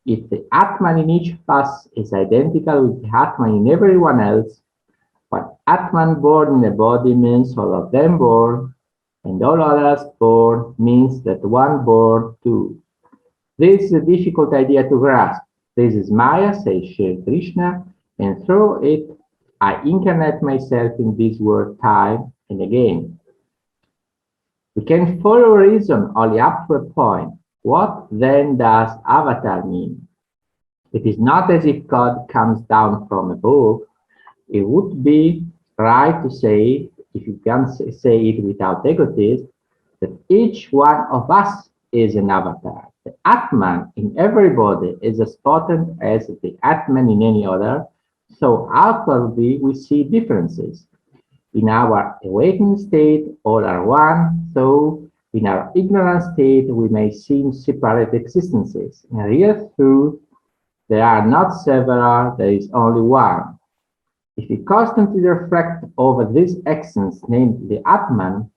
If the Atman in each of us is identical with the Atman in everyone else, what Atman born in a body means all of them born, and all others born means that one born too. This is a difficult idea to grasp. This is Maya, says Sri Krishna, and through it I incarnate myself in this world time and again. We can follow reason only up to a point. What then does avatar mean? It is not as if God comes down from above. It would be right to say, if you can say it without egotism, that each one of us is an avatar. The Atman in everybody is as potent as the Atman in any other, so outwardly we see differences. In our awakened state, all are one, so in our ignorant state we may seem separate existences. In real truth, there are not several, there is only one. If we constantly reflect over this essence, named the Atman,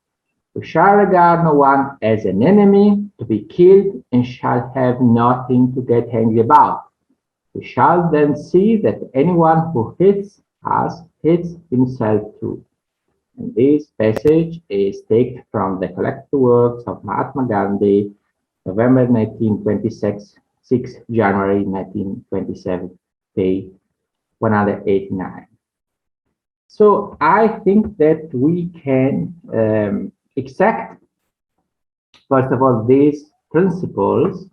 we shall regard no one as an enemy to be killed and shall have nothing to get angry about. We shall then see that anyone who hates us hates himself too. And this passage is taken from the collected works of Mahatma Gandhi, November 1926, 6 January 1927, page 189. So I think that we can exact, first of all, these principles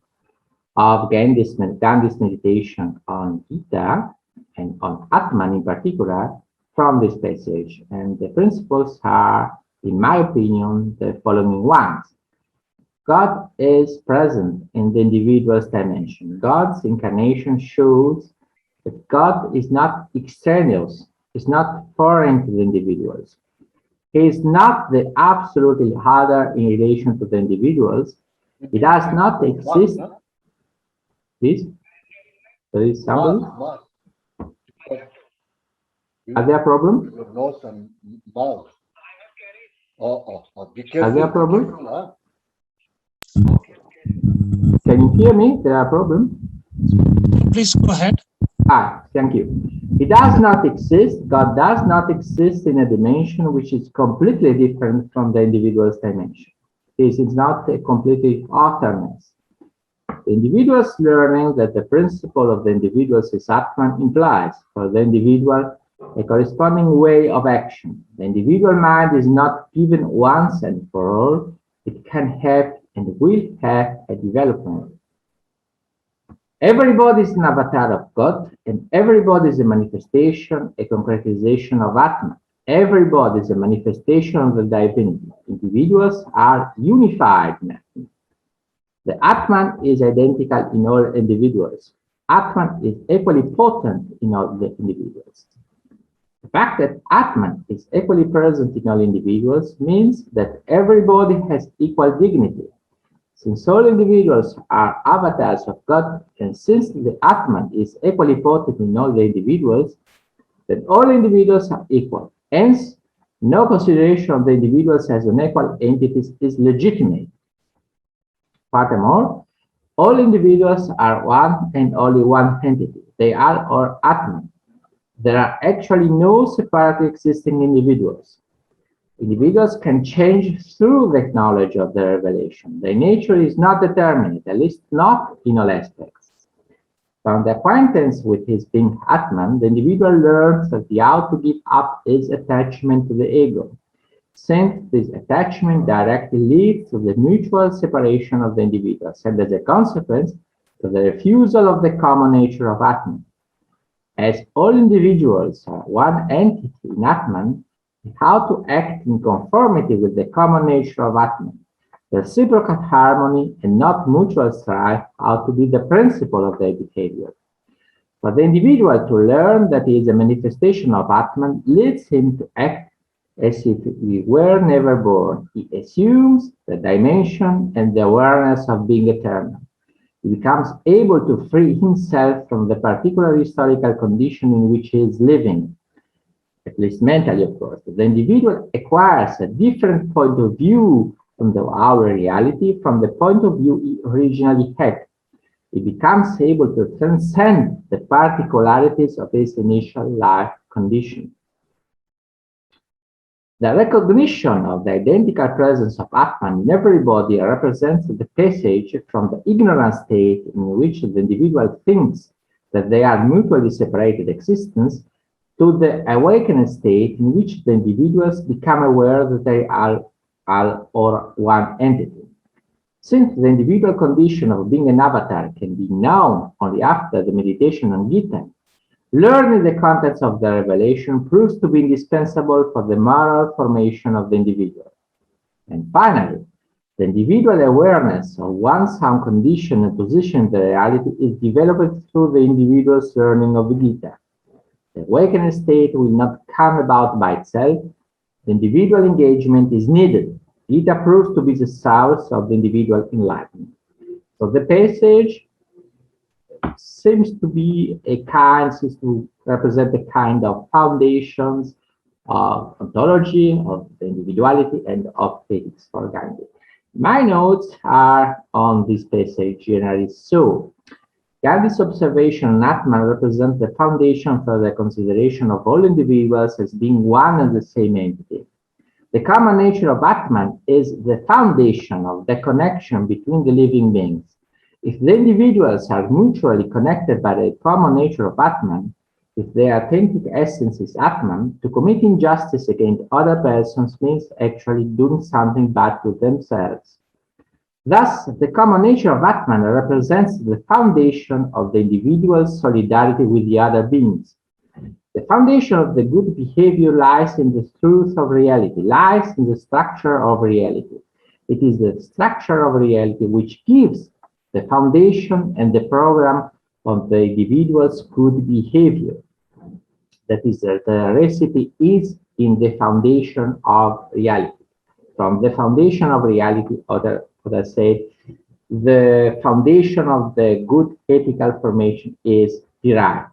of Gandhi's meditation on Gita and on Atman in particular from this passage. And the principles are, in my opinion, the following ones. God is present in the individual's dimension. God's incarnation shows that God is not extraneous, is not foreign to the individuals. He is not the absolutely other in relation to the individuals. He does not exist. Please? There is somebody? Are there a problem? Nose and mouth. Are there a problem? Can you hear me? There are problems. Please go ahead. Thank you. He does not exist. God does not exist in a dimension which is completely different from the individual's dimension. This is not a completely otherness. The individual's learning that the principle of the individual's is Atman implies for the individual a corresponding way of action. The individual mind is not given once and for all. It can have and will have a development. Everybody is an avatar of God, and everybody is a manifestation, a concretization of Atman. Everybody is a manifestation of the divinity. Individuals are unified in Atman. The Atman is identical in all individuals. Atman is equally potent in all the individuals. The fact that Atman is equally present in all individuals means that everybody has equal dignity. Since all individuals are avatars of God, and since the Atman is equally potent in all the individuals, then all individuals are equal. Hence, no consideration of the individuals as unequal entities is legitimate. Furthermore, all individuals are one and only one entity. They are all Atman. There are actually no separately existing individuals. Individuals can change through the knowledge of the revelation. Their nature is not determinate, at least not in all aspects. From the acquaintance with his being Atman, the individual learns that how to give up his attachment to the ego, since this attachment directly leads to the mutual separation of the individuals, and as a consequence, to the refusal of the common nature of Atman. As all individuals are one entity in Atman, how to act in conformity with the common nature of Atman, reciprocal harmony and not mutual strife ought to be the principle of their behavior. For the individual to learn that he is a manifestation of Atman leads him to act as if we were never born. He assumes the dimension and the awareness of being eternal. He becomes able to free himself from the particular historical condition in which he is living, at least mentally, of course. The individual acquires a different point of view from our reality from the point of view he originally had. He becomes able to transcend the particularities of his initial life condition. The recognition of the identical presence of Atman in everybody represents the passage from the ignorant state in which the individual thinks that they are mutually separated existence to the awakened state in which the individuals become aware that they are or one entity. Since the individual condition of being an avatar can be known only after the meditation on Gita, learning the contents of the revelation proves to be indispensable for the moral formation of the individual. And finally, the individual awareness of one's own condition and position in the reality is developed through the individual's learning of the Gita. The awakened state will not come about by itself. The individual engagement is needed. Gita proves to be the source of the individual enlightenment. So the passage seems to represent a kind of foundations of ontology, of the individuality, and of ethics for Gandhi. My notes are on this passage generally so. Gandhi's observation on Atman represents the foundation for the consideration of all individuals as being one and the same entity. The common nature of Atman is the foundation of the connection between the living beings. If the individuals are mutually connected by the common nature of Atman, if their authentic essence is Atman, to commit injustice against other persons means actually doing something bad to themselves. Thus, the common nature of Atman represents the foundation of the individual's solidarity with the other beings. The foundation of the good behavior lies in the truth of reality, lies in the structure of reality. It is the structure of reality which gives the foundation and the program of the individual's good behavior. That is, the recipe is in the foundation of reality. From the foundation of reality, I say, the foundation of the good ethical formation is derived.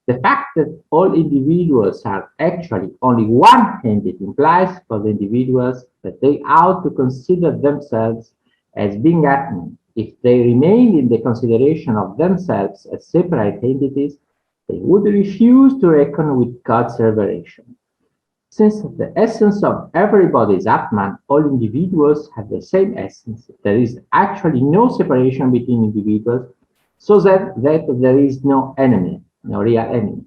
The fact that all individuals are actually only one entity implies for the individuals that they ought to consider themselves as being Atman. If they remain in the consideration of themselves as separate entities, they would refuse to reckon with God's revelation. Since the essence of everybody is Atman, all individuals have the same essence. There is actually no separation between individuals, so that there is no enemy, no real enemy.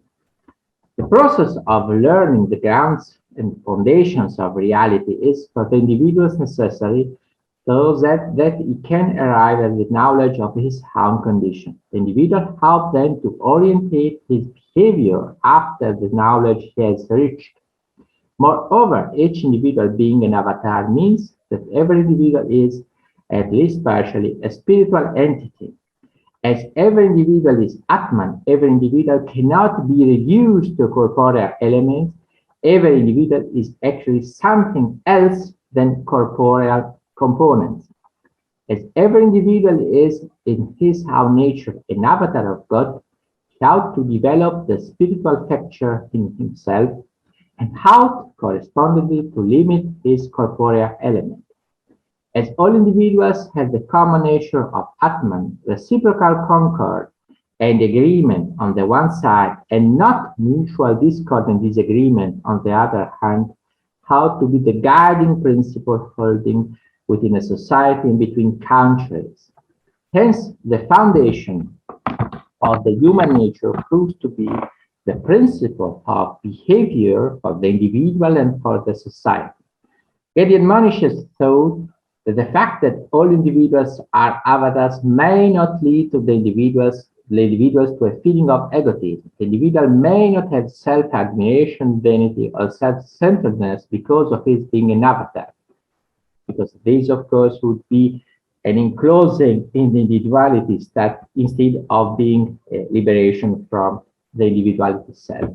The process of learning the grounds and foundations of reality is for the individuals necessary so that he can arrive at the knowledge of his own condition. The individual helps then to orientate his behavior after the knowledge he has reached. Moreover, each individual being an avatar means that every individual is, at least partially, a spiritual entity. As every individual is Atman, every individual cannot be reduced to corporeal elements. Every individual is actually something else than corporeal components. As every individual is in his own nature an avatar of God, how to develop the spiritual factor in himself and how correspondingly to limit his corporeal element. As all individuals have the common nature of Atman, reciprocal concord and agreement on the one side, and not mutual discord and disagreement on the other hand, how to be the guiding principle holding within a society and between countries. Hence, the foundation of the human nature proves to be the principle of behavior for the individual and for the society. It admonishes thought that the fact that all individuals are avatars may not lead to the individuals to a feeling of egotism. The individual may not have self-admiration, vanity, or self-centeredness because of his being an avatar. Because this, of course, would be an enclosing in the individuality that instead of being a liberation from the individuality itself.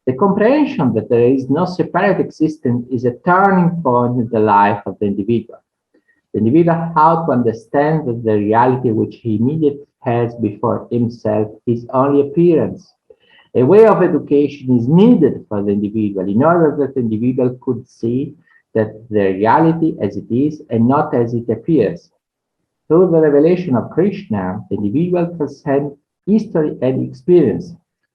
The comprehension that there is no separate existence is a turning point in the life of the individual. The individual how to understand that the reality which he immediately has before himself is only appearance. A way of education is needed for the individual in order that the individual could see that the reality as it is and not as it appears. Through the revelation of Krishna, the individual transcends history and experience.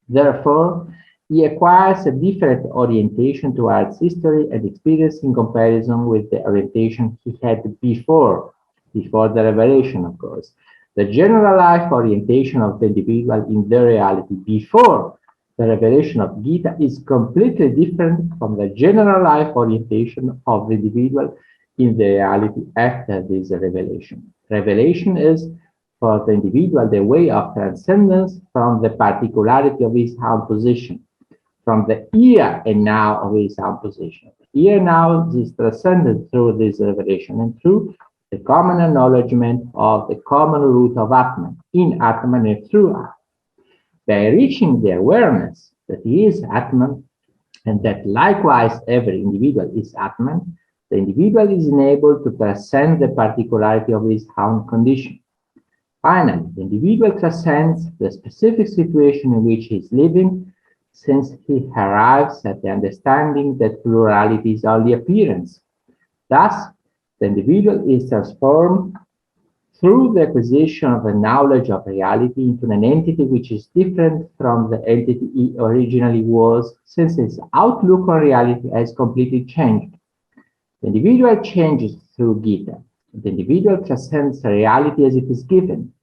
Therefore, he acquires a different orientation towards history and experience in comparison with the orientation he had before the revelation, of course. The general life orientation of the individual in the reality before the revelation of Gita is completely different from the general life orientation of the individual in the reality after this revelation. Revelation is for the individual the way of transcendence from the particularity of his own position, from the here and now of his own position. Here now is transcended through this revelation and through the common acknowledgement of the common root of Atman, in Atman and through Atman. By reaching the awareness that he is Atman and that likewise every individual is Atman, the individual is enabled to transcend the particularity of his own condition. Finally, the individual transcends the specific situation in which he is living, since he arrives at the understanding that plurality is only appearance. Thus, the individual is transformed through the acquisition of a knowledge of reality into an entity which is different from the entity he originally was, since his outlook on reality has completely changed. The individual changes through Gita. The individual transcends reality as it is given.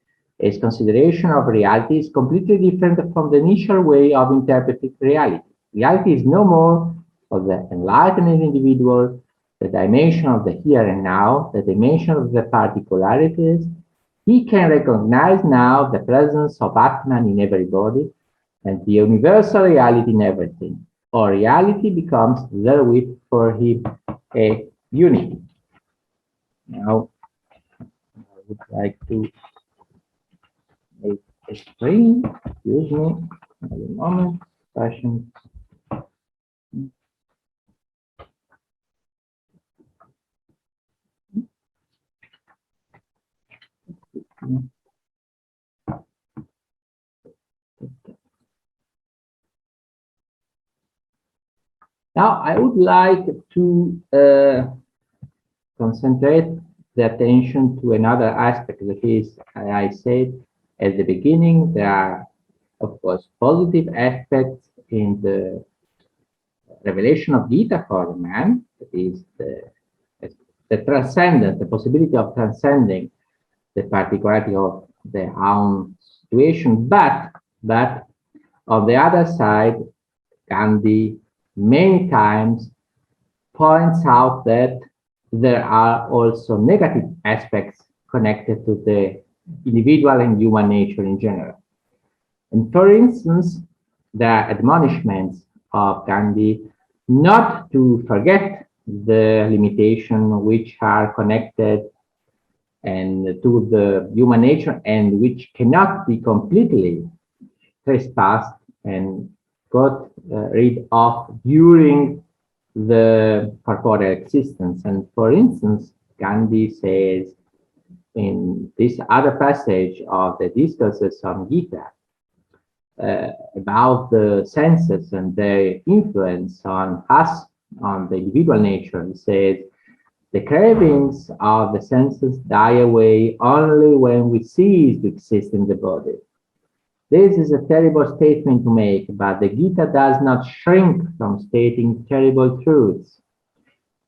His consideration of reality is completely different from the initial way of interpreting reality. Reality is no more for the enlightened individual the dimension of the here and now, the dimension of the particularities. He can recognize now the presence of Atman in everybody and the universal reality in everything. Or reality becomes therewith for him a unity. Now, I would like to make a screen. Excuse me, a moment. Passion. Now, I would like to concentrate the attention to another aspect. That is, I said at the beginning, there are, of course, positive aspects in the revelation of Gita for man. That is the transcendence, the possibility of transcending the particularity of their own situation. But on the other side, Gandhi many times points out that there are also negative aspects connected to the individual and human nature in general. And for instance, there are admonishments of Gandhi not to forget the limitations which are connected and to the human nature and which cannot be completely trespassed and got rid of during the corporeal existence. And for instance, Gandhi says in this other passage of the discourses on Gita about the senses and their influence on us, on the individual nature. He says, the cravings of the senses die away only when we cease to exist in the body. This is a terrible statement to make, but the Gita does not shrink from stating terrible truths.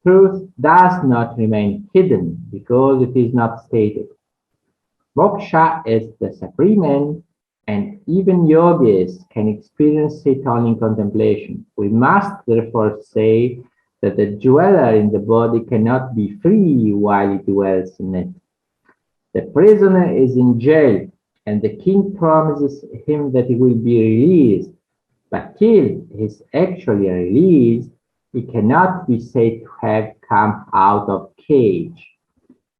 Truth does not remain hidden because it is not stated. Moksha is the supreme end, and even yogis can experience it only in contemplation. We must therefore say that the dweller in the body cannot be free while he dwells in it. The prisoner is in jail, and the king promises him that he will be released, but till he is actually released, he cannot be said to have come out of cage.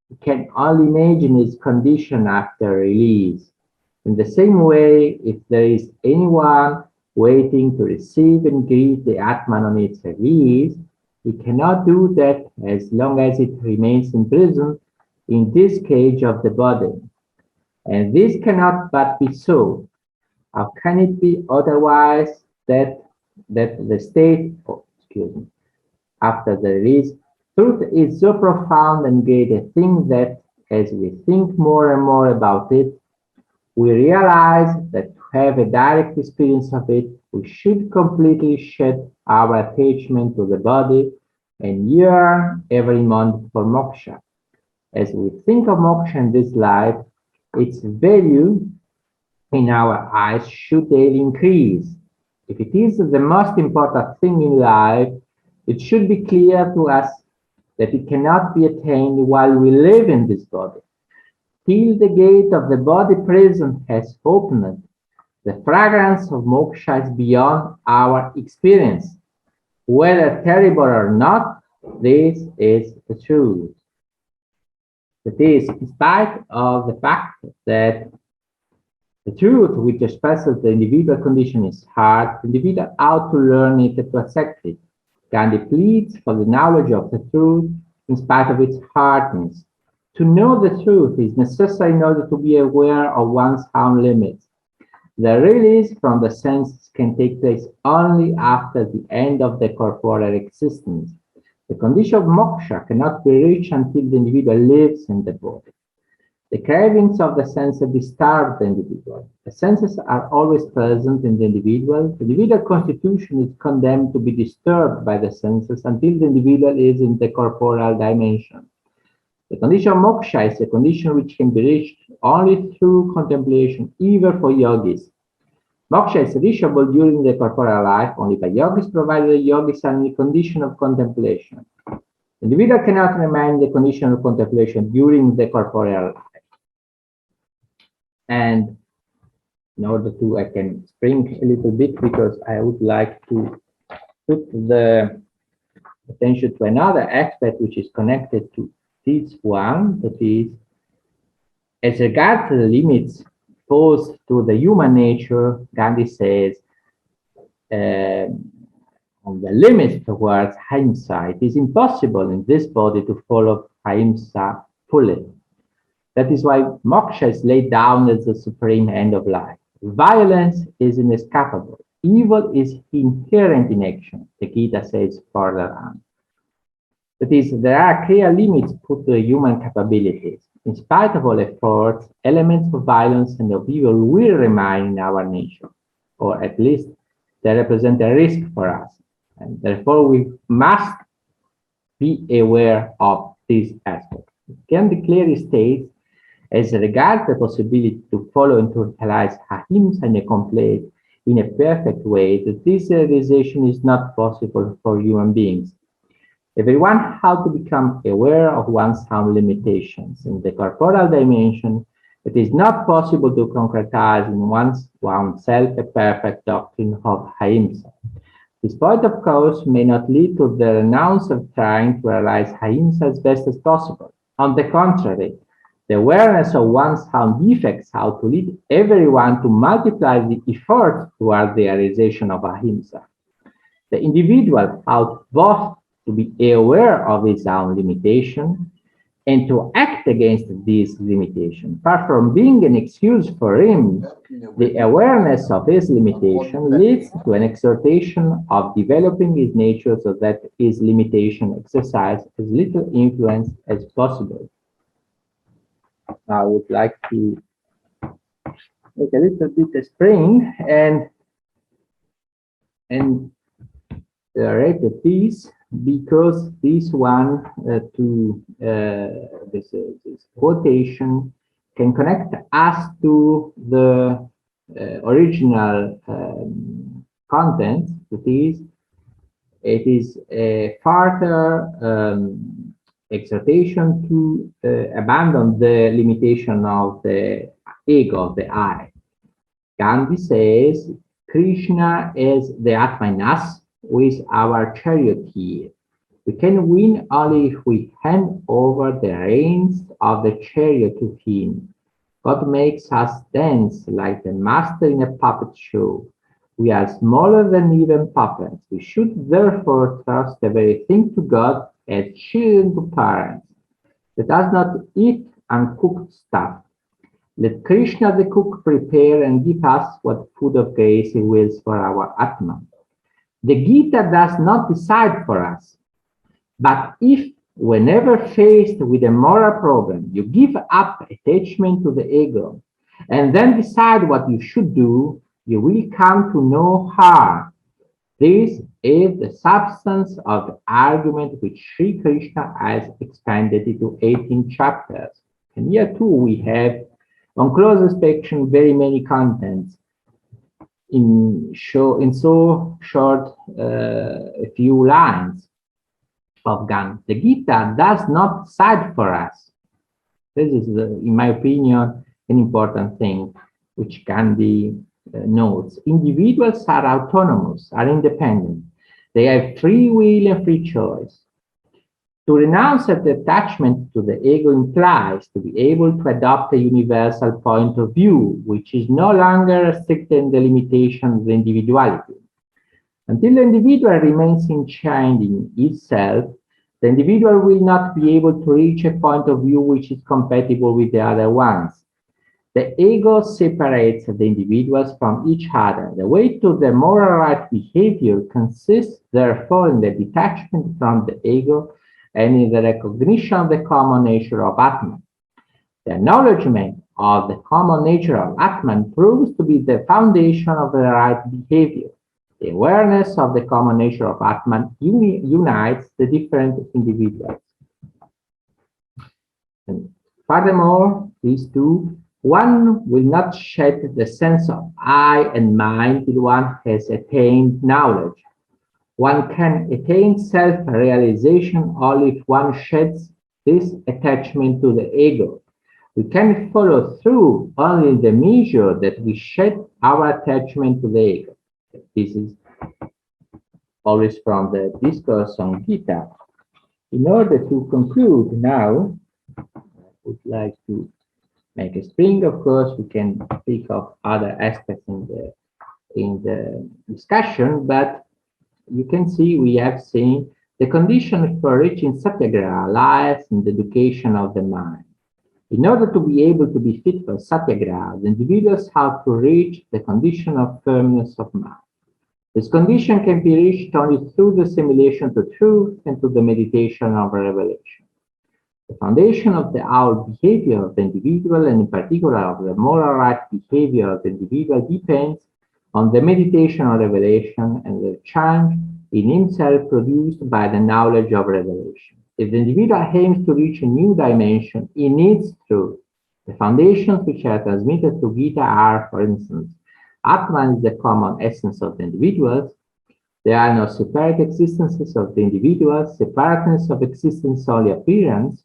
He can only imagine his condition after release. In the same way, if there is anyone waiting to receive and greet the Atman on its release, he cannot do that as long as it remains imprisoned in this cage of the body. And this cannot but be so. How can it be otherwise that the state, after the release, truth is so profound and great a thing that as we think more and more about it, we realize that to have a direct experience of it, we should completely shed our attachment to the body and yearn every moment for moksha. As we think of moksha in this life, its value in our eyes should daily increase. If it is the most important thing in life, it should be clear to us that it cannot be attained while we live in this body. Till the gate of the body prison has opened, the fragrance of moksha is beyond our experience. Whether terrible or not, this is the truth. That is, in spite of the fact that the truth which expresses the individual condition is hard, the individual ought to learn it to accept it. Gandhi pleads for the knowledge of the truth in spite of its hardness. To know the truth is necessary in order to be aware of one's own limits. The release from the senses can take place only after the end of the corporeal existence. The condition of moksha cannot be reached until the individual lives in the body. The cravings of the senses disturb the individual. The senses are always present in the individual. The individual constitution is condemned to be disturbed by the senses until the individual is in the corporeal dimension. The condition of moksha is a condition which can be reached only through contemplation, even for yogis. Moksha is reachable during the corporeal life only by yogis, provided the yogis are in the condition of contemplation. The individual cannot remain in the condition of contemplation during the corporeal life. And in order to, I can spring a little bit because I would like to put the attention to another aspect which is connected to this one, that is, as regards to the limits posed to the human nature, Gandhi says, on the limits towards ahimsa, it is impossible in this body to follow ahimsa fully. That is why moksha is laid down as the supreme end of life. Violence is inescapable. Evil is inherent in action, the Gita says further on. That is, there are clear limits put to human capabilities. In spite of all efforts, elements of violence and of evil will remain in our nature, or at least they represent a risk for us. And therefore, we must be aware of this aspect. Gandhi clearly states, as regards the possibility to follow and to realize ahimsa in a perfect way, that this realization is not possible for human beings. Everyone how to become aware of one's own limitations. In the corporal dimension, it is not possible to concretize in oneself a perfect doctrine of ahimsa. This point, of course, may not lead to the renounce of trying to realize ahimsa as best as possible. On the contrary, the awareness of one's own defects how to lead everyone to multiply the effort toward the realization of ahimsa. The individual how both to be aware of his own limitation and to act against these limitations. Far from being an excuse for him, the awareness of his limitation leads to an exhortation of developing his nature so that his limitation exercise as little influence as possible. I would like to make a little bit of spring and write a piece, because this one this quotation can connect us to the original content. It is a further exhortation to abandon the limitation of the ego, of the I. Gandhi says, Krishna is the Atma in us, who is our charioteer. We can win only if we hand over the reins of the chariot to him. God makes us dance like the master in a puppet show. We are smaller than even puppets. We should therefore trust the very thing to God as children to parents. Let us not eat uncooked stuff. Let Krishna the cook prepare and give us what food of grace he wills for our Atma. The Gita does not decide for us, but if, whenever faced with a moral problem, you give up attachment to the ego and then decide what you should do, you will come to no harm. This is the substance of the argument which Sri Krishna has expanded into 18 chapters. And here too we have, on close inspection, very many contents in so short a few lines of Gandhi. The Gita does not decide for us. This is, in my opinion, an important thing which Gandhi notes. Individuals are autonomous, are independent. They have free will and free choice. To renounce the attachment to the ego implies to be able to adopt a universal point of view, which is no longer restricted in the limitations of the individuality. Until the individual remains enchained in itself, the individual will not be able to reach a point of view which is compatible with the other ones. The ego separates the individuals from each other. The way to the moral right behavior consists, therefore, in the detachment from the ego and in the recognition of the common nature of Atman. The acknowledgement of the common nature of Atman proves to be the foundation of the right behavior. The awareness of the common nature of Atman unites the different individuals. And furthermore, these two, one will not shed the sense of I and mine till one has attained knowledge. One can attain self-realization only if one sheds this attachment to the ego. We can follow through only in the measure that we shed our attachment to the ego. This is always from the discourse on Gita. In order to conclude now, I would like to make a spring. Of course, we can speak of other aspects in the discussion, but you can see we have seen the condition for reaching Satyagraha lies in the education of the mind. In order to be able to be fit for Satyagraha, the individuals have to reach the condition of firmness of mind. This condition can be reached only through the assimilation to truth and to the meditation of revelation. The foundation of the whole behavior of the individual, and in particular of the moral right behavior of the individual, depends on the meditation on revelation and the change in himself produced by the knowledge of revelation. If the individual aims to reach a new dimension, he needs truth. The foundations which are transmitted to Gita are, for instance, Atman is the common essence of the individuals. There are no separate existences of the individuals, separateness of existence only appearance.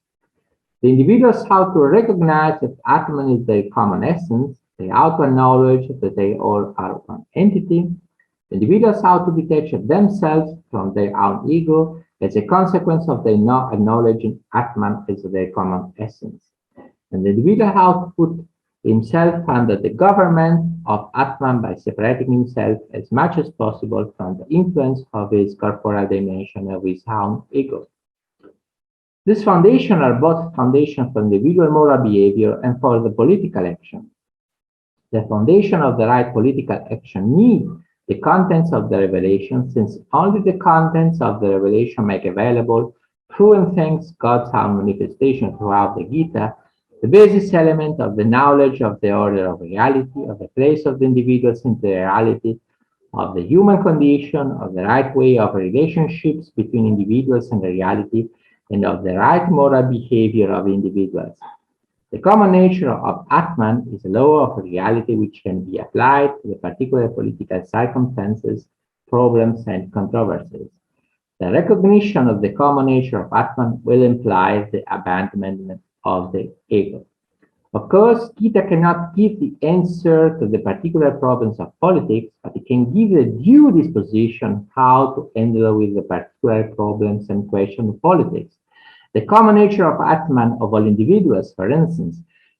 The individuals have to recognize that Atman is their common essence, the outward knowledge that they all are one entity. The individuals have to detach themselves from their own ego as a consequence of their not acknowledging Atman as their common essence. And the individual has to put himself under the government of Atman by separating himself as much as possible from the influence of his corporal dimension of his own ego. These foundations are both foundations for individual moral behavior and for the political action. The foundation of the right political action need the contents of the revelation, since only the contents of the revelation make available, through and thanks God's own manifestation throughout the Gita, the basis element of the knowledge of the order of reality, of the place of the individuals in the reality, of the human condition, of the right way of relationships between individuals and the reality, and of the right moral behavior of individuals. The common nature of Atman is a law of reality which can be applied to the particular political circumstances, problems, and controversies. The recognition of the common nature of Atman will imply the abandonment of the ego. Of course, Gita cannot give the answer to the particular problems of politics, but it can give the due disposition how to handle with the particular problems and questions of politics. The common nature of Atman of all individuals, for instance,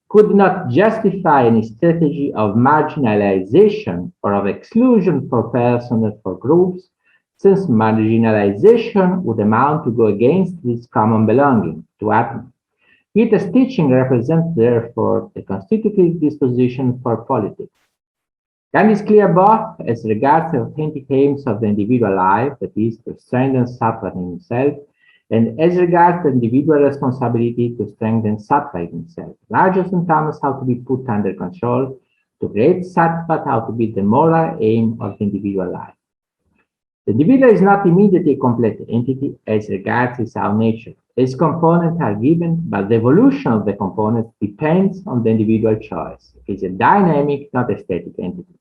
could not justify any strategy of marginalization or of exclusion for persons or for groups, since marginalization would amount to go against this common belonging to Atman. Gita's teaching represents, therefore, the constitutive disposition for politics. Gandhi is clear both as regards the authentic aims of the individual life, that is, to strengthen sattva in himself, and as regards the individual responsibility to strengthen sattva in himself. Rajas and tamas have to be put under control. To create sattva have to be the moral aim of the individual life. The individual is not immediately a complete entity as regards his own nature. Its components are given, but the evolution of the components depends on the individual choice. It is a dynamic, not a static entity.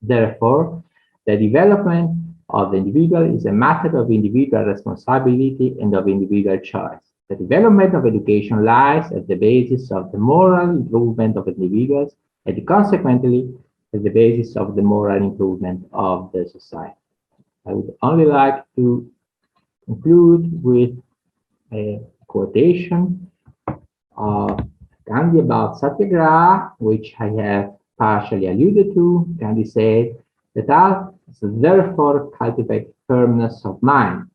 Therefore, the development of the individual is a matter of individual responsibility and of individual choice. The development of education lies at the basis of the moral improvement of individuals and consequently at the basis of the moral improvement of the society. I would only like to conclude with a quotation of Gandhi about Satyagraha, which I have partially alluded to. Gandhi said that us therefore cultivate firmness of mind.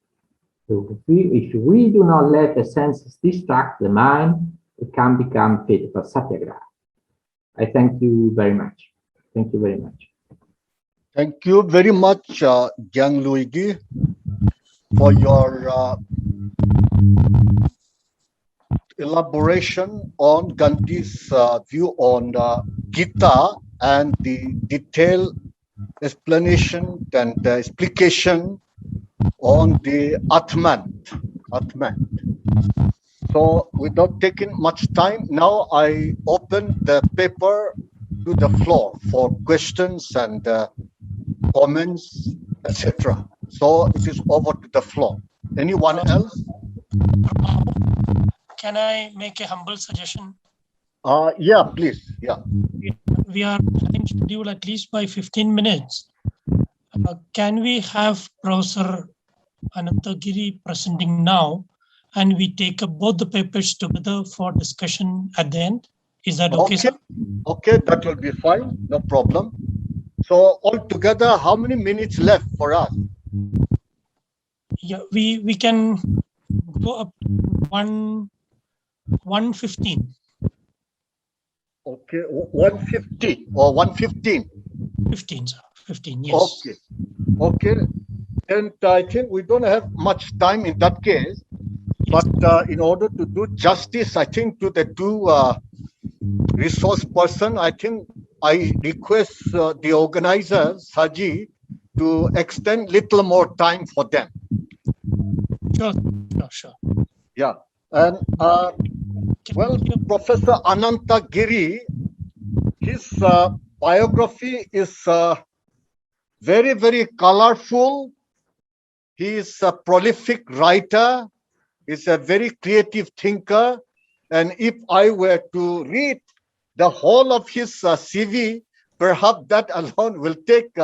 So if we do not let the senses distract the mind, it can become fit for Satyagraha. I thank you very much. Thank you very much. Thank you very much, Gianluigi, for your elaboration on Gandhi's view on Gita and the detailed explanation and explication on the Atman. So without taking much time, now I open the paper to the floor for questions and comments, etc. So it is over to the floor. Anyone else? Can I make a humble suggestion? Yeah, please. Yeah. We are having scheduled at least by 15 minutes. Can we have Professor Anantagiri presenting now, and we take up both the papers together for discussion at the end? Is that okay, sir? Okay, that will be fine. No problem. So altogether, how many minutes left for us? Yeah, we can go up to 1:15. Okay, 150 or 115? 15, sir. 15, yes. Okay. Okay. And I think we don't have much time in that case. But in order to do justice, I think, to the two resource person, I think I request the organizer, Saji, to extend little more time for them. Sure. Yeah. And well, Professor Anantagiri, his biography is very, very colorful He is a prolific writer. He's a very creative thinker. And if I were to read the whole of his CV, perhaps that alone will take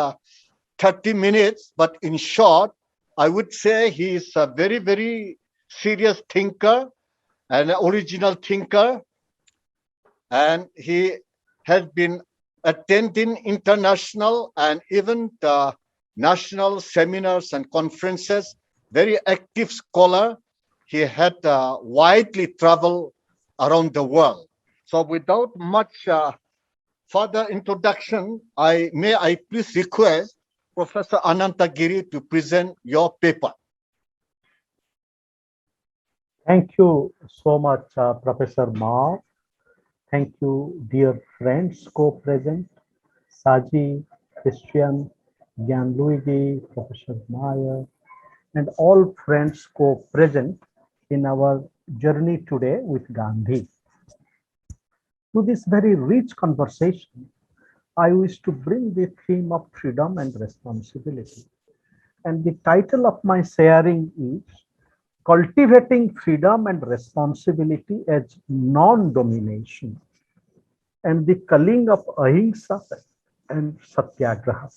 30 minutes. But in short, I would say he is a very, very serious thinker, an original thinker. And he has been attending international and even the national seminars and conferences, very active scholar. He had widely traveled around the world. So without much further introduction, may I please request Professor Anantagiri to present your paper. Thank you so much, Professor Mao. Thank you, dear friends co-present, Saji, Christian, Gianluigi, Professor Meyer, and all friends co-present in our journey today with Gandhi. To this very rich conversation, I wish to bring the theme of freedom and responsibility. And the title of my sharing is Cultivating Freedom and Responsibility as Non-Domination, and the culling of Ahimsa and Satyagraha.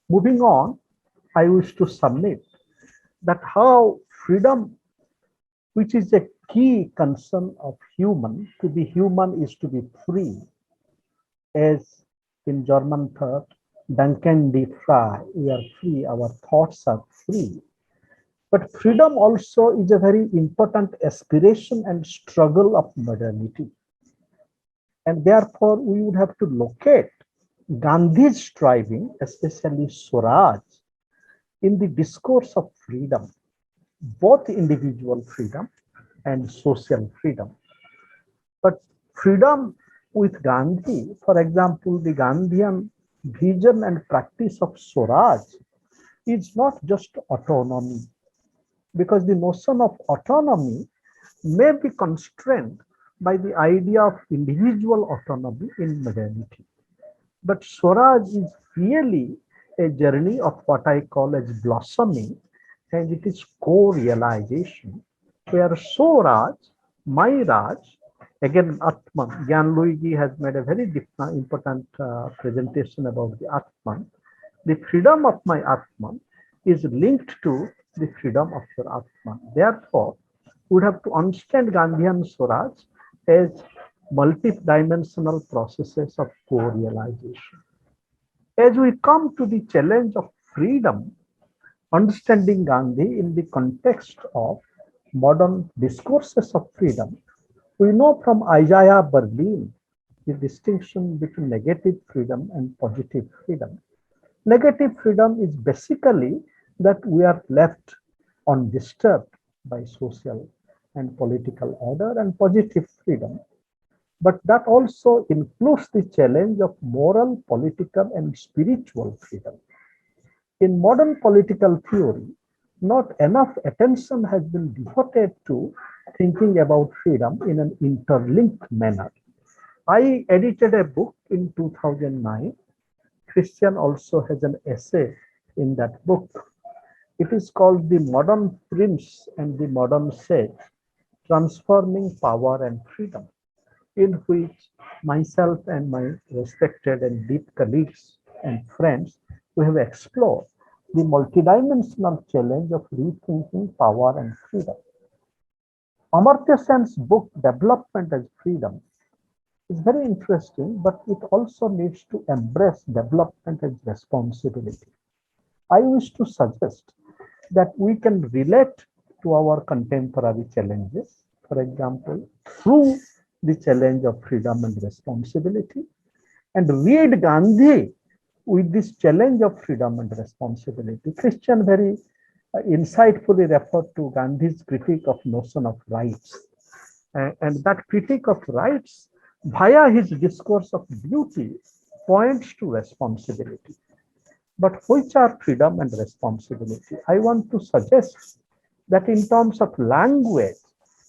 Moving on, I wish to submit that how freedom, which is a key concern of human, to be human is to be free. As in German thought, Danken die frei, we are free, our thoughts are free. But freedom also is a very important aspiration and struggle of modernity. And therefore, we would have to locate Gandhi's striving, especially Swaraj, in the discourse of freedom, both individual freedom and social freedom. But freedom with Gandhi, for example, the Gandhian vision and practice of Swaraj is not just autonomy, because the notion of autonomy may be constrained by the idea of individual autonomy in modernity. But Swaraj is really a journey of what I call as blossoming, and it is co-realization, where Swaraj, my Raj, again Atman, Gianluigi has made a very important presentation about the Atman. The freedom of my Atman is linked to the freedom of your Atman. Therefore, we would have to understand Gandhian Swaraj as multi-dimensional processes of co-realization. As we come to the challenge of freedom, understanding Gandhi in the context of modern discourses of freedom, we know from Isaiah Berlin the distinction between negative freedom and positive freedom. Negative freedom is basically that we are left undisturbed by social and political order, and positive freedom. But that also includes the challenge of moral, political, and spiritual freedom. In modern political theory, not enough attention has been devoted to thinking about freedom in an interlinked manner. I edited a book in 2009. Christian also has an essay in that book. It is called The Modern Prince and the Modern Sage, Transforming Power and Freedom, in which myself and my respected and deep colleagues and friends, we have explored the multidimensional challenge of rethinking power and freedom. Amartya Sen's book, Development as Freedom, is very interesting, but it also needs to embrace development as responsibility. I wish to suggest that we can relate to our contemporary challenges, for example, through the challenge of freedom and responsibility, and read Gandhi with this challenge of freedom and responsibility. Christian very insightfully referred to Gandhi's critique of notion of rights. And that critique of rights via his discourse of beauty points to responsibility. But which are freedom and responsibility? I want to suggest that in terms of language,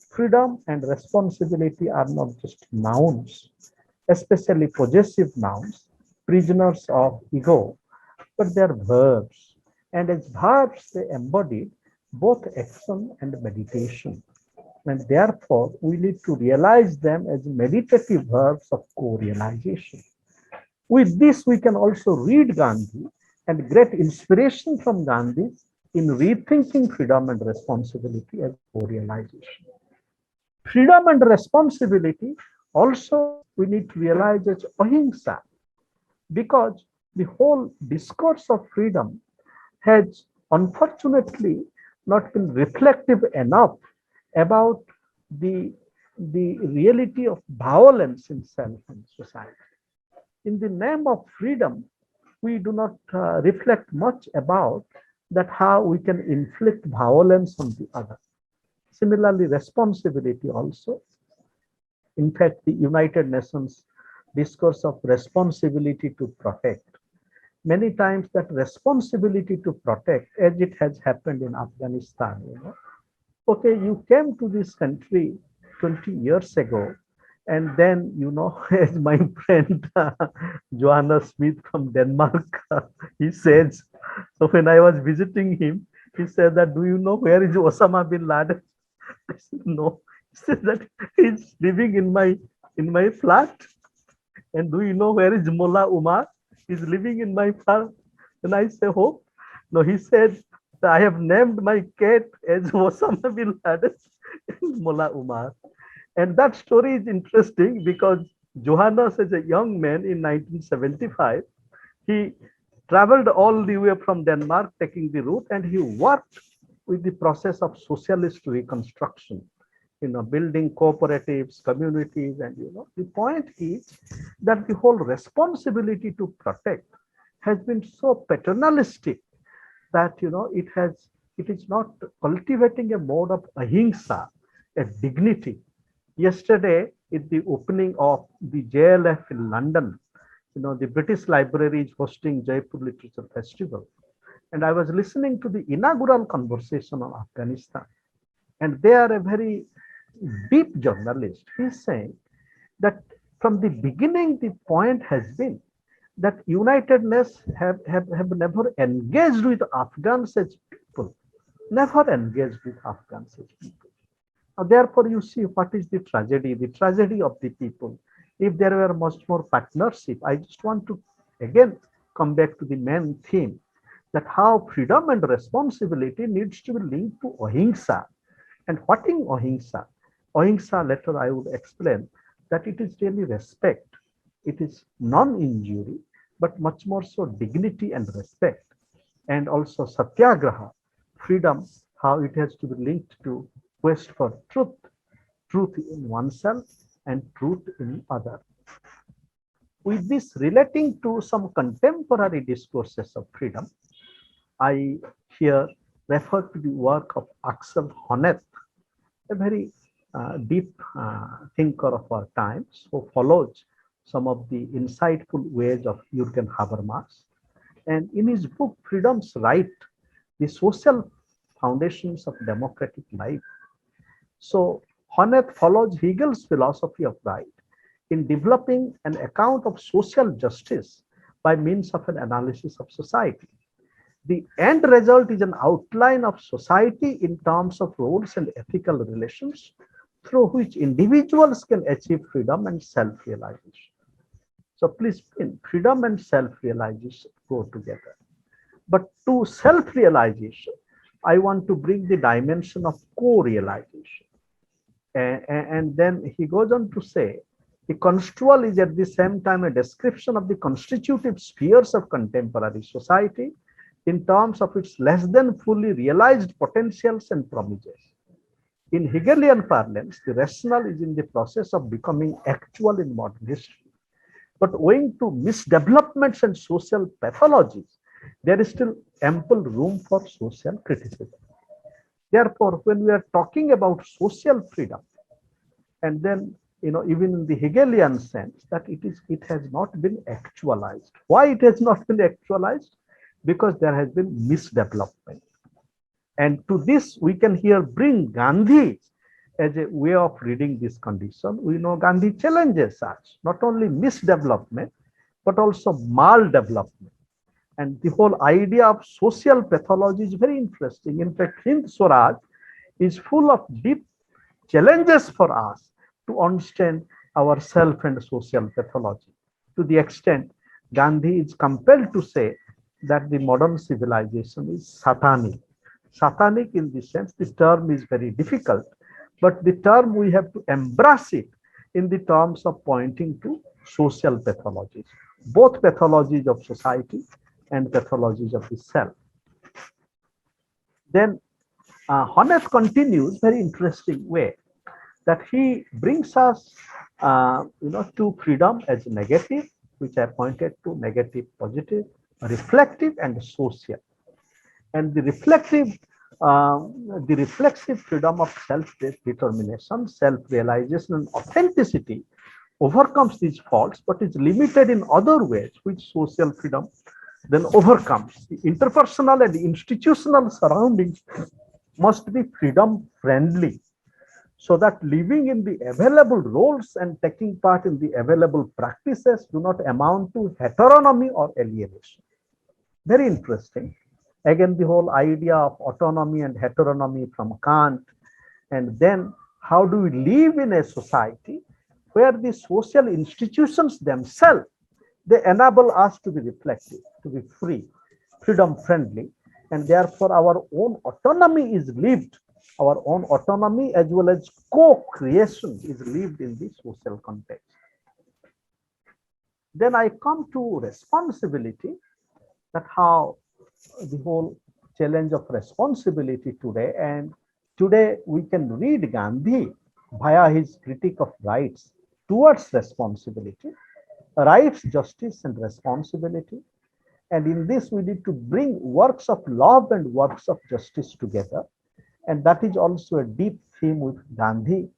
freedom and responsibility are not just nouns, especially possessive nouns, prisoners of ego, but they are verbs. And as verbs, they embodied both action and meditation. And therefore, we need to realize them as meditative verbs of co-realization. With this, we can also read Gandhi and get inspiration from Gandhi in rethinking freedom and responsibility as co-realization. Freedom and responsibility also we need to realize as ahimsa, because the whole discourse of freedom has unfortunately not been reflective enough about the reality of violence in self and society. In the name of freedom, we do not reflect much about that how we can inflict violence on the other. Similarly, responsibility also. In fact, the United Nations discourse of responsibility to protect. Many times that responsibility to protect, as it has happened in Afghanistan, okay, you came to this country 20 years ago, and then, as my friend Johanna Smith from Denmark, he says, so when I was visiting him, he said that, do you know where is Osama bin Laden? I said, no. He said that he's living in my flat. And do you know where is Mullah Umar? He's living in my flat. And I say, oh, no, he said, I have named my cat as Osama bin Laden and Mullah Umar. And that story is interesting because Johannes, as a young man in 1975, he traveled all the way from Denmark, taking the route, and he worked with the process of socialist reconstruction, building cooperatives, communities, and the point is that the whole responsibility to protect has been so paternalistic that it is not cultivating a mode of ahimsa, a dignity. Yesterday, at the opening of the JLF in London, the British Library is hosting Jaipur Literature Festival. And I was listening to the inaugural conversation on Afghanistan. And they are a very deep journalist. He's saying that from the beginning, the point has been that United Nations have never engaged with Afghans as people, never engaged with Afghans as people. Therefore, you see what is the tragedy of the people. If there were much more partnership, I just want to again come back to the main theme that how freedom and responsibility needs to be linked to ahimsa. And what is ahimsa? Ahimsa, later I would explain that it is really respect. It is non-injury, but much more so dignity and respect. And also Satyagraha, freedom, how it has to be linked to quest for truth, truth in oneself and truth in other. With this relating to some contemporary discourses of freedom, I here refer to the work of Axel Honneth, a very deep thinker of our times who follows some of the insightful ways of Jürgen Habermas. And in his book, Freedom's Right, the Social Foundations of Democratic Life. So Honneth follows Hegel's philosophy of right in developing an account of social justice by means of an analysis of society. The end result is an outline of society in terms of roles and ethical relations through which individuals can achieve freedom and self-realization. So please, freedom and self-realization go together. But to self-realization, I want to bring the dimension of co-realization. And then he goes on to say, the construal is at the same time a description of the constitutive spheres of contemporary society in terms of its less than fully realized potentials and promises. In Hegelian parlance, the rational is in the process of becoming actual in modern history. But owing to misdevelopments and social pathologies, there is still ample room for social criticism. Therefore, when we are talking about social freedom, and then even in the Hegelian sense, that it has not been actualized. Why it has not been actualized? Because there has been misdevelopment. And to this, we can here bring Gandhi as a way of reading this condition. We know Gandhi challenges such, not only misdevelopment, but also maldevelopment. And the whole idea of social pathology is very interesting. In fact, Hind Swaraj is full of deep challenges for us to understand our self and social pathology. To the extent Gandhi is compelled to say that the modern civilization is satanic. Satanic in the sense the term is very difficult, but the term we have to embrace it in the terms of pointing to social pathologies, both pathologies of society and pathologies of the self. Then Honeth continues very interesting way that he brings us to freedom as negative, which I pointed to, negative, positive, reflective, and social. And the reflexive freedom of self-determination, self-realization, and authenticity overcomes these faults, but is limited in other ways, which social freedom then overcomes. The interpersonal and institutional surroundings must be freedom friendly, so that living in the available roles and taking part in the available practices do not amount to heteronomy or alienation. Very interesting. Again, the whole idea of autonomy and heteronomy from Kant, and then how do we live in a society where the social institutions themselves, they enable us to be reflective, to be free, freedom friendly, and therefore our own autonomy is lived. Our own autonomy as well as co-creation is lived in the social context. Then I come to responsibility, that how the whole challenge of responsibility today, and today we can read Gandhi via his critique of rights towards responsibility, rights, justice, and responsibility. And in this, we need to bring works of love and works of justice together. And that is also a deep theme with Gandhi,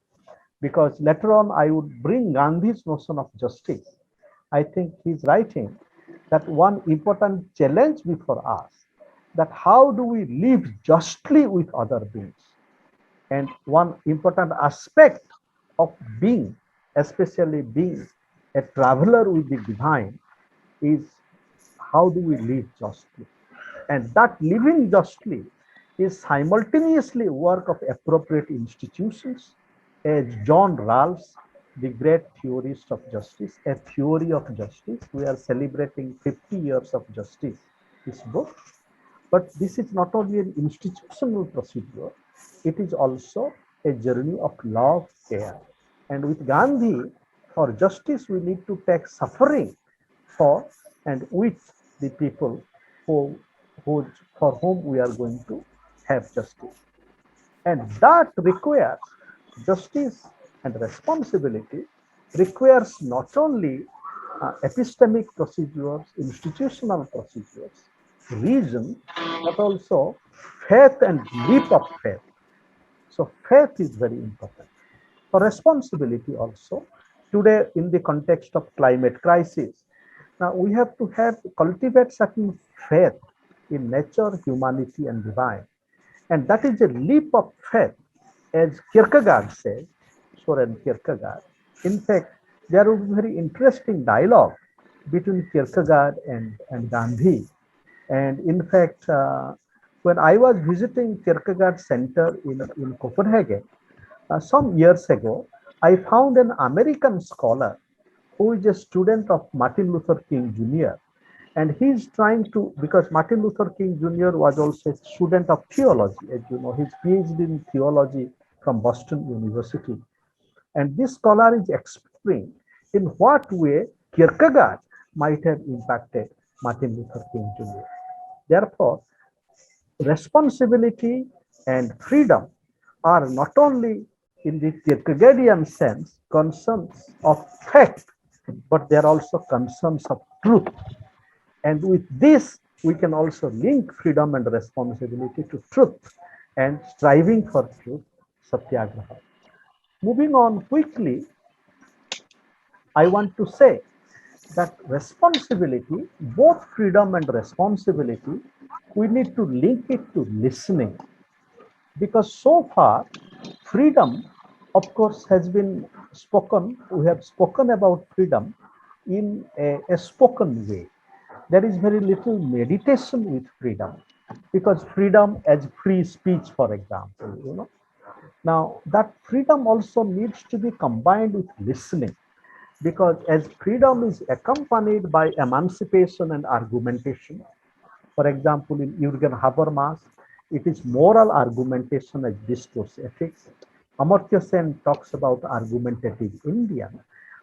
because later on I would bring Gandhi's notion of justice. I think he's writing that one important challenge before us, that how do we live justly with other beings? And one important aspect of being, especially being a traveler with the divine, is how do we live justly? And that living justly is simultaneously work of appropriate institutions, as John Rawls, the great theorist of justice, a theory of justice. We are celebrating 50 years of justice, this book. But this is not only an institutional procedure, it is also a journey of love, care. And with Gandhi, for justice, we need to take suffering for and with the people for whom we are going to have justice. And that requires justice and responsibility, requires not only epistemic procedures, institutional procedures, reason, but also faith and leap of faith. So faith is very important. For responsibility also, today in the context of climate crisis, now we have to cultivate certain faith in nature, humanity, and divine. And that is a leap of faith, as Kierkegaard says, Soren Kierkegaard. In fact, there was a very interesting dialogue between Kierkegaard and Gandhi. And in fact, when I was visiting Kierkegaard Center in Copenhagen some years ago, I found an American scholar who is a student of Martin Luther King Jr. And he's trying to, because Martin Luther King Jr. was also a student of theology, as you know, his PhD in theology from Boston University. And this scholar is exploring in what way Kierkegaard might have impacted Martin Luther King Jr. Therefore, responsibility and freedom are not only in the Kierkegaardian sense concerns of fact, but they are also concerns of truth. And with this, we can also link freedom and responsibility to truth and striving for truth, Satyagraha. Moving on quickly, I want to say that responsibility, both freedom and responsibility, we need to link it to listening. Because so far, freedom, of course, has been spoken, we have spoken about freedom in a spoken way. there is very little meditation with freedom, because freedom as free speech, for example. Now that freedom also needs to be combined with listening, because as freedom is accompanied by emancipation and argumentation. For example, in Jürgen Habermas, it is moral argumentation as discourse ethics. Amartya Sen talks about argumentative Indian.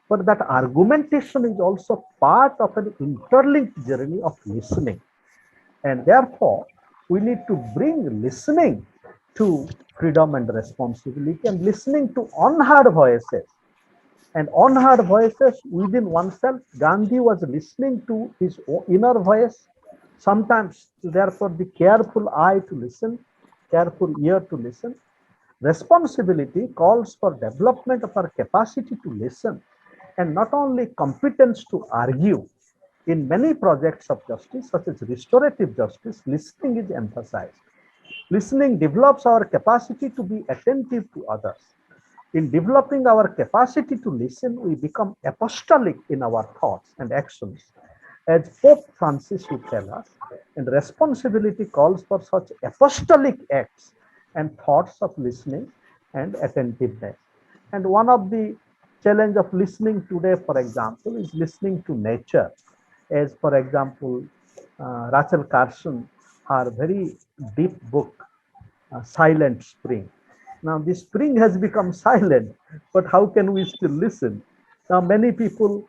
But that argumentation is also part of an interlinked journey of listening. And therefore, we need to bring listening to freedom and responsibility, and listening to unheard voices. And unheard voices within oneself. Gandhi was listening to his inner voice. Sometimes, therefore, the careful eye to listen, careful ear to listen. Responsibility calls for development of our capacity to listen, and not only competence to argue. In many projects of justice, such as restorative justice, listening is emphasized. Listening develops our capacity to be attentive to others. In developing our capacity to listen, we become apostolic in our thoughts and actions. As Pope Francis would tell us, and responsibility calls for such apostolic acts and thoughts of listening and attentiveness. And one of the challenge of listening today, for example, is listening to nature. As for example, Rachel Carson, her very deep book, Silent Spring. Now the spring has become silent, but how can we still listen? Now many people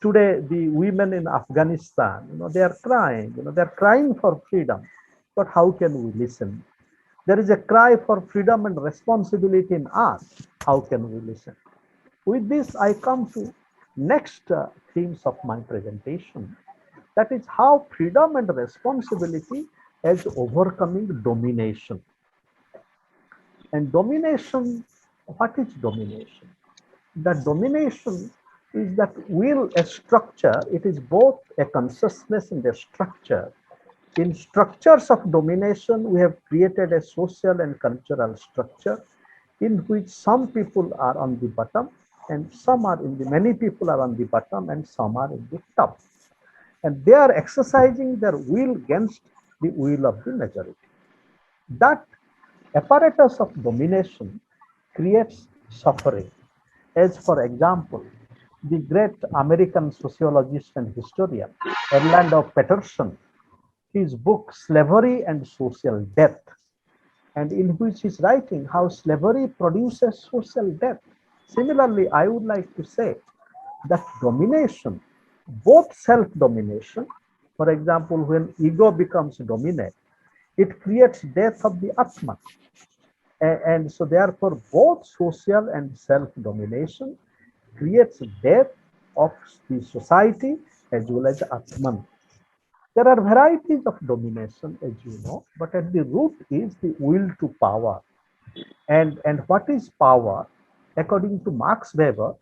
today, the women in Afghanistan, they are crying, they're crying for freedom, but how can we listen? There is a cry for freedom and responsibility in us. How can we listen? With this, I come to next themes of my presentation. That is how freedom and responsibility as overcoming domination. And domination, what is domination? The domination is that will a structure, it is both a consciousness and a structure. In structures of domination, we have created a social and cultural structure in which some people are on the bottom and some are in the, many people are on the bottom and some are in the top. And they are exercising their will against the will of the majority. That apparatus of domination creates suffering. As for example, the great American sociologist and historian, Orlando Patterson, his book Slavery and Social Death, and in which he's writing how slavery produces social death. Similarly, I would like to say that domination, both self-domination, for example, when ego becomes dominant, it creates death of the Atma. And so therefore, both social and self-domination creates death of the society as well as Atman. There are varieties of domination, as you know, but at the root is the will to power. And what is power? According to Max Weber,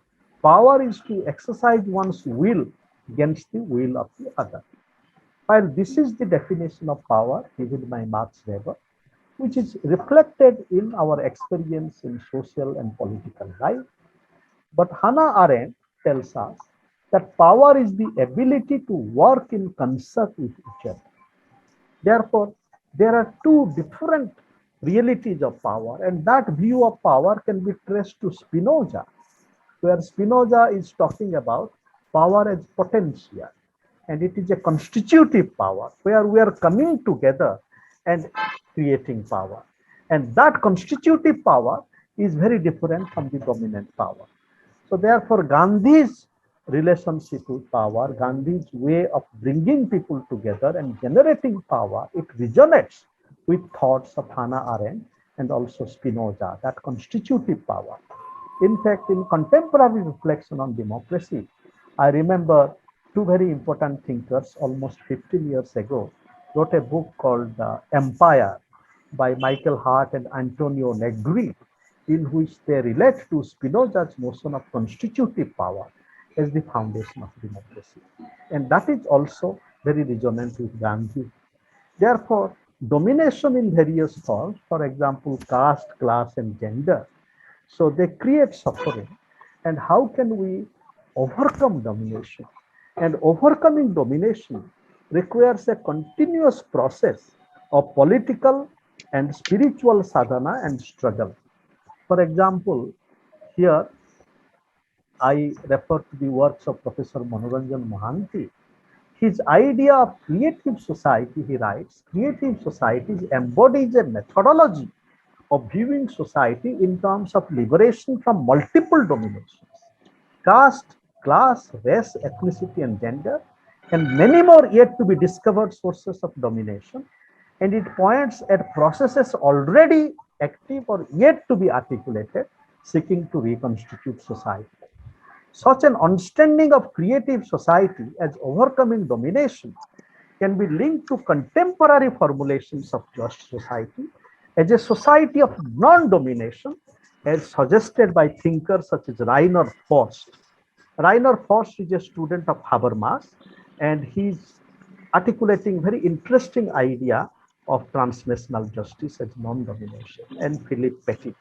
power is to exercise one's will against the will of the other. While this is the definition of power given by Max Weber, which is reflected in our experience in social and political life. But Hannah Arendt tells us that power is the ability to work in concert with each other. Therefore, there are two different realities of power, and that view of power can be traced to Spinoza, where Spinoza is talking about power as potential, and it is a constitutive power where we are coming together and creating power. And that constitutive power is very different from the dominant power. So therefore, Gandhi's relationship with power, Gandhi's way of bringing people together and generating power, it resonates with thoughts of Hannah Arendt and also Spinoza, that constitutive power. In fact, in contemporary reflection on democracy, I remember two very important thinkers almost 15 years ago wrote a book called Empire by Michael Hart and Antonio Negri, in which they relate to Spinoza's notion of constitutive power as the foundation of democracy. And that is also very resonant with Gandhi. Therefore, domination in various forms, for example, caste, class, and gender, so they create suffering. And how can we overcome domination? And overcoming domination requires a continuous process of political and spiritual sadhana and struggle. For example, here I refer to the works of Professor Manoranjan Mohanty. His idea of creative society, he writes, creative societies embodies a methodology of viewing society in terms of liberation from multiple dominations: caste, class, race, ethnicity, and gender, and many more yet to be discovered sources of domination. And it points at processes already active or yet to be articulated, seeking to reconstitute society. Such an understanding of creative society as overcoming domination can be linked to contemporary formulations of just society as a society of non-domination, as suggested by thinkers such as Rainer Forst. Rainer Forst is a student of Habermas, and he's articulating very interesting idea of transnational justice as non-domination, and Philippe Petit.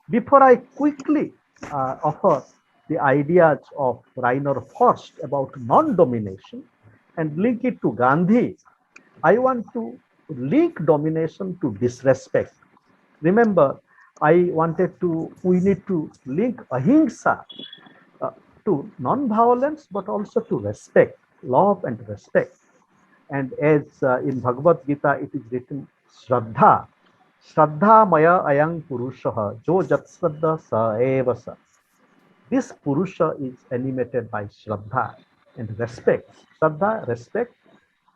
Before I quickly offer the ideas of Rainer Forst about non-domination and link it to Gandhi, I want to link domination to disrespect. Remember, we need to link ahimsa to non-violence, but also to respect, love and respect. And as in Bhagavad Gita, it is written, Shraddha, Shraddha Maya Ayang Purushaha, Jo Jat Shraddha Sa Eva Sa. This Purusha is animated by Shraddha and respect. Shraddha, respect,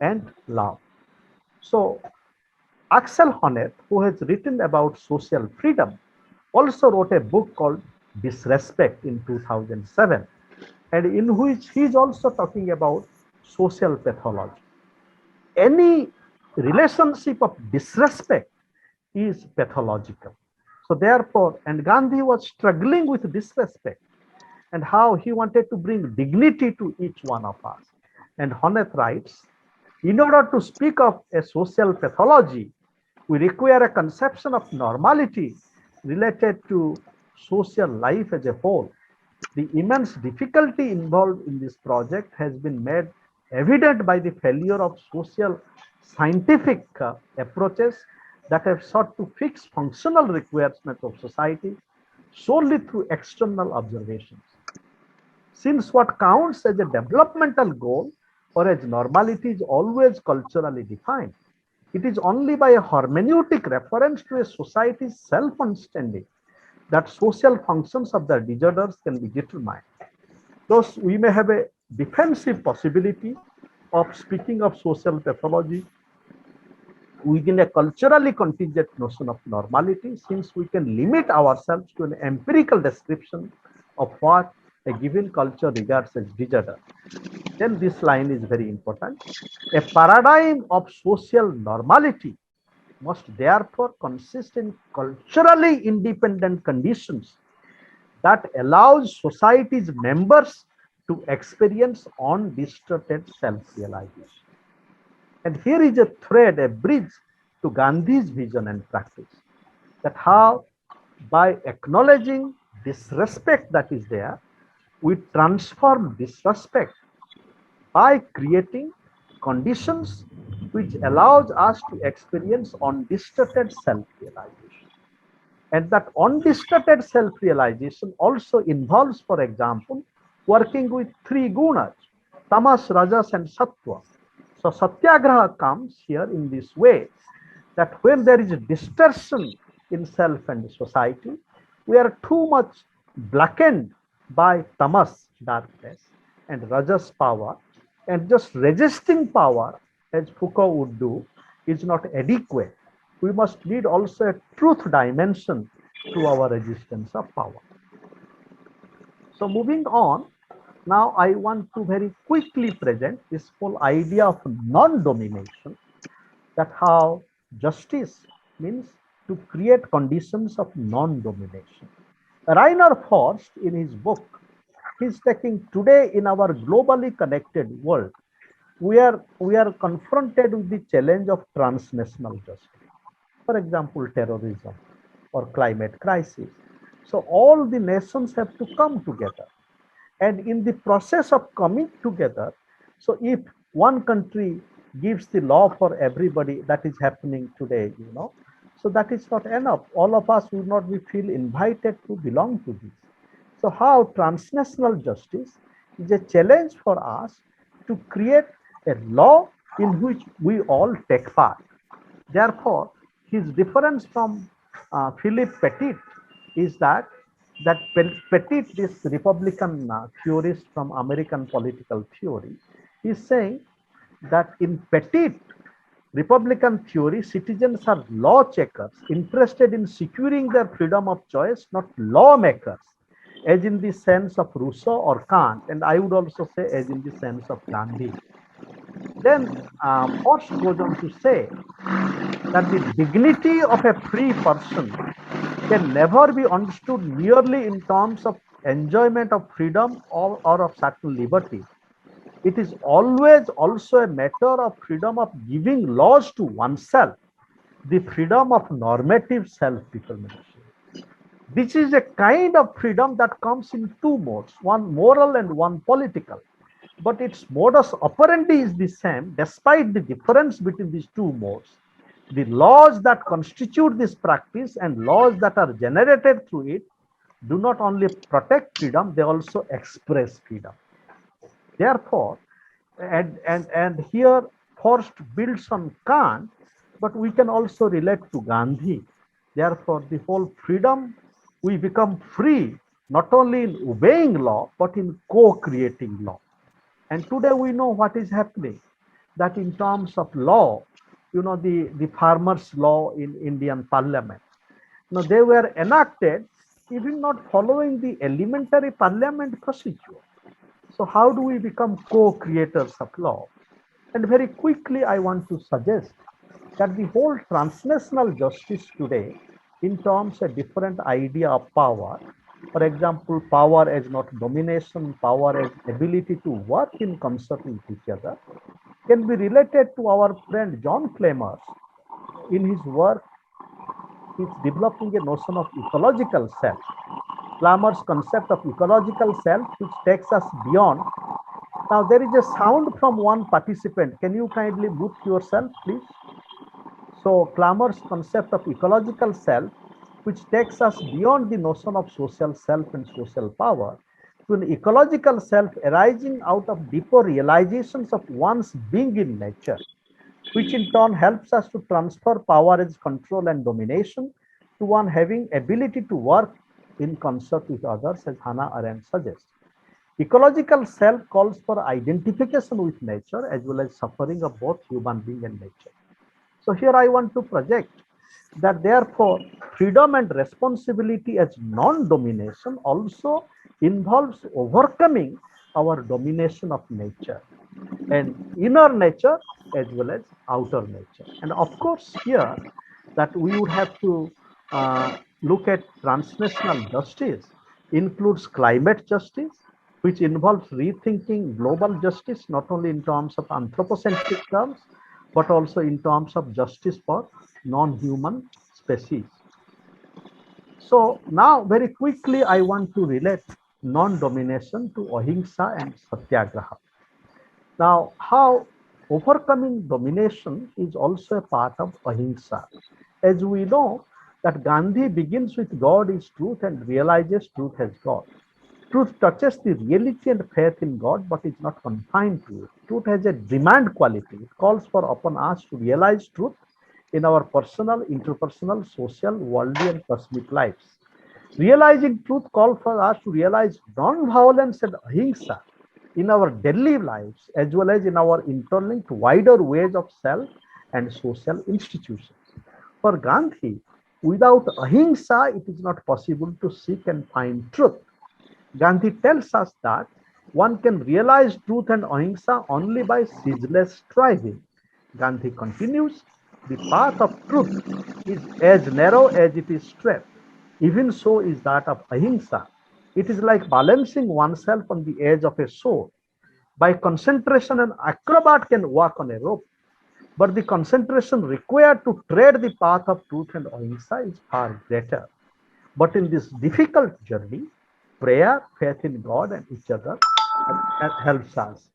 and love. So, Axel Honneth, who has written about social freedom, also wrote a book called Disrespect in 2007, and in which he is also talking about social pathology. Any relationship of disrespect is pathological. So therefore, and Gandhi was struggling with disrespect and how he wanted to bring dignity to each one of us. And Honneth writes, in order to speak of a social pathology, we require a conception of normality related to social life as a whole. The immense difficulty involved in this project has been made evident by the failure of social scientific approaches that have sought to fix functional requirements of society solely through external observations. Since what counts as a developmental goal or as normality is always culturally defined, it is only by a hermeneutic reference to a society's self-understanding that social functions of the disorders can be determined. Thus, we may have a defensive possibility of speaking of social pathology within a culturally contingent notion of normality, since we can limit ourselves to an empirical description of what a given culture regards as disorder. Then this line is very important. A paradigm of social normality must therefore consist in culturally independent conditions that allows society's members to experience undistorted self-realization. And here is a thread, a bridge to Gandhi's vision and practice, that how by acknowledging disrespect that is there, we transform disrespect by creating conditions which allows us to experience undistorted self-realization. And that undistorted self-realization also involves, for example, working with three gunas, tamas, rajas, and sattva. So Satyagraha comes here in this way, that when there is a distortion in self and society, we are too much blackened by tamas, darkness, and rajas, power, and just resisting power, as Foucault would do, is not adequate. We must need also a truth dimension to our resistance of power. So moving on, now I want to very quickly present this whole idea of non-domination, that how justice means to create conditions of non-domination. Rainer Forst, in his book, he's taking today in our globally connected world, we are confronted with the challenge of transnational justice. For example, terrorism or climate crisis. So all the nations have to come together. And in the process of coming together, so if one country gives the law for everybody, that is happening today, so that is not enough. All of us would not be feel invited to belong to this. So how transnational justice is a challenge for us to create a law in which we all take part. Therefore, his difference from Philip Petit is that Petit, this Republican theorist from American political theory, is saying that in Petit Republican theory, citizens are law checkers, interested in securing their freedom of choice, not lawmakers, as in the sense of Rousseau or Kant, and I would also say as in the sense of Gandhi. Then Forst goes on to say that the dignity of a free person can never be understood merely in terms of enjoyment of freedom or of certain liberty. It is always also a matter of freedom of giving laws to oneself, the freedom of normative self-determination. This is a kind of freedom that comes in two modes, one moral and one political. But its modus operandi is the same despite the difference between these two modes. The laws that constitute this practice and laws that are generated through it do not only protect freedom, they also express freedom. Therefore, and here Forst builds on Kant, but we can also relate to Gandhi. Therefore, the whole freedom, we become free not only in obeying law, but in co-creating law. And today we know what is happening, that in terms of law, the farmers' law in Indian parliament, they were enacted even not following the elementary parliament procedure. So how do we become co-creators of law? And very quickly, I want to suggest that the whole transnational justice today, in terms of different idea of power, for example, power as not domination, power as ability to work in concert with each other, can be related to our friend John Clemers. In his work, he's developing a notion of ecological self. Clemers' concept of ecological self, which takes us beyond. Now, there is a sound from one participant. Can you kindly mute yourself, please? So, Clemers' concept of ecological self, which takes us beyond the notion of social self and social power, to an ecological self arising out of deeper realizations of one's being in nature, which in turn helps us to transfer power as control and domination to one having ability to work in concert with others, as Hannah Arendt suggests. Ecological self calls for identification with nature as well as suffering of both human being and nature. So here I want to project that therefore freedom and responsibility as non-domination also involves overcoming our domination of nature, and inner nature as well as outer nature. And of course here that we would have to look at transnational justice includes climate justice, which involves rethinking global justice, not only in terms of anthropocentric terms, but also in terms of justice for non-human species. So now very quickly, I want to relate non-domination to ahimsa and satyagraha. Now, how overcoming domination is also a part of ahimsa. As we know that Gandhi begins with God is truth and realizes truth as God. Truth touches the reality and faith in God, but is not confined to it. Truth has a demand quality. It calls for upon us to realize truth in our personal, interpersonal, social, worldly, and cosmic lives. Realizing truth calls for us to realize non-violence and ahimsa in our daily lives, as well as in our interlinked wider ways of self and social institutions. For Gandhi, without ahimsa, it is not possible to seek and find truth. Gandhi tells us that one can realize truth and ahimsa only by ceaseless striving. Gandhi continues, the path of truth is as narrow as it is straight. Even so is that of ahimsa. It is like balancing oneself on the edge of a sword. By concentration, an acrobat can walk on a rope, but the concentration required to tread the path of truth and ahimsa is far greater. But in this difficult journey, prayer, faith in God and each other helps us.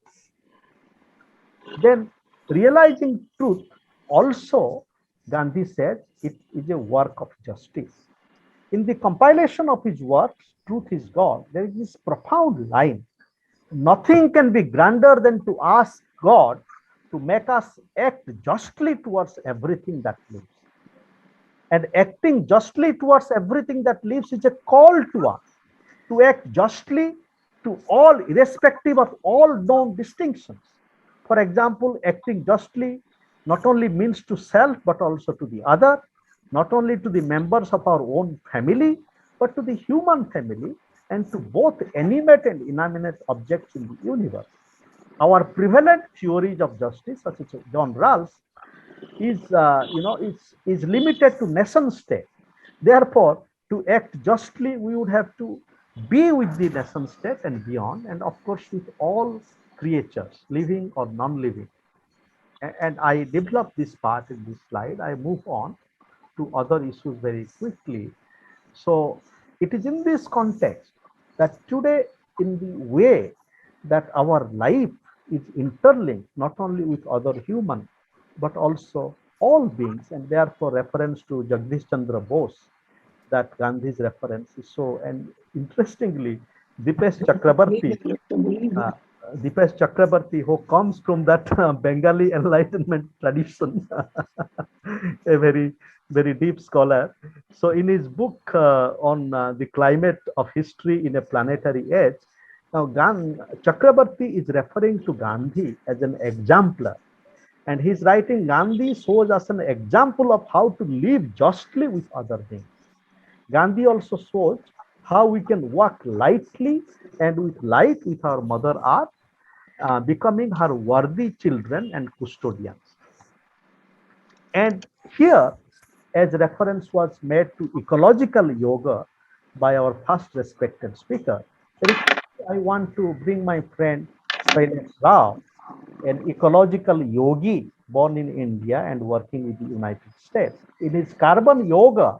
Then realizing truth also, Gandhi said, it is a work of justice. In the compilation of his works, Truth is God, there is this profound line. Nothing can be grander than to ask God to make us act justly towards everything that lives. And acting justly towards everything that lives is a call to us to act justly to all, irrespective of all known distinctions. For example, acting justly not only means to self, but also to the other, not only to the members of our own family, but to the human family and to both animate and inanimate objects in the universe. Our prevalent theories of justice, such as John Rawls, is limited to nation state. Therefore, to act justly, we would have to be with the nation state and beyond, and of course with all creatures, living or non-living. And I develop this part in this slide. I move on to other issues very quickly. So it is in this context that today, in the way that our life is interlinked not only with other humans, but also all beings, and therefore reference to Jagdish Chandra Bose, that Gandhi's reference is so. And interestingly, Dipesh Chakrabarti, Dipesh Chakrabarti, who comes from that Bengali Enlightenment tradition, a very deep scholar. So in his book on the climate of history in a planetary age, now Chakrabarti is referring to Gandhi as an exemplar. And he's writing, Gandhi shows us an example of how to live justly with other beings. Gandhi also shows how we can walk lightly and with light with our Mother Earth, becoming her worthy children and custodians. And here, as reference was made to ecological yoga by our first respected speaker, I want to bring my friend Shailesh Rao, an ecological yogi born in India and working with the United States. In his Carbon Yoga,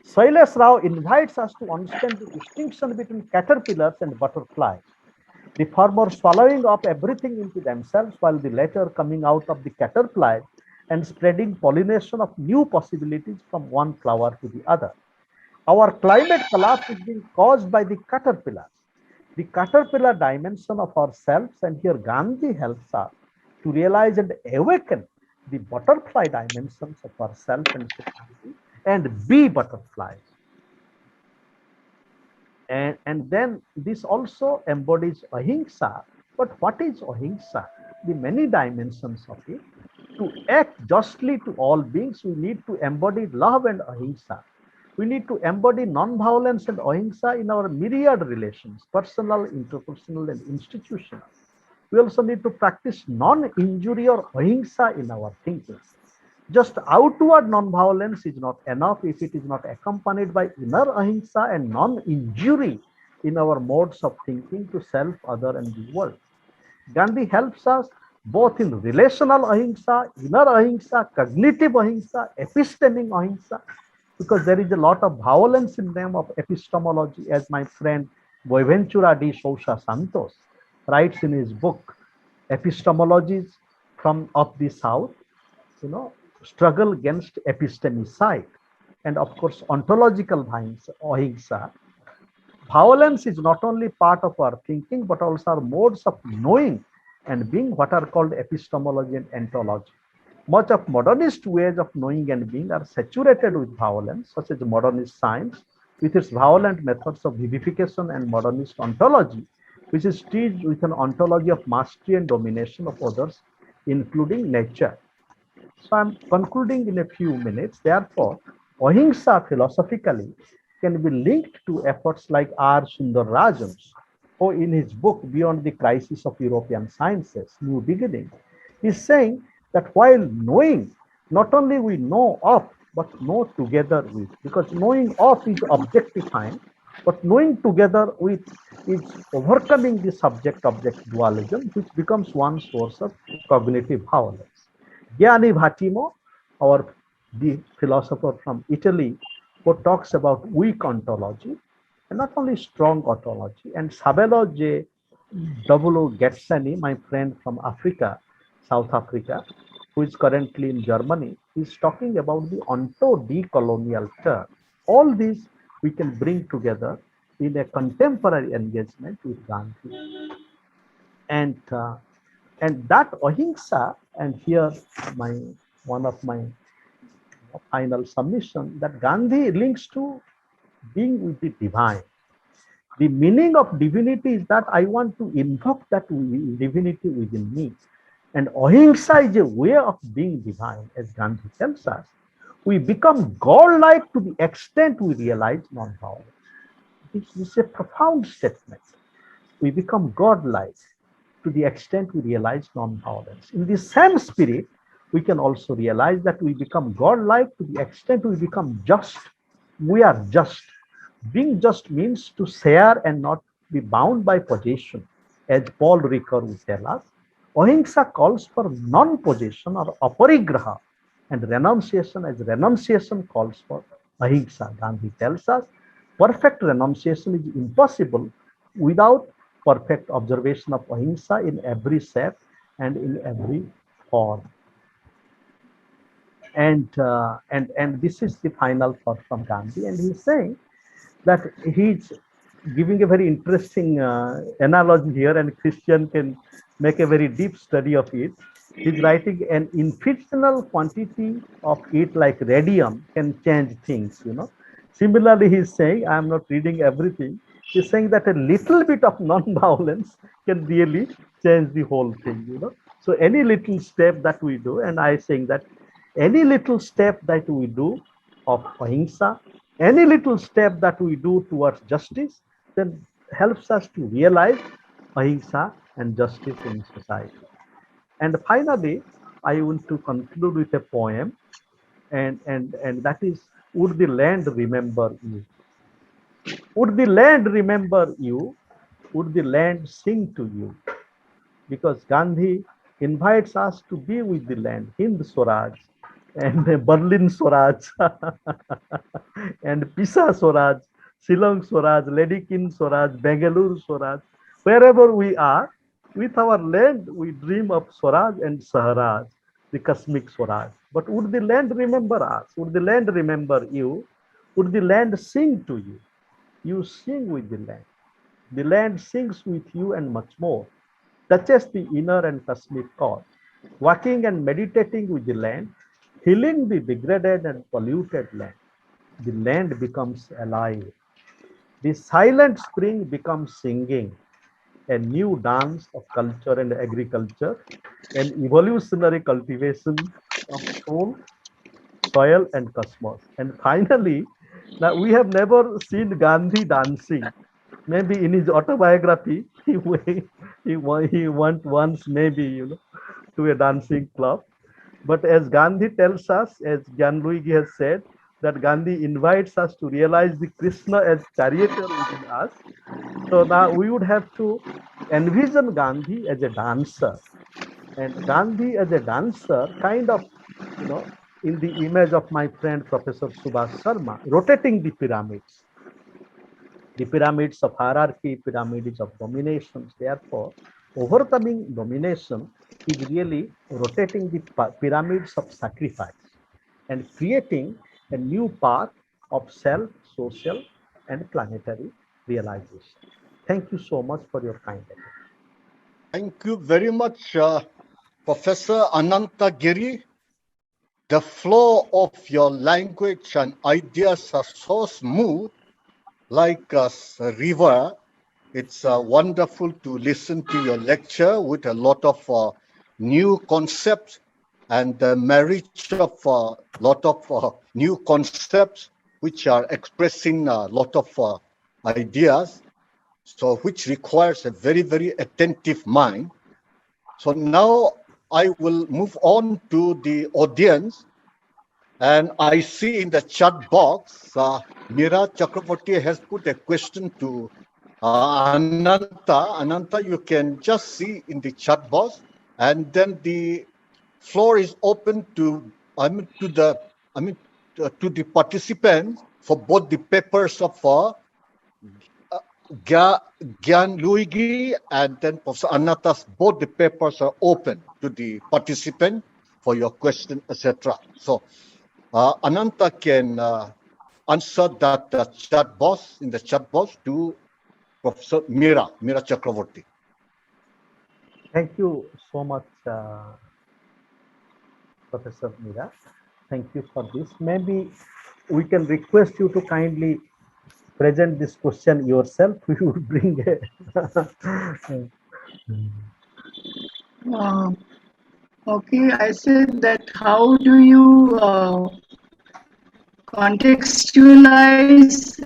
Shailesh Rao invites us to understand the distinction between caterpillars and butterflies. The former swallowing up everything into themselves, while the latter coming out of the caterpillar and spreading pollination of new possibilities from one flower to the other. Our climate collapse is being caused by the caterpillars. The caterpillar dimension of ourselves, and here Gandhi helps us to realize and awaken the butterfly dimensions of ourself and society and be butterflies. And then this also embodies ahimsa. But what is ahimsa? The many dimensions of it. To act justly to all beings, we need to embody love and ahimsa. We need to embody non-violence and ahimsa in our myriad relations, personal, interpersonal, and institutional. We also need to practice non-injury or ahimsa in our thinking. Just outward non-violence is not enough if it is not accompanied by inner ahimsa and non-injury in our modes of thinking to self, other, and the world. Gandhi helps us both in relational ahimsa, inner ahimsa, cognitive ahimsa, epistemic ahimsa, because there is a lot of violence in the name of epistemology, as my friend Boaventura de Sousa Santos writes in his book, Epistemologies of the South, struggle against epistemicide, and of course ontological ahimsa. Violence is not only part of our thinking, but also our modes of knowing and being, what are called epistemology and ontology. Much of modernist ways of knowing and being are saturated with violence, such as modernist science, with its violent methods of vivification, and modernist ontology, which is teached with an ontology of mastery and domination of others, including nature. So I'm concluding in a few minutes. Therefore, ahimsa philosophically can be linked to efforts like R. Sundararajan's, who in his book Beyond the Crisis of European Sciences, New Beginning, is saying that while knowing, not only we know of, but know together with, because knowing of is objectifying, but knowing together with is overcoming the subject-object dualism, which becomes one source of cognitive violence. Gianni Vattimo, the philosopher from Italy, who talks about weak ontology, and not only strong ontology. And Sabelo J. W. Getsani, my friend from Africa, South Africa, who is currently in Germany, is talking about the onto-decolonial term. All these we can bring together in a contemporary engagement with Gandhi. And that ahimsa, and here one of my final submission, that Gandhi links to being with the divine. The meaning of divinity is that I want to invoke that divinity within me. And ahimsa is a way of being divine, as Gandhi tells us. We become godlike to the extent we realize non-violence. This is a profound statement. We become godlike to the extent we realize non-violence. In the same spirit, we can also realize that we become godlike to the extent we become just. We are just. Being just means to share and not be bound by possession, as Paul Ricoeur would tell us. Ahimsa calls for non-possession or aparigraha, and renunciation as renunciation calls for ahimsa. Gandhi tells us perfect renunciation is impossible without perfect observation of ahimsa in every shape and in every form. And this is the final thought from Gandhi, and he's saying that he's giving a very interesting analogy here, and Christian can make a very deep study of it. He's writing an infinitesimal quantity of it, like radium, can change things, Similarly, he's saying, I'm not reading everything, he's saying that a little bit of non-violence can really change the whole thing, So any little step that we do, and I'm saying that any little step that we do of ahimsa, any little step that we do towards justice, then helps us to realize ahimsa and justice in society. And finally, I want to conclude with a poem, and that is, would the land remember you? Would the land remember you? Would the land sing to you? Because Gandhi invites us to be with the land, Hind Swaraj, and Berlin Swaraj, and Pisa Swaraj, Shillong Swaraj, Lady Keane Swaraj, Bangalore Swaraj, wherever we are, with our land, we dream of Swaraj and Saharaj, the cosmic Swaraj. But would the land remember us? Would the land remember you? Would the land sing to you? You sing with the land. The land sings with you and much more, touches the inner and cosmic cause, walking and meditating with the land, healing the degraded and polluted land. The land becomes alive. The silent spring becomes singing, a new dance of culture and agriculture, an evolutionary cultivation of soul, soil, and cosmos. And finally, now we have never seen Gandhi dancing. Maybe in his autobiography, he went once, maybe, to a dancing club. But as Gandhi tells us, as Jalukie has said, that Gandhi invites us to realize the Krishna as charioteer within us. So now we would have to envision Gandhi as a dancer, and Gandhi as a dancer, kind of, in the image of my friend Professor Subhash Sharma, rotating the pyramids of hierarchy, pyramids of dominations. Therefore, overcoming domination is really rotating the pyramids of sacrifice and creating a new path of self, social, and planetary realization. Thank you so much for your kind attention. Thank you very much, Professor Anantagiri. The flow of your language and ideas are so smooth, like a river. It's wonderful to listen to your lecture with a lot of new concepts and the marriage of a lot of new concepts which are expressing a lot of ideas, so which requires a very, very attentive mind. So now I will move on to the audience, and I see in the chat box, Mira Chakraborty has put a question to Ananta. Ananta, you can just see in the chat box, and then the floor is open to the participants for both the papers of Luigi and then Professor Anatas, both the papers are open to the participant for your question, etc. So Ananta can answer that chat box in the chat box to Professor Mira Chakravorty. Thank you so much, Professor Mira. Thank you for this. Maybe we can request you to kindly present this question yourself. We will bring a okay, I said that how do you contextualize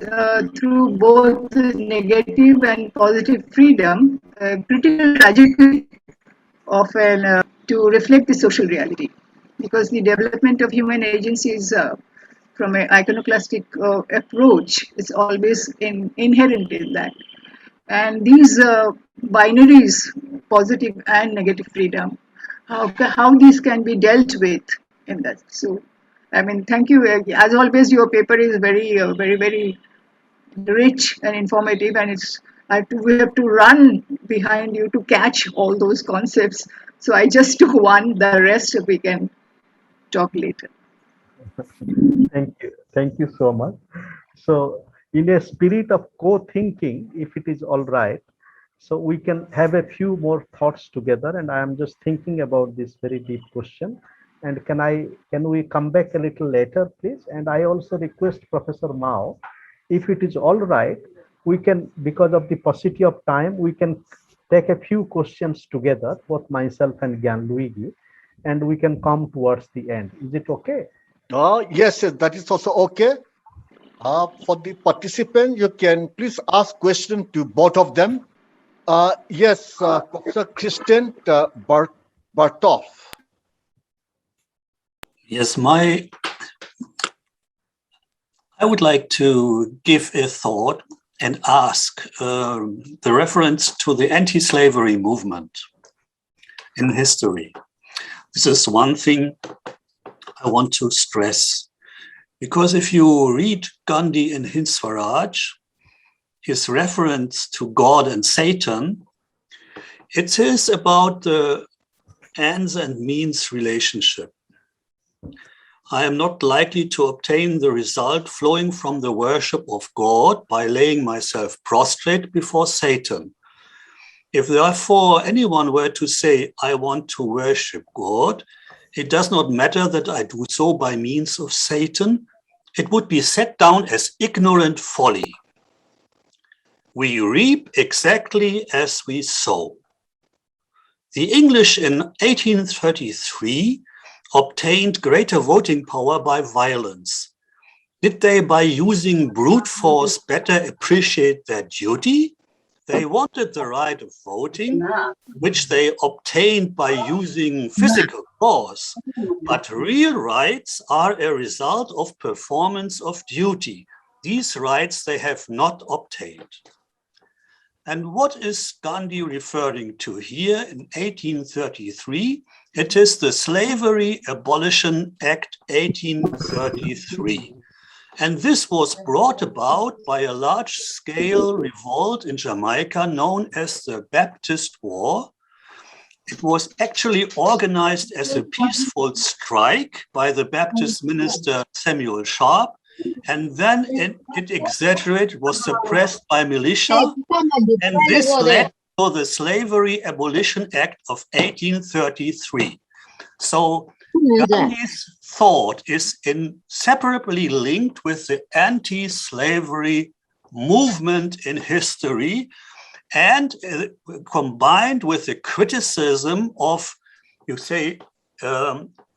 through both negative and positive freedom, critical trajectory of an to reflect the social reality, because the development of human agency is from an iconoclastic approach is always inherent in that, and these binaries, positive and negative freedom, how these can be dealt with in that. So I mean, thank you. As always, your paper is very rich and informative, and we have to run behind you to catch all those concepts. So I just took one. The rest we can talk later. Thank you so much. So, in a spirit of co-thinking, if it is all right, so we can have a few more thoughts together. And I am just thinking about this very deep question. And can we come back a little later, please? And I also request Professor Mao, if it is all right, we can, because of the paucity of time, we can take a few questions together, both myself and Luigi, and we can come towards the end. Is it okay? Yes, that is also okay. For the participant, you can please ask questions to both of them. Yes, Professor Christian Bartov. Yes, I would like to give a thought and ask the reference to the anti-slavery movement in history. This is one thing I want to stress, because if you read Gandhi in Hind Swaraj, his reference to God and Satan, it is about the ends and means relationship. I am not likely to obtain the result flowing from the worship of God by laying myself prostrate before Satan. If therefore anyone were to say, I want to worship God, it does not matter that I do so by means of Satan. It would be set down as ignorant folly. We reap exactly as we sow. The English in 1833 obtained greater voting power by violence. Did they, by using brute force, better appreciate their duty? They wanted the right of voting, which they obtained by using physical force. But real rights are a result of performance of duty. These rights they have not obtained. And what is Gandhi referring to here in 1833? It is the Slavery Abolition Act 1833. And this was brought about by a large-scale revolt in Jamaica known as the Baptist War. It was actually organized as a peaceful strike by the Baptist minister Samuel Sharp, and then it exaggerated, was suppressed by militia, and this led to the Slavery Abolition Act of 1833. So Gandhi's thought is inseparably linked with the anti-slavery movement in history, and combined with the criticism of, you say,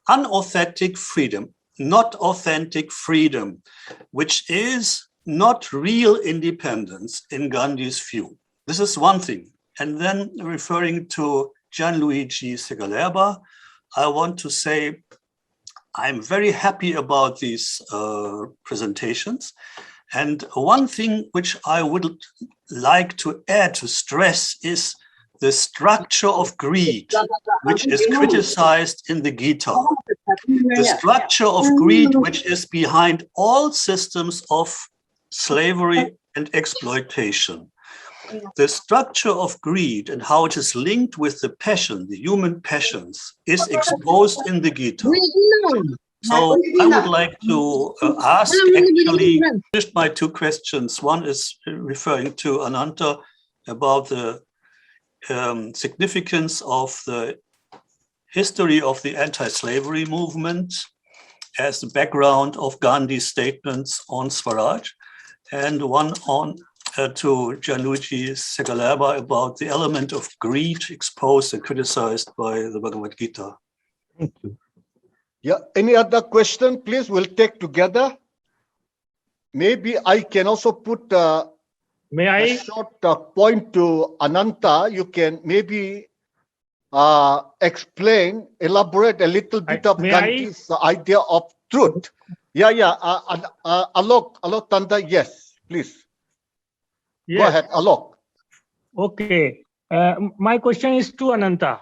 unauthentic freedom, not authentic freedom, which is not real independence in Gandhi's view. This is one thing. And then referring to Gianluigi Segalerba, I want to say I'm very happy about these presentations. And one thing which I would like to add, to stress, is the structure of greed, which is criticized in the Gita. The structure of greed, which is behind all systems of slavery and exploitation. The structure of greed and how it is linked with the passion, the human passions, is exposed in the Gita. So I would like to ask, actually, just my two questions. One is referring to Ananta about the significance of the history of the anti-slavery movement as the background of Gandhi's statements on Swaraj, and one on to Jalukie Segalaba about the element of greed exposed and criticized by the Bhagavad Gita. Thank you. Yeah, any other question, please? We'll take together. Maybe I can also put a short point to Ananta. You can maybe explain, elaborate a little bit of Gandhi's idea of truth. Alok Tanda, yes, please. Yes. Go ahead, Alok. Okay. My question is to Ananta.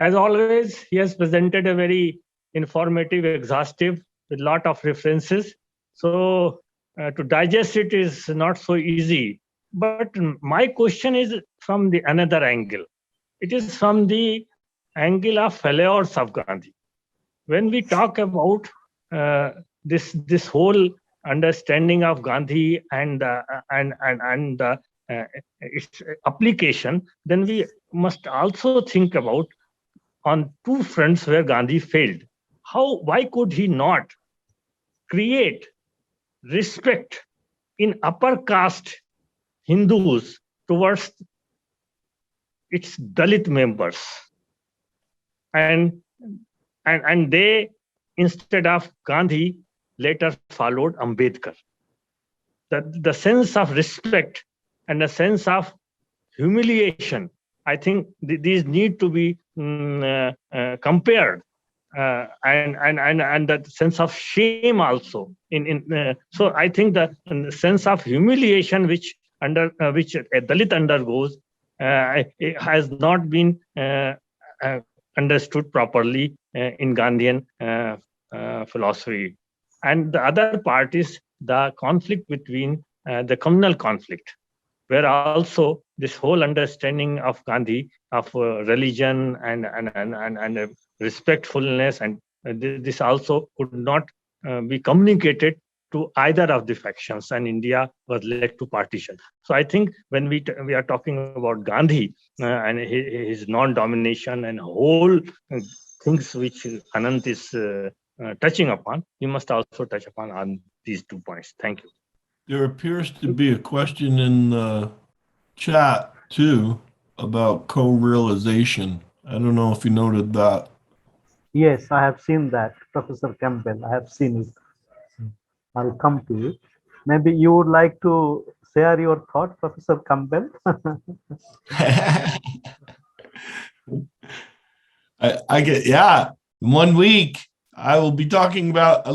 As always, he has presented a very informative, exhaustive, with a lot of references. So to digest it is not so easy. But my question is from the another angle. It is from the angle of followers of Gandhi. When we talk about this whole understanding of Gandhi and its application, then we must also think about on two fronts where Gandhi failed. Why could he not create respect in upper caste Hindus towards its Dalit members? And they, instead of Gandhi, later followed Ambedkar. The sense of respect and the sense of humiliation, I think these need to be compared, and that sense of shame also. So I think the sense of humiliation which a Dalit undergoes has not been understood properly in Gandhian philosophy. And the other part is the conflict between the communal conflict, where also this whole understanding of Gandhi of religion and respectfulness, and this also could not be communicated to either of the factions, and India was led to partition. So I think when we are talking about Gandhi and his non-domination and whole things which Anant is touching upon, we must also touch upon on these 2 points. Thank you. There appears to be a question in the chat too about co-realization. I don't know if you noted that. Yes, I have seen that, Professor Campbell. I have seen it. I'll come to it. Maybe you would like to share your thought, Professor Campbell? I get, yeah, 1 week. I will be talking about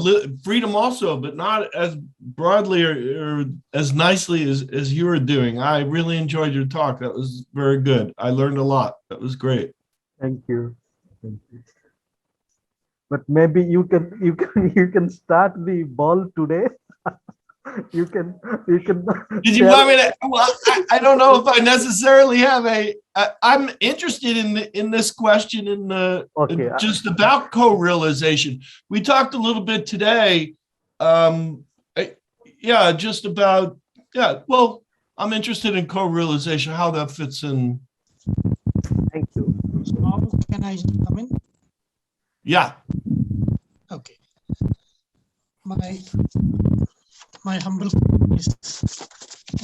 freedom also, but not as broadly or as nicely as you were doing. I really enjoyed your talk. That was very good. I learned a lot. That was great. Thank you. Thank you. But maybe you can start the ball today. you can. Did you want me to? Well, I don't know if I necessarily have I'm interested in this question just about co-realization. We talked a little bit today. Just about Well, I'm interested in co-realization, how that fits in. Thank you. So can I come in? Yeah. Okay. My humble is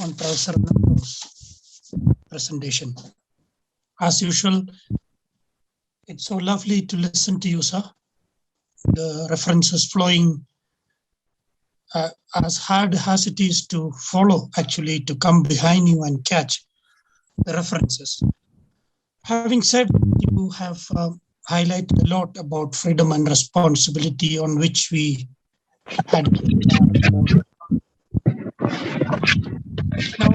on Professor Nando's presentation. As usual, it's so lovely to listen to you, sir. The references flowing as hard as it is to follow, actually, to come behind you and catch the references. Having said, you have highlighted a lot about freedom and responsibility, on which we had. Now,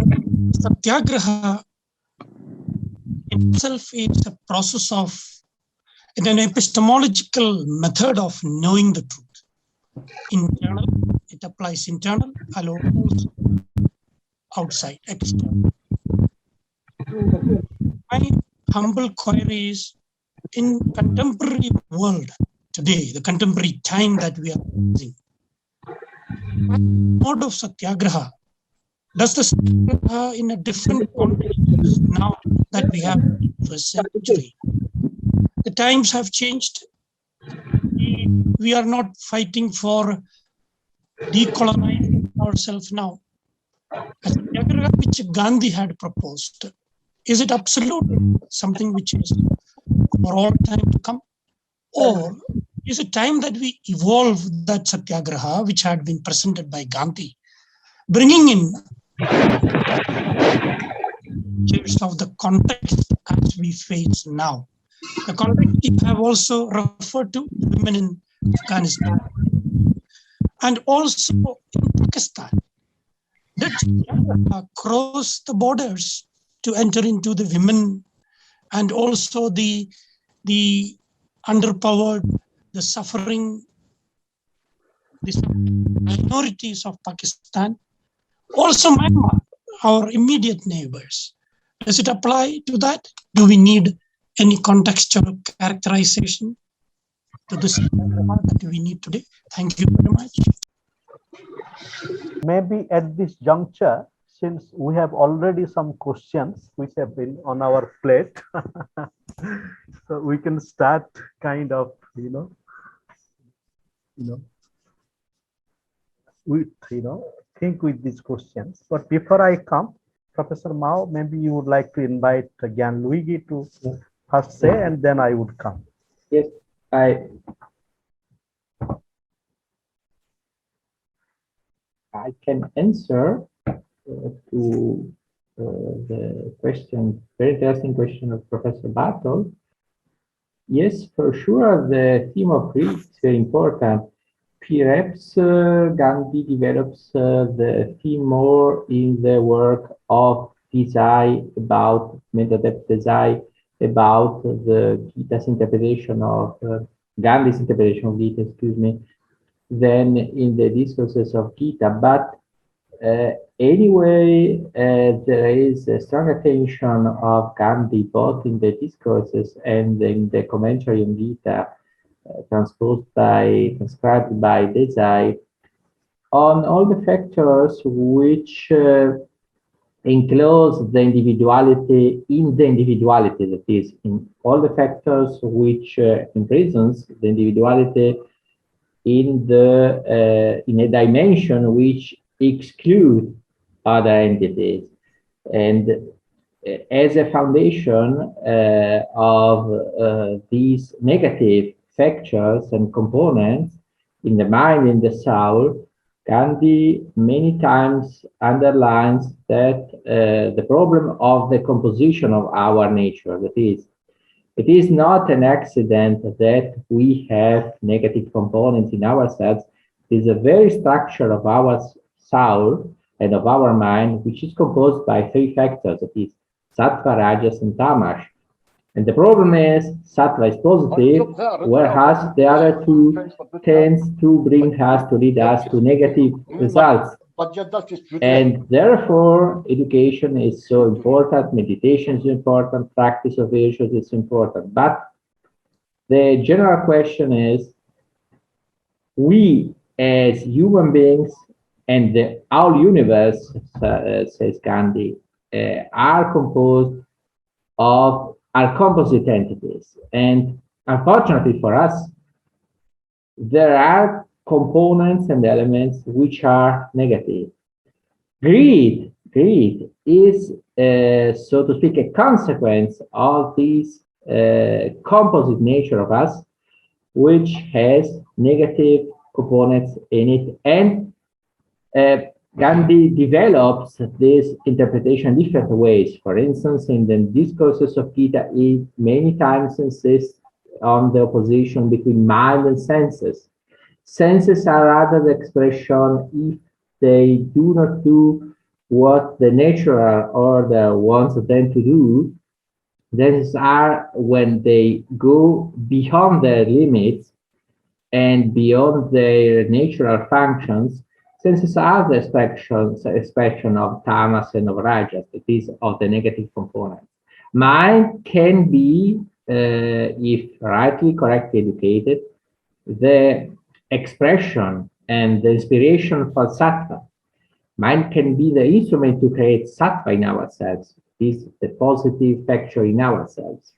Satyagraha itself is a process of an epistemological method of knowing the truth. In general, It applies internal, also outside, external. My humble query is, in contemporary world today, the contemporary time that we are using, mode of Satyagraha, does the Satyagraha in a different context now that we have in the 21st century? The times have changed. We are not fighting for decolonizing ourselves now. A Satyagraha which Gandhi had proposed, is it absolute, something which is for all time to come? Or is it time that we evolve that Satyagraha which had been presented by Gandhi, bringing in features of the context as we face now? The context you have also referred to women in Afghanistan and also in Pakistan. Did Satyagraha cross the borders to enter into the women and also the underpowered, the suffering, the minorities of Pakistan, also Myanmar, our immediate neighbors? Does it apply to that? Do we need any contextual characterization to this that we need today? Thank you very much. Maybe at this juncture, since we have already some questions which have been on our plate, so we can start kind of, think with these questions. But before I come, Professor Mao, maybe you would like to invite Luigi to first say, and then I would come. Yes, I can answer to the question, very interesting question of Professor Bartol. Yes, for sure, the theme of greed is very important. Perhaps Gandhi develops the theme more in the work of Desai, about mental depth Desai, about the Gita's interpretation of Gandhi's interpretation of Gita, than in the discourses of Gita. But anyway, there is a strong attention of Gandhi both in the discourses and in the commentary on Gita, transcribed by Desai, on all the factors which enclose the individuality in the individuality, that is, in all the factors which imprisons the individuality in a dimension which exclude other entities. And as a foundation of these negative factors and components in the mind, in the soul, Gandhi many times underlines that the problem of the composition of our nature, that is, it is not an accident that we have negative components in ourselves. It is a very structure of our soul and of our mind, which is composed by three factors, that is, sattva, rajas, and tamas. And the problem is, sattva is positive, whereas the other two tends to bring us, to lead us to negative results. And therefore, education is so important, meditation is important, practice of virtues is important. But the general question is, we as human beings and the whole universe, says Gandhi, are composed of composite entities. And unfortunately for us, there are components and elements which are negative. Greed is, so to speak, a consequence of this composite nature of us, which has negative components in it. And Gandhi develops this interpretation in different ways. For instance, in the discourses of Gita, he many times insists on the opposition between mind and senses. Senses are rather the expression if they do not do what the natural order wants them to do. These are when they go beyond their limits and beyond their natural functions, Senses are the expression of tamas and of rajas, that is, of the negative component. Mind can be, if rightly, correctly educated, the expression and the inspiration for sattva. Mind can be the instrument to create sattva in ourselves, this the positive factor in ourselves.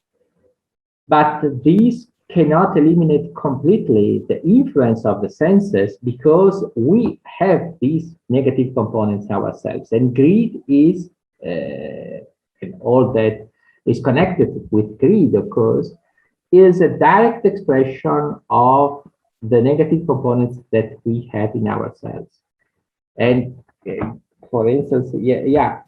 But this cannot eliminate completely the influence of the senses because we have these negative components ourselves. And greed is, and all that is connected with greed, of course, is a direct expression of the negative components that we have in ourselves. And for instance, yes,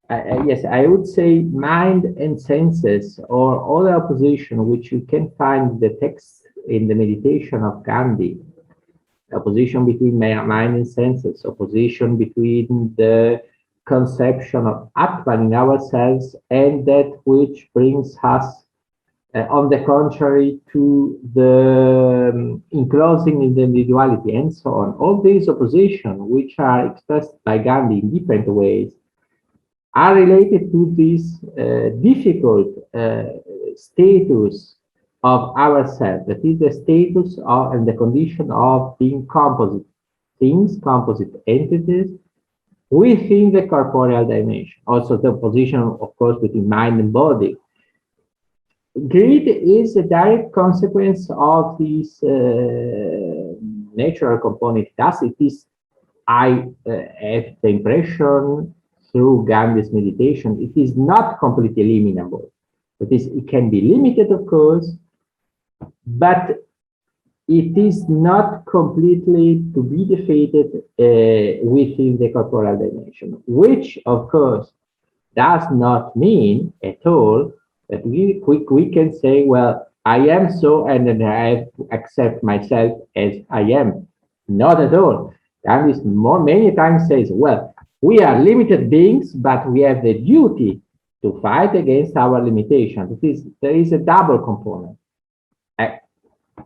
I would say mind and senses or other opposition, which you can find in the text in the meditation of Gandhi, opposition between mind and senses, opposition between the conception of Atman in ourselves and that which brings us, on the contrary, to the enclosing in the individuality and so on. All these oppositions, which are expressed by Gandhi in different ways, are related to this difficult status of ourselves, that is the status of and the condition of being composite things, composite entities within the corporeal dimension. Also the opposition, of course, between mind and body. Greed is a direct consequence of this natural component. Thus, it is, I have the impression, through Gandhi's meditation, it is not completely eliminable. It can be limited, of course, but it is not completely to be defeated within the corporeal dimension, which, of course, does not mean at all that we can say, well, I am so, and then I have to accept myself as I am. Not at all. Gandhi many times says, well, we are limited beings, but we have the duty to fight against our limitations. There is a double component.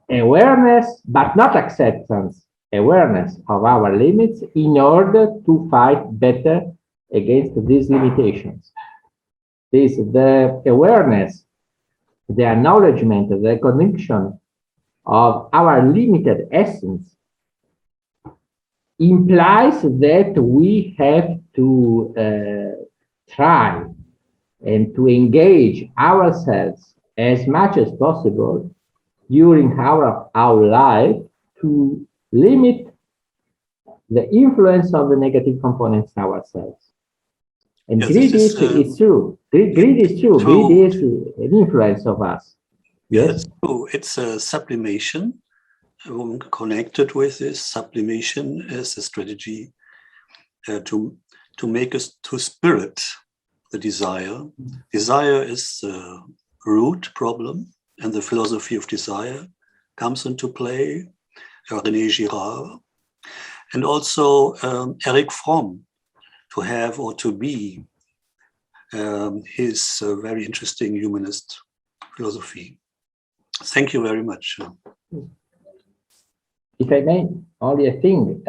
Awareness, but not acceptance. Awareness of our limits in order to fight better against these limitations. The awareness, the acknowledgement, the conviction of our limited essence implies that we have to try and to engage ourselves as much as possible during our life to limit the influence of the negative components in ourselves. And Yes, greed is true. Greed is true. Greed is an influence of us. Yes, that's true. It's a sublimation. Connected with this sublimation is a strategy to make us to spirit the desire. Desire is the root problem, and the philosophy of desire comes into play. René Girard, and also Erich Fromm, to have or to be his very interesting humanist philosophy. Thank you very much. If I may, only a thing.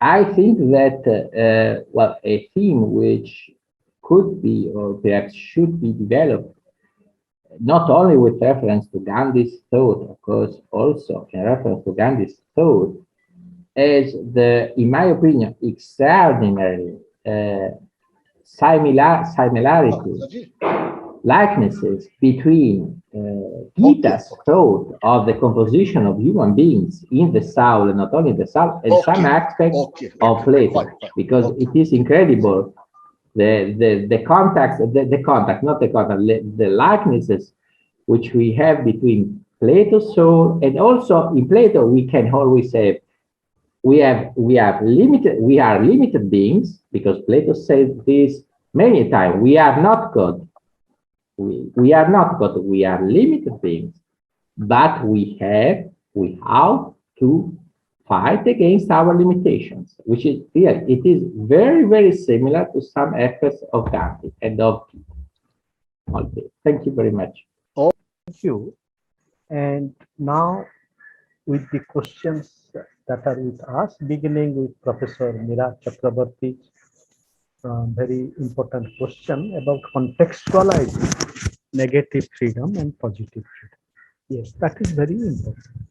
I think that, well, a theme which could be or perhaps should be developed, not only with reference to Gandhi's thought, of course, also in reference to Gandhi's thought, as in my opinion, extraordinary similarities, likenesses between Gita's thought of the composition of human beings in the soul, and not only the soul, and some aspects of Plato, because it is incredible the likenesses which we have between Plato's soul, and also in Plato we can always say we are limited beings, because Plato says this many times. We are not God. We are not God. We are limited beings, but we have to fight against our limitations, which is real. It is very, very similar to some aspects of Gandhi and of Gandhi. Thank you very much. Thank you. And now, with the questions that are with us, beginning with Professor Mira Chakrabarty's very important question about contextualizing negative freedom and positive freedom. Yes, that is very important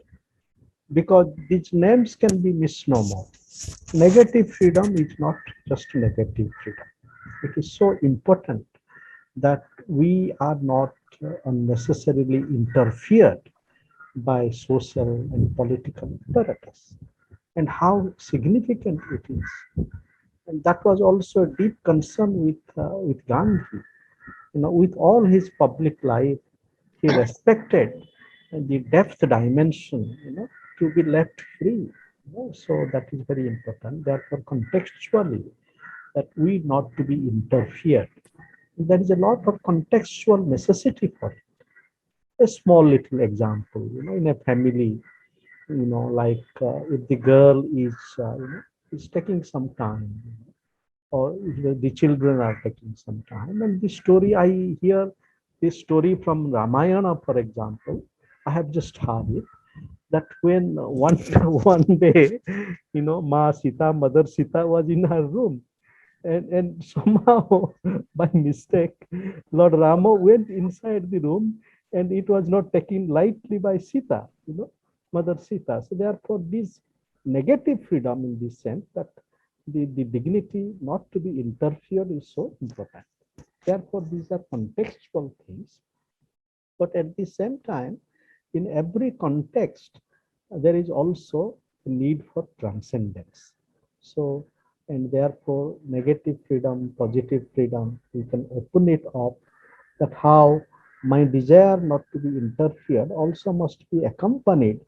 because these names can be misnomer. Negative freedom is not just negative freedom. It is so important that we are not unnecessarily interfered by social and political apparatus, and how significant it is. And that was also a deep concern with Gandhi. With all his public life, he respected the depth dimension, to be left free. So that is very important. Therefore, contextually, that we not to be interfered. There is a lot of contextual necessity for it. A small little example, in a family, like if the girl is taking some time, or if the children are taking some time, and the story I hear, this story from Ramayana, for example, I have just heard it, that when one day, Mother Sita was in her room, and somehow by mistake, Lord Rama went inside the room, and it was not taken lightly by Sita, Mother Sita. So therefore, this negative freedom in this sense, that the dignity not to be interfered is so important. Therefore, these are contextual things. But at the same time, in every context, there is also a need for transcendence. So, and therefore, negative freedom, positive freedom, we can open it up, that how my desire not to be interfered also must be accompanied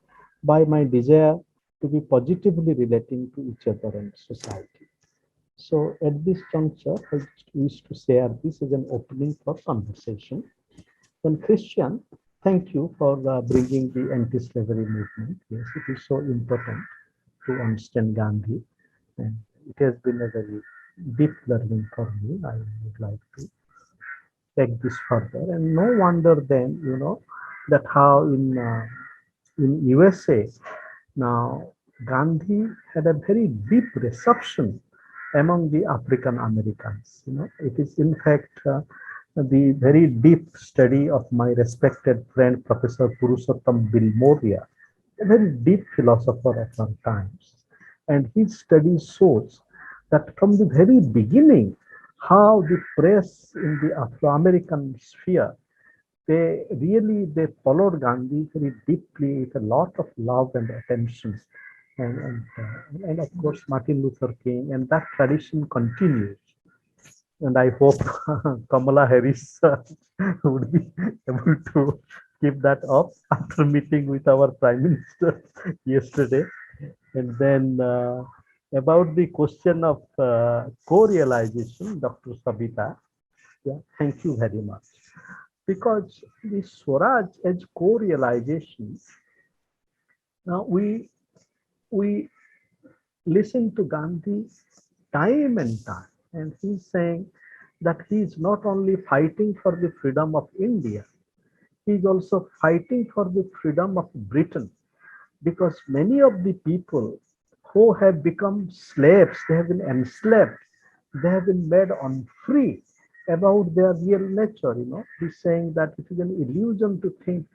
by my desire to be positively relating to each other and society. So at this juncture, I wish to share this as an opening for conversation. Then Christian, thank you for bringing the anti-slavery movement. Yes, it is so important to understand Gandhi, and it has been a very deep learning for me. I would like to take this further, and no wonder then, that how in USA now Gandhi had a very deep reception among the African Americans. It is in fact the very deep study of my respected friend Professor Purushottam Bilmoria, a very deep philosopher of our times, and his study shows that from the very beginning, how the press in the Afro-American sphere, they followed Gandhi very deeply with a lot of love and attention, and of course Martin Luther King, and that tradition continues. And I hope Kamala Harris would be able to keep that up after meeting with our Prime Minister yesterday. And then about the question of co-realization, Dr. Sabita, thank you very much. Because the Swaraj as co-realization, now we listen to Gandhi time and time, and he's saying that he's not only fighting for the freedom of India, he's also fighting for the freedom of Britain, because many of the people who have become slaves, they have been enslaved, they have been made unfree about their real nature. He's saying that it is an illusion to think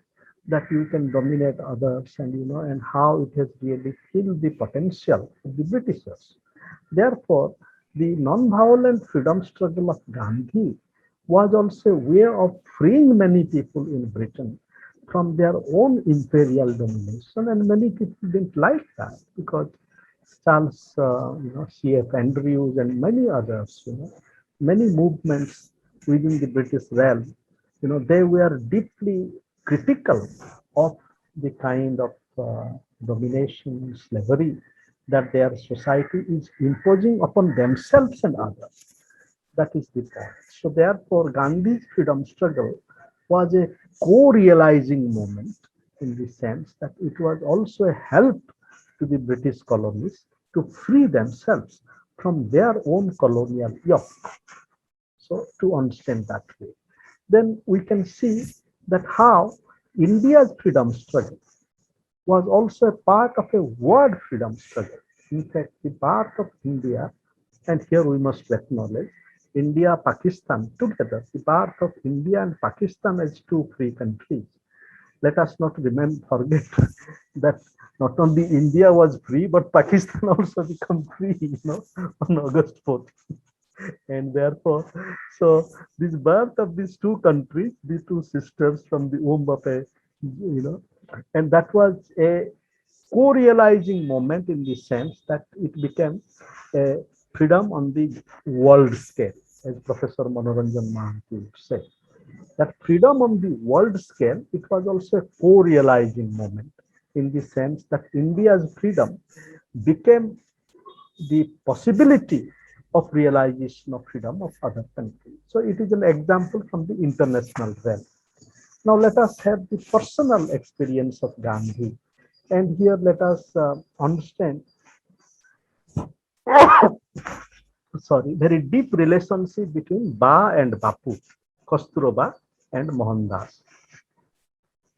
that you can dominate others, and how it has really killed the potential of the Britishers. Therefore, the non-violent freedom struggle of Gandhi was also a way of freeing many people in Britain from their own imperial domination, and many people didn't like that, because Charles, C.F. Andrews and many others, many movements within the British realm, they were deeply critical of the kind of domination, slavery that their society is imposing upon themselves and others. That is the point. So therefore, Gandhi's freedom struggle was a co-realizing moment, in the sense that it was also a help to the British colonists to free themselves from their own colonial yoke. So to understand that way, then we can see that how India's freedom struggle was also a part of a world freedom struggle. In fact, the birth of India, and here we must acknowledge India, Pakistan together, the birth of India and Pakistan as two free countries. Let us not forget that not only India was free, but Pakistan also became free, on August 4th. And therefore, so this birth of these two countries, these two sisters from the womb of and that was a co-realizing moment in the sense that it became a freedom on the world scale, as Professor Manoranjan Mahanti would say. That freedom on the world scale, it was also a co-realizing moment in the sense that India's freedom became the possibility of realization of freedom of other countries. So it is an example from the international realm. Now let us have the personal experience of Gandhi. And here let us understand, very deep relationship between Ba and Bapu, Kasturba and Mohandas.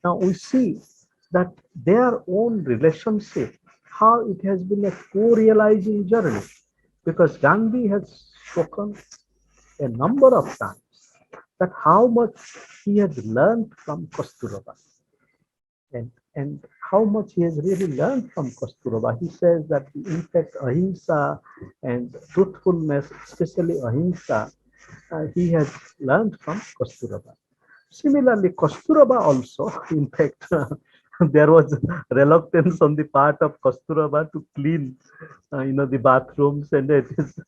Now we see that their own relationship, how it has been a co-realizing journey, because Gandhi has spoken a number of times that how much he has learned from Kasturba, and how much he has really learned from Kasturba. He says that in fact ahimsa and truthfulness, especially ahimsa, he has learned from Kasturba. Similarly, Kasturba also, in fact, there was reluctance on the part of Kasturba to clean, the bathrooms, and it is,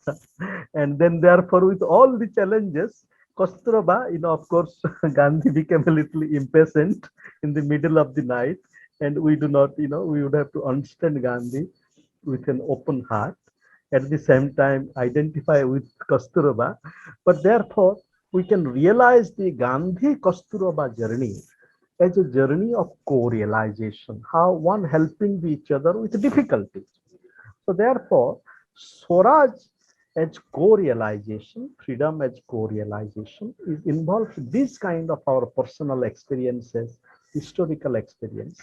and then therefore, with all the challenges, Kasturba, of course, Gandhi became a little impatient in the middle of the night, and we do not, we would have to understand Gandhi with an open heart. At the same time, identify with Kasturba, but therefore, we can realize the Gandhi Kasturba journey as a journey of co-realization, how one helping each other with difficulties. So therefore, Swaraj as co-realization, freedom as co-realization is involved this kind of our personal experiences, historical experience,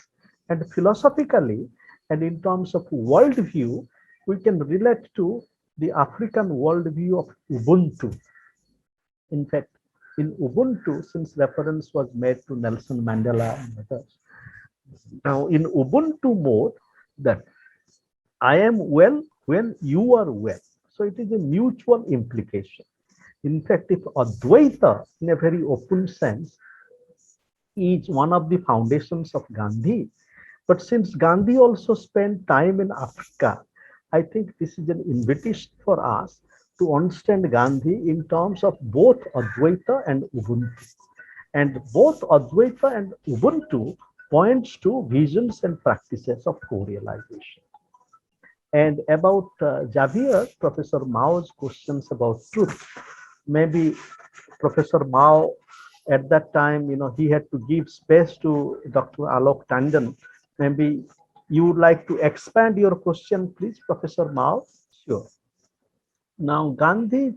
and philosophically, and in terms of worldview, we can relate to the African worldview of Ubuntu. In fact, in Ubuntu, since reference was made to Nelson Mandela and others, now in Ubuntu mode, that I am well when you are well. So it is a mutual implication. In fact, if Advaita, in a very open sense, is one of the foundations of Gandhi, but since Gandhi also spent time in Africa, I think this is an invitation for us to understand Gandhi in terms of both Advaita and Ubuntu. And both Advaita and Ubuntu points to visions and practices of co-realization. And about Xavier, Professor Mao's questions about truth, maybe Professor Mao at that time, he had to give space to Dr. Alok Tandon. Maybe you would like to expand your question, please, Professor Mao? Sure. Now, Gandhi,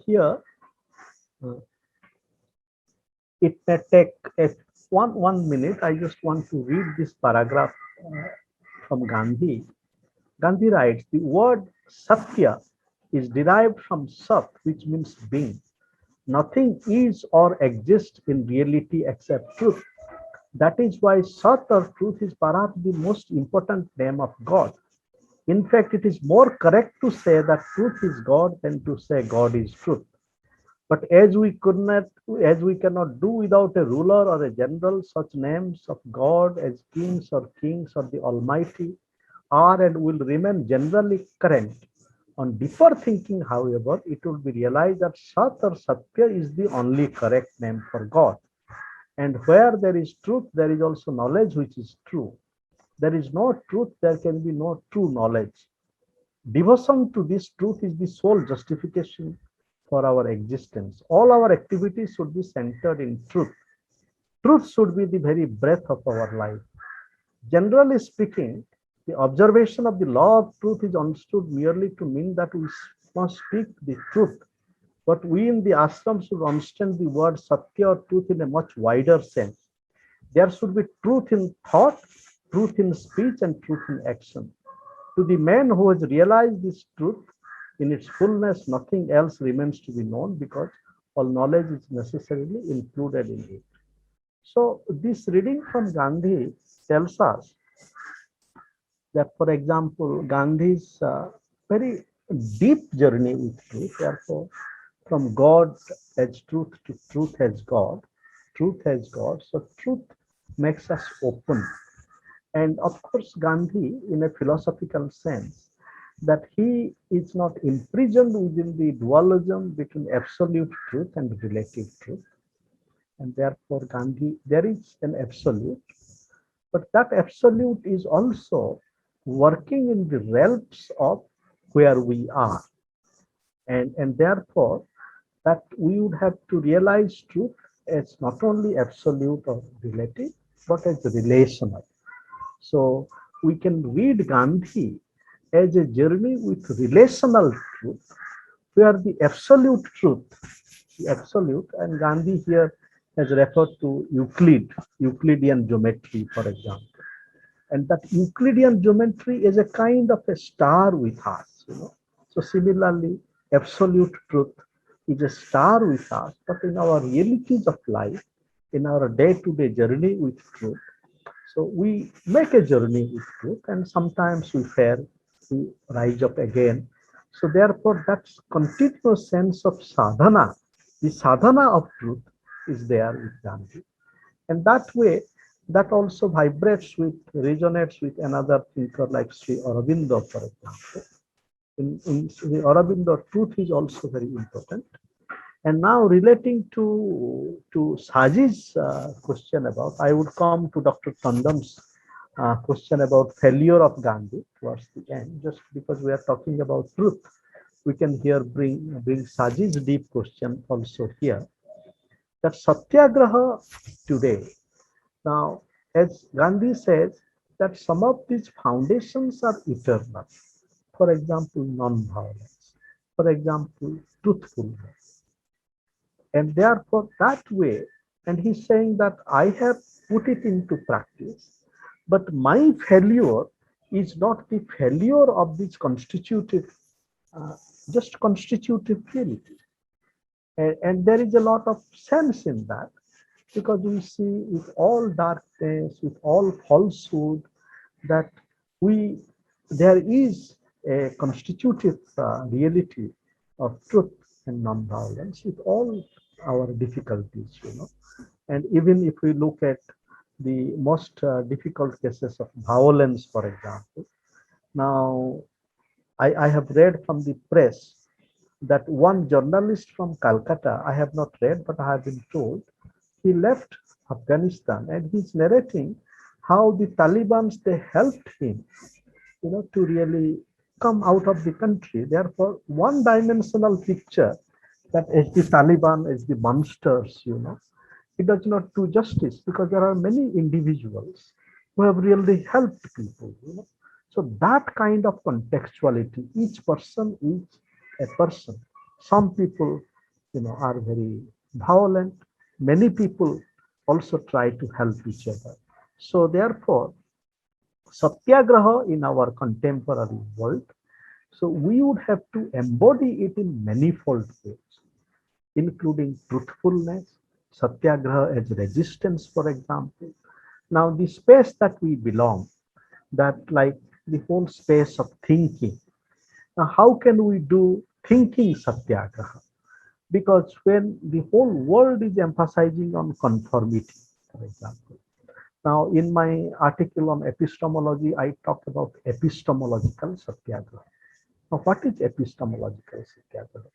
here, it may take one minute. I just want to read this paragraph from Gandhi. Gandhi writes, the word Satya is derived from Sat, which means being. Nothing is or exists in reality except truth. That is why Sat or truth is perhaps the most important name of God. In fact, it is more correct to say that truth is God than to say God is truth. But as we cannot do without a ruler or a general, such names of God as kings or the Almighty are and will remain generally current. On deeper thinking, however, it will be realized that Sat or Satya is the only correct name for God. And where there is truth, there is also knowledge which is true. There is no truth, there can be no true knowledge. Devotion to this truth is the sole justification for our existence. All our activities should be centered in truth. Truth should be the very breath of our life. Generally speaking, the observation of the law of truth is understood merely to mean that we must speak the truth. But we in the ashram should understand the word Satya or truth in a much wider sense. There should be truth in thought, truth in speech and truth in action. To the man who has realized this truth in its fullness, nothing else remains to be known, because all knowledge is necessarily included in it. So this reading from Gandhi tells us that, for example, Gandhi's very deep journey with truth, therefore, from God as truth to truth as God, truth as God. So truth makes us open. And of course, Gandhi, in a philosophical sense, that he is not imprisoned within the dualism between absolute truth and relative truth. And therefore, Gandhi, there is an absolute, but that absolute is also working in the realms of where we are. And therefore, that we would have to realize truth as not only absolute or relative, but as relational. So we can read Gandhi as a journey with relational truth, where the absolute truth, the absolute, and Gandhi here has referred to Euclidean geometry, for example. And that Euclidean geometry is a kind of a star with us, you know. So similarly, absolute truth is a star with us, but in our realities of life, in our day-to-day journey with truth, so we make a journey with truth, and sometimes we fail, we rise up again. So therefore, that continuous sense of sadhana, the sadhana of truth, is there with Gandhi. And that way, that also vibrates with, resonates with another thinker like Sri Aurobindo, for example. In Sri Aurobindo, truth is also very important. And now relating to Saji's question about, I would come to Dr. Tandam's question about failure of Gandhi towards the end, just because we are talking about truth. We can here bring Saji's deep question also here. That Satyagraha today, now as Gandhi says, that some of these foundations are eternal. For example, non-violence. For example, truthfulness. And therefore that way, and he's saying that I have put it into practice, but my failure is not the failure of this constitutive, just constitutive reality. And there is a lot of sense in that, because we see with all darkness, with all falsehood, that there is a constitutive reality of truth and non-violence with all our difficulties, you know. And even if we look at the most difficult cases of violence, for example, now I have read from the press that one journalist from Calcutta, I have not read, but I have been told, he left Afghanistan, and he's narrating how the Taliban, they helped him, you know, to really come out of the country. Therefore, one-dimensional picture that as the Taliban, as the monsters, you know, it does not do justice, because there are many individuals who have really helped people, you know. So that kind of contextuality, each person is a person. Some people, you know, are very violent. Many people also try to help each other. So therefore, Satyagraha in our contemporary world, so we would have to embody it in manifold ways, including truthfulness, Satyagraha as resistance, for example. Now the space that we belong, that like the whole space of thinking. Now how can we do thinking Satyagraha? Because when the whole world is emphasizing on conformity, for example. Now, in my article on epistemology, I talk about epistemological Satyagraha. Now, what is epistemological Satyagraha?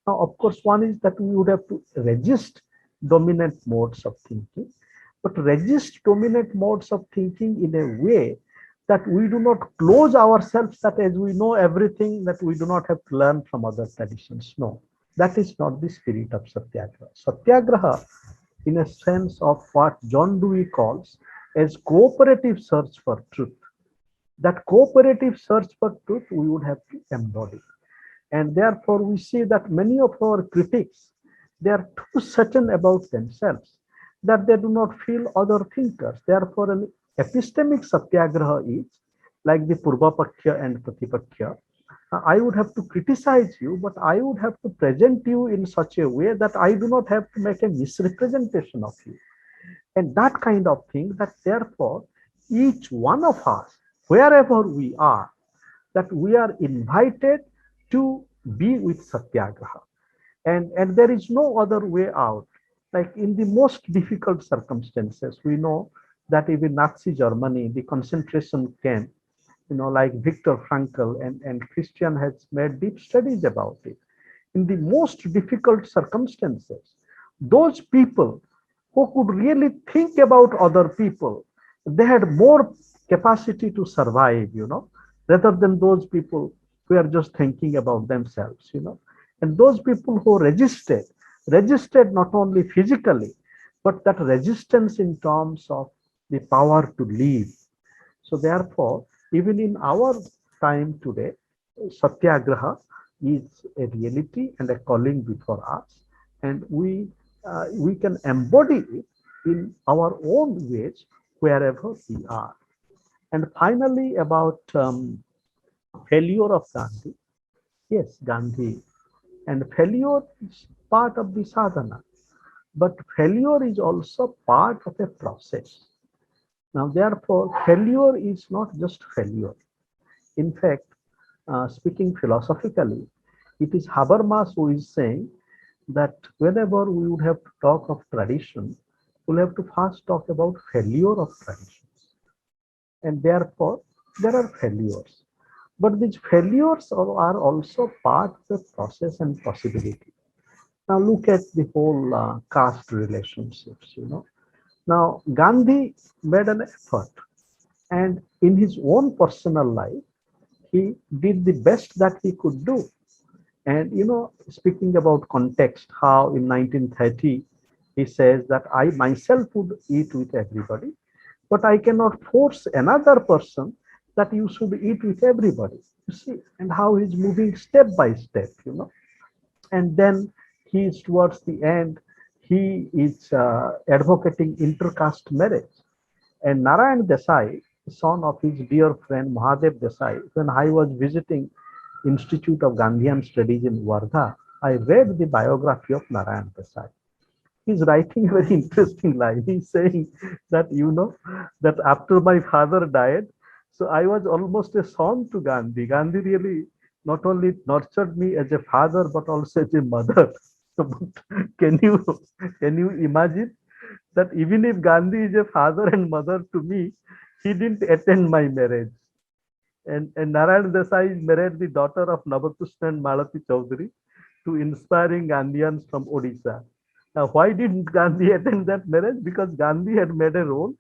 Now, of course, one is that we would have to resist dominant modes of thinking, but resist dominant modes of thinking in a way that we do not close ourselves, that as we know everything, that we do not have to learn from other traditions. No. That is not the spirit of Satyagraha. Satyagraha, in a sense of what John Dewey calls as cooperative search for truth. That cooperative search for truth we would have to embody. And therefore we see that many of our critics, they are too certain about themselves that they do not feel other thinkers. Therefore, an epistemic satyagraha is like the Purvapaksha and Pratipaksha. I would have to criticize you, but I would have to present you in such a way that I do not have to make a misrepresentation of you. And that kind of thing, that therefore each one of us, wherever we are, that we are invited to be with Satyagraha. And there is no other way out. Like in the most difficult circumstances, we know that even Nazi Germany, the concentration camp, like Viktor Frankl and Christian has made deep studies about it. In the most difficult circumstances, those people who could really think about other people, they had more capacity to survive, rather than those people who are just thinking about themselves, And those people who resisted not only physically, but that resistance in terms of the power to live. So therefore, even in our time today, Satyagraha is a reality and a calling before us, and we can embody it in our own ways wherever we are. And finally, about failure of Gandhi. Yes, Gandhi, and failure is part of the sadhana, but failure is also part of a process. Now, therefore, failure is not just failure. In fact, speaking philosophically, it is Habermas who is saying that whenever we would have to talk of tradition, we'll have to first talk about failure of traditions. And therefore, there are failures. But these failures are also part of the process and possibility. Now look at the whole caste relationships, Now Gandhi made an effort, and in his own personal life, he did the best that he could do. And speaking about context, how in 1930 he says that I myself would eat with everybody, but I cannot force another person that you should eat with everybody. You see, and how he's moving step by step, And then he is towards the end, he is advocating intercaste marriage. And Narayan Desai, son of his dear friend Mahadev Desai, when I was visiting Institute of Gandhian Studies in Wardha, I read the biography of Narayan Desai. He's writing a very interesting line. He's saying that, that after my father died, so I was almost a son to Gandhi. Gandhi really not only nurtured me as a father, but also as a mother. Can you imagine that even if Gandhi is a father and mother to me, he didn't attend my marriage. And Narayan Desai married the daughter of Navakrishna and Malati Chaudhary to inspiring Gandhians from Odisha. Now, why didn't Gandhi attend that marriage? Because Gandhi had made a rule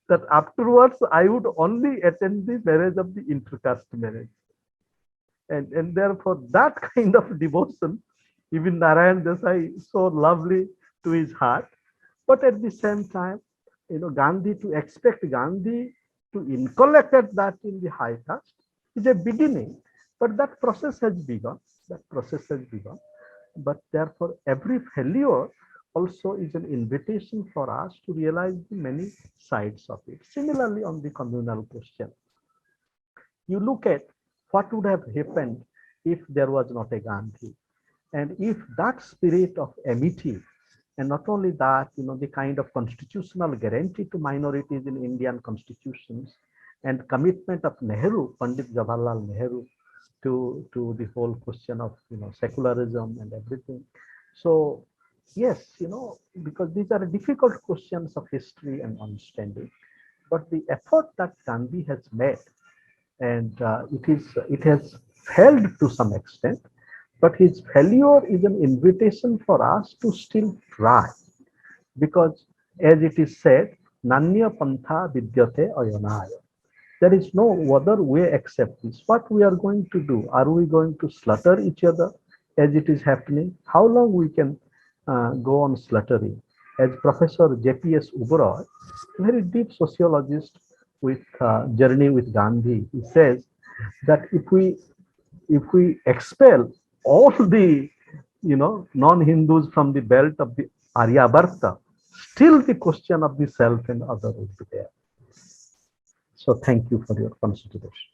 that afterwards I would only attend the marriage of the intercaste marriage. And therefore, that kind of devotion, even Narayan Desai is so lovely to his heart. But at the same time, Gandhi, to expect Gandhi to inculcate that in the high caste is a beginning. But that process has begun. But therefore, every failure also is an invitation for us to realize the many sides of it. Similarly, on the communal question, you look at what would have happened if there was not a Gandhi. And if that spirit of amity, and not only that, the kind of constitutional guarantee to minorities in Indian constitutions and commitment of Nehru, Pandit Jawaharlal Nehru, to the whole question of, secularism and everything. So yes, because these are difficult questions of history and understanding, but the effort that Gandhi has made, and it has failed to some extent, but his failure is an invitation for us to still try, because as it is said, Nanya Pantha Vidyate Ayonaya. There is no other way except this. What we are going to do? Are we going to slaughter each other as it is happening? How long we can go on slaughtering? As Professor JPS Uberoi, a very deep sociologist with journey with Gandhi, he says that if we expel all the non-Hindus from the belt of the Aryabharta, still the question of the self and other will be there. So thank you for your consideration.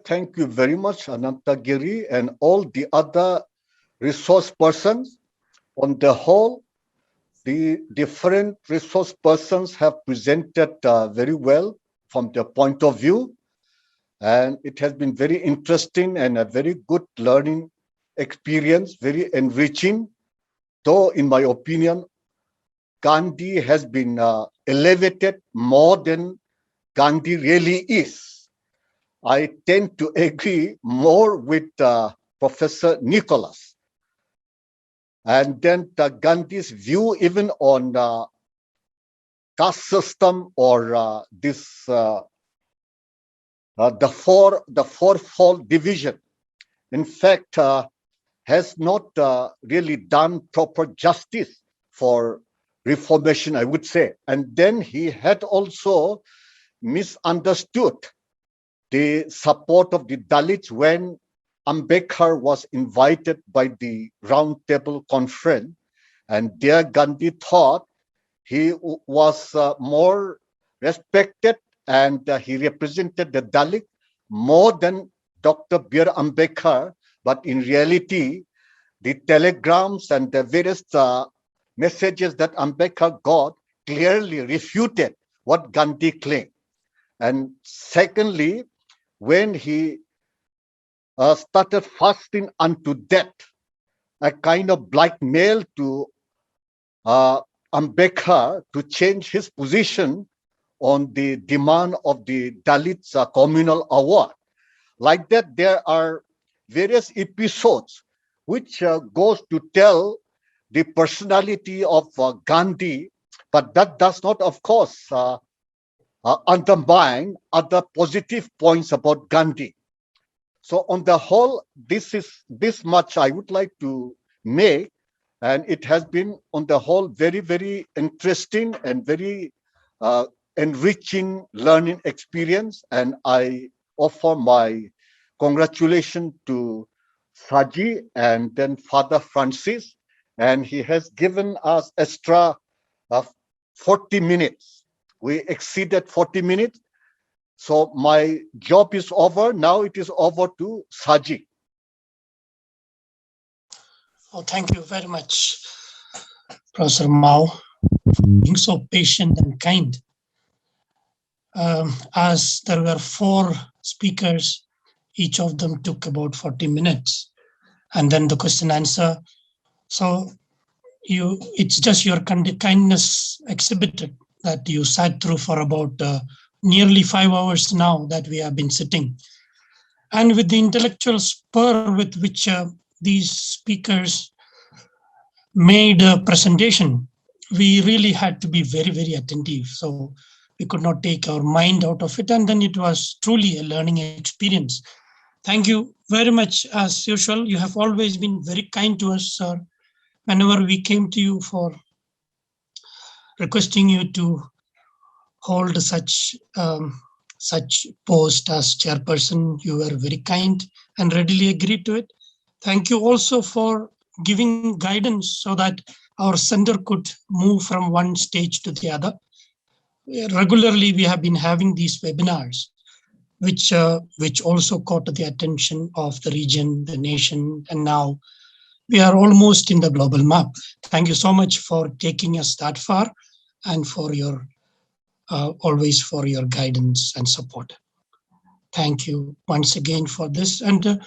Thank you very much, Anantagiri, and all the other resource persons. On the whole, the different resource persons have presented very well from their point of view, and it has been very interesting and a very good learning experience, very enriching. Though, in my opinion, Gandhi has been elevated more than Gandhi really is. I tend to agree more with Professor Nicholas. And then Gandhi's view even on caste system or the fourfold division, in fact, has not really done proper justice for reformation, I would say. And then he had also misunderstood the support of the Dalits when Ambedkar was invited by the Round Table Conference, and there Gandhi thought he was more respected and he represented the Dalit more than Dr. Bir Ambedkar. But in reality, the telegrams and the various messages that Ambedkar got clearly refuted what Gandhi claimed. And secondly, when he started fasting unto death, a kind of blackmail to Ambedkar to change his position on the demand of the Dalits communal award. Like that, there are various episodes which goes to tell the personality of Gandhi, but that does not, of course, undermine other positive points about Gandhi. So on the whole, this much I would like to make, and it has been on the whole very, very interesting and very enriching learning experience. And I offer my congratulations to Saji and then Father Francis, and he has given us extra 40 minutes. We exceeded 40 minutes. So my job is over. Now it is over to Saji. Oh, thank you very much, Professor Mao, for being so patient and kind. As there were 4 speakers, each of them took about 40 minutes, and then the question answer. So it's just your kindness exhibited that you sat through for about nearly 5 hours now that we have been sitting. And with the intellectual spur with which these speakers made a presentation, we really had to be very, very attentive. So we could not take our mind out of it. And then it was truly a learning experience. Thank you very much. As usual, you have always been very kind to us, sir. Whenever we came to you for requesting you to hold such post as chairperson, you were very kind and readily agreed to it. Thank you also for giving guidance so that our center could move from one stage to the other. Regularly, we have been having these webinars, which also caught the attention of the region, the nation, and now we are almost in the global map. Thank you so much for taking us that far and for your always for your guidance and support. Thank you once again for this. And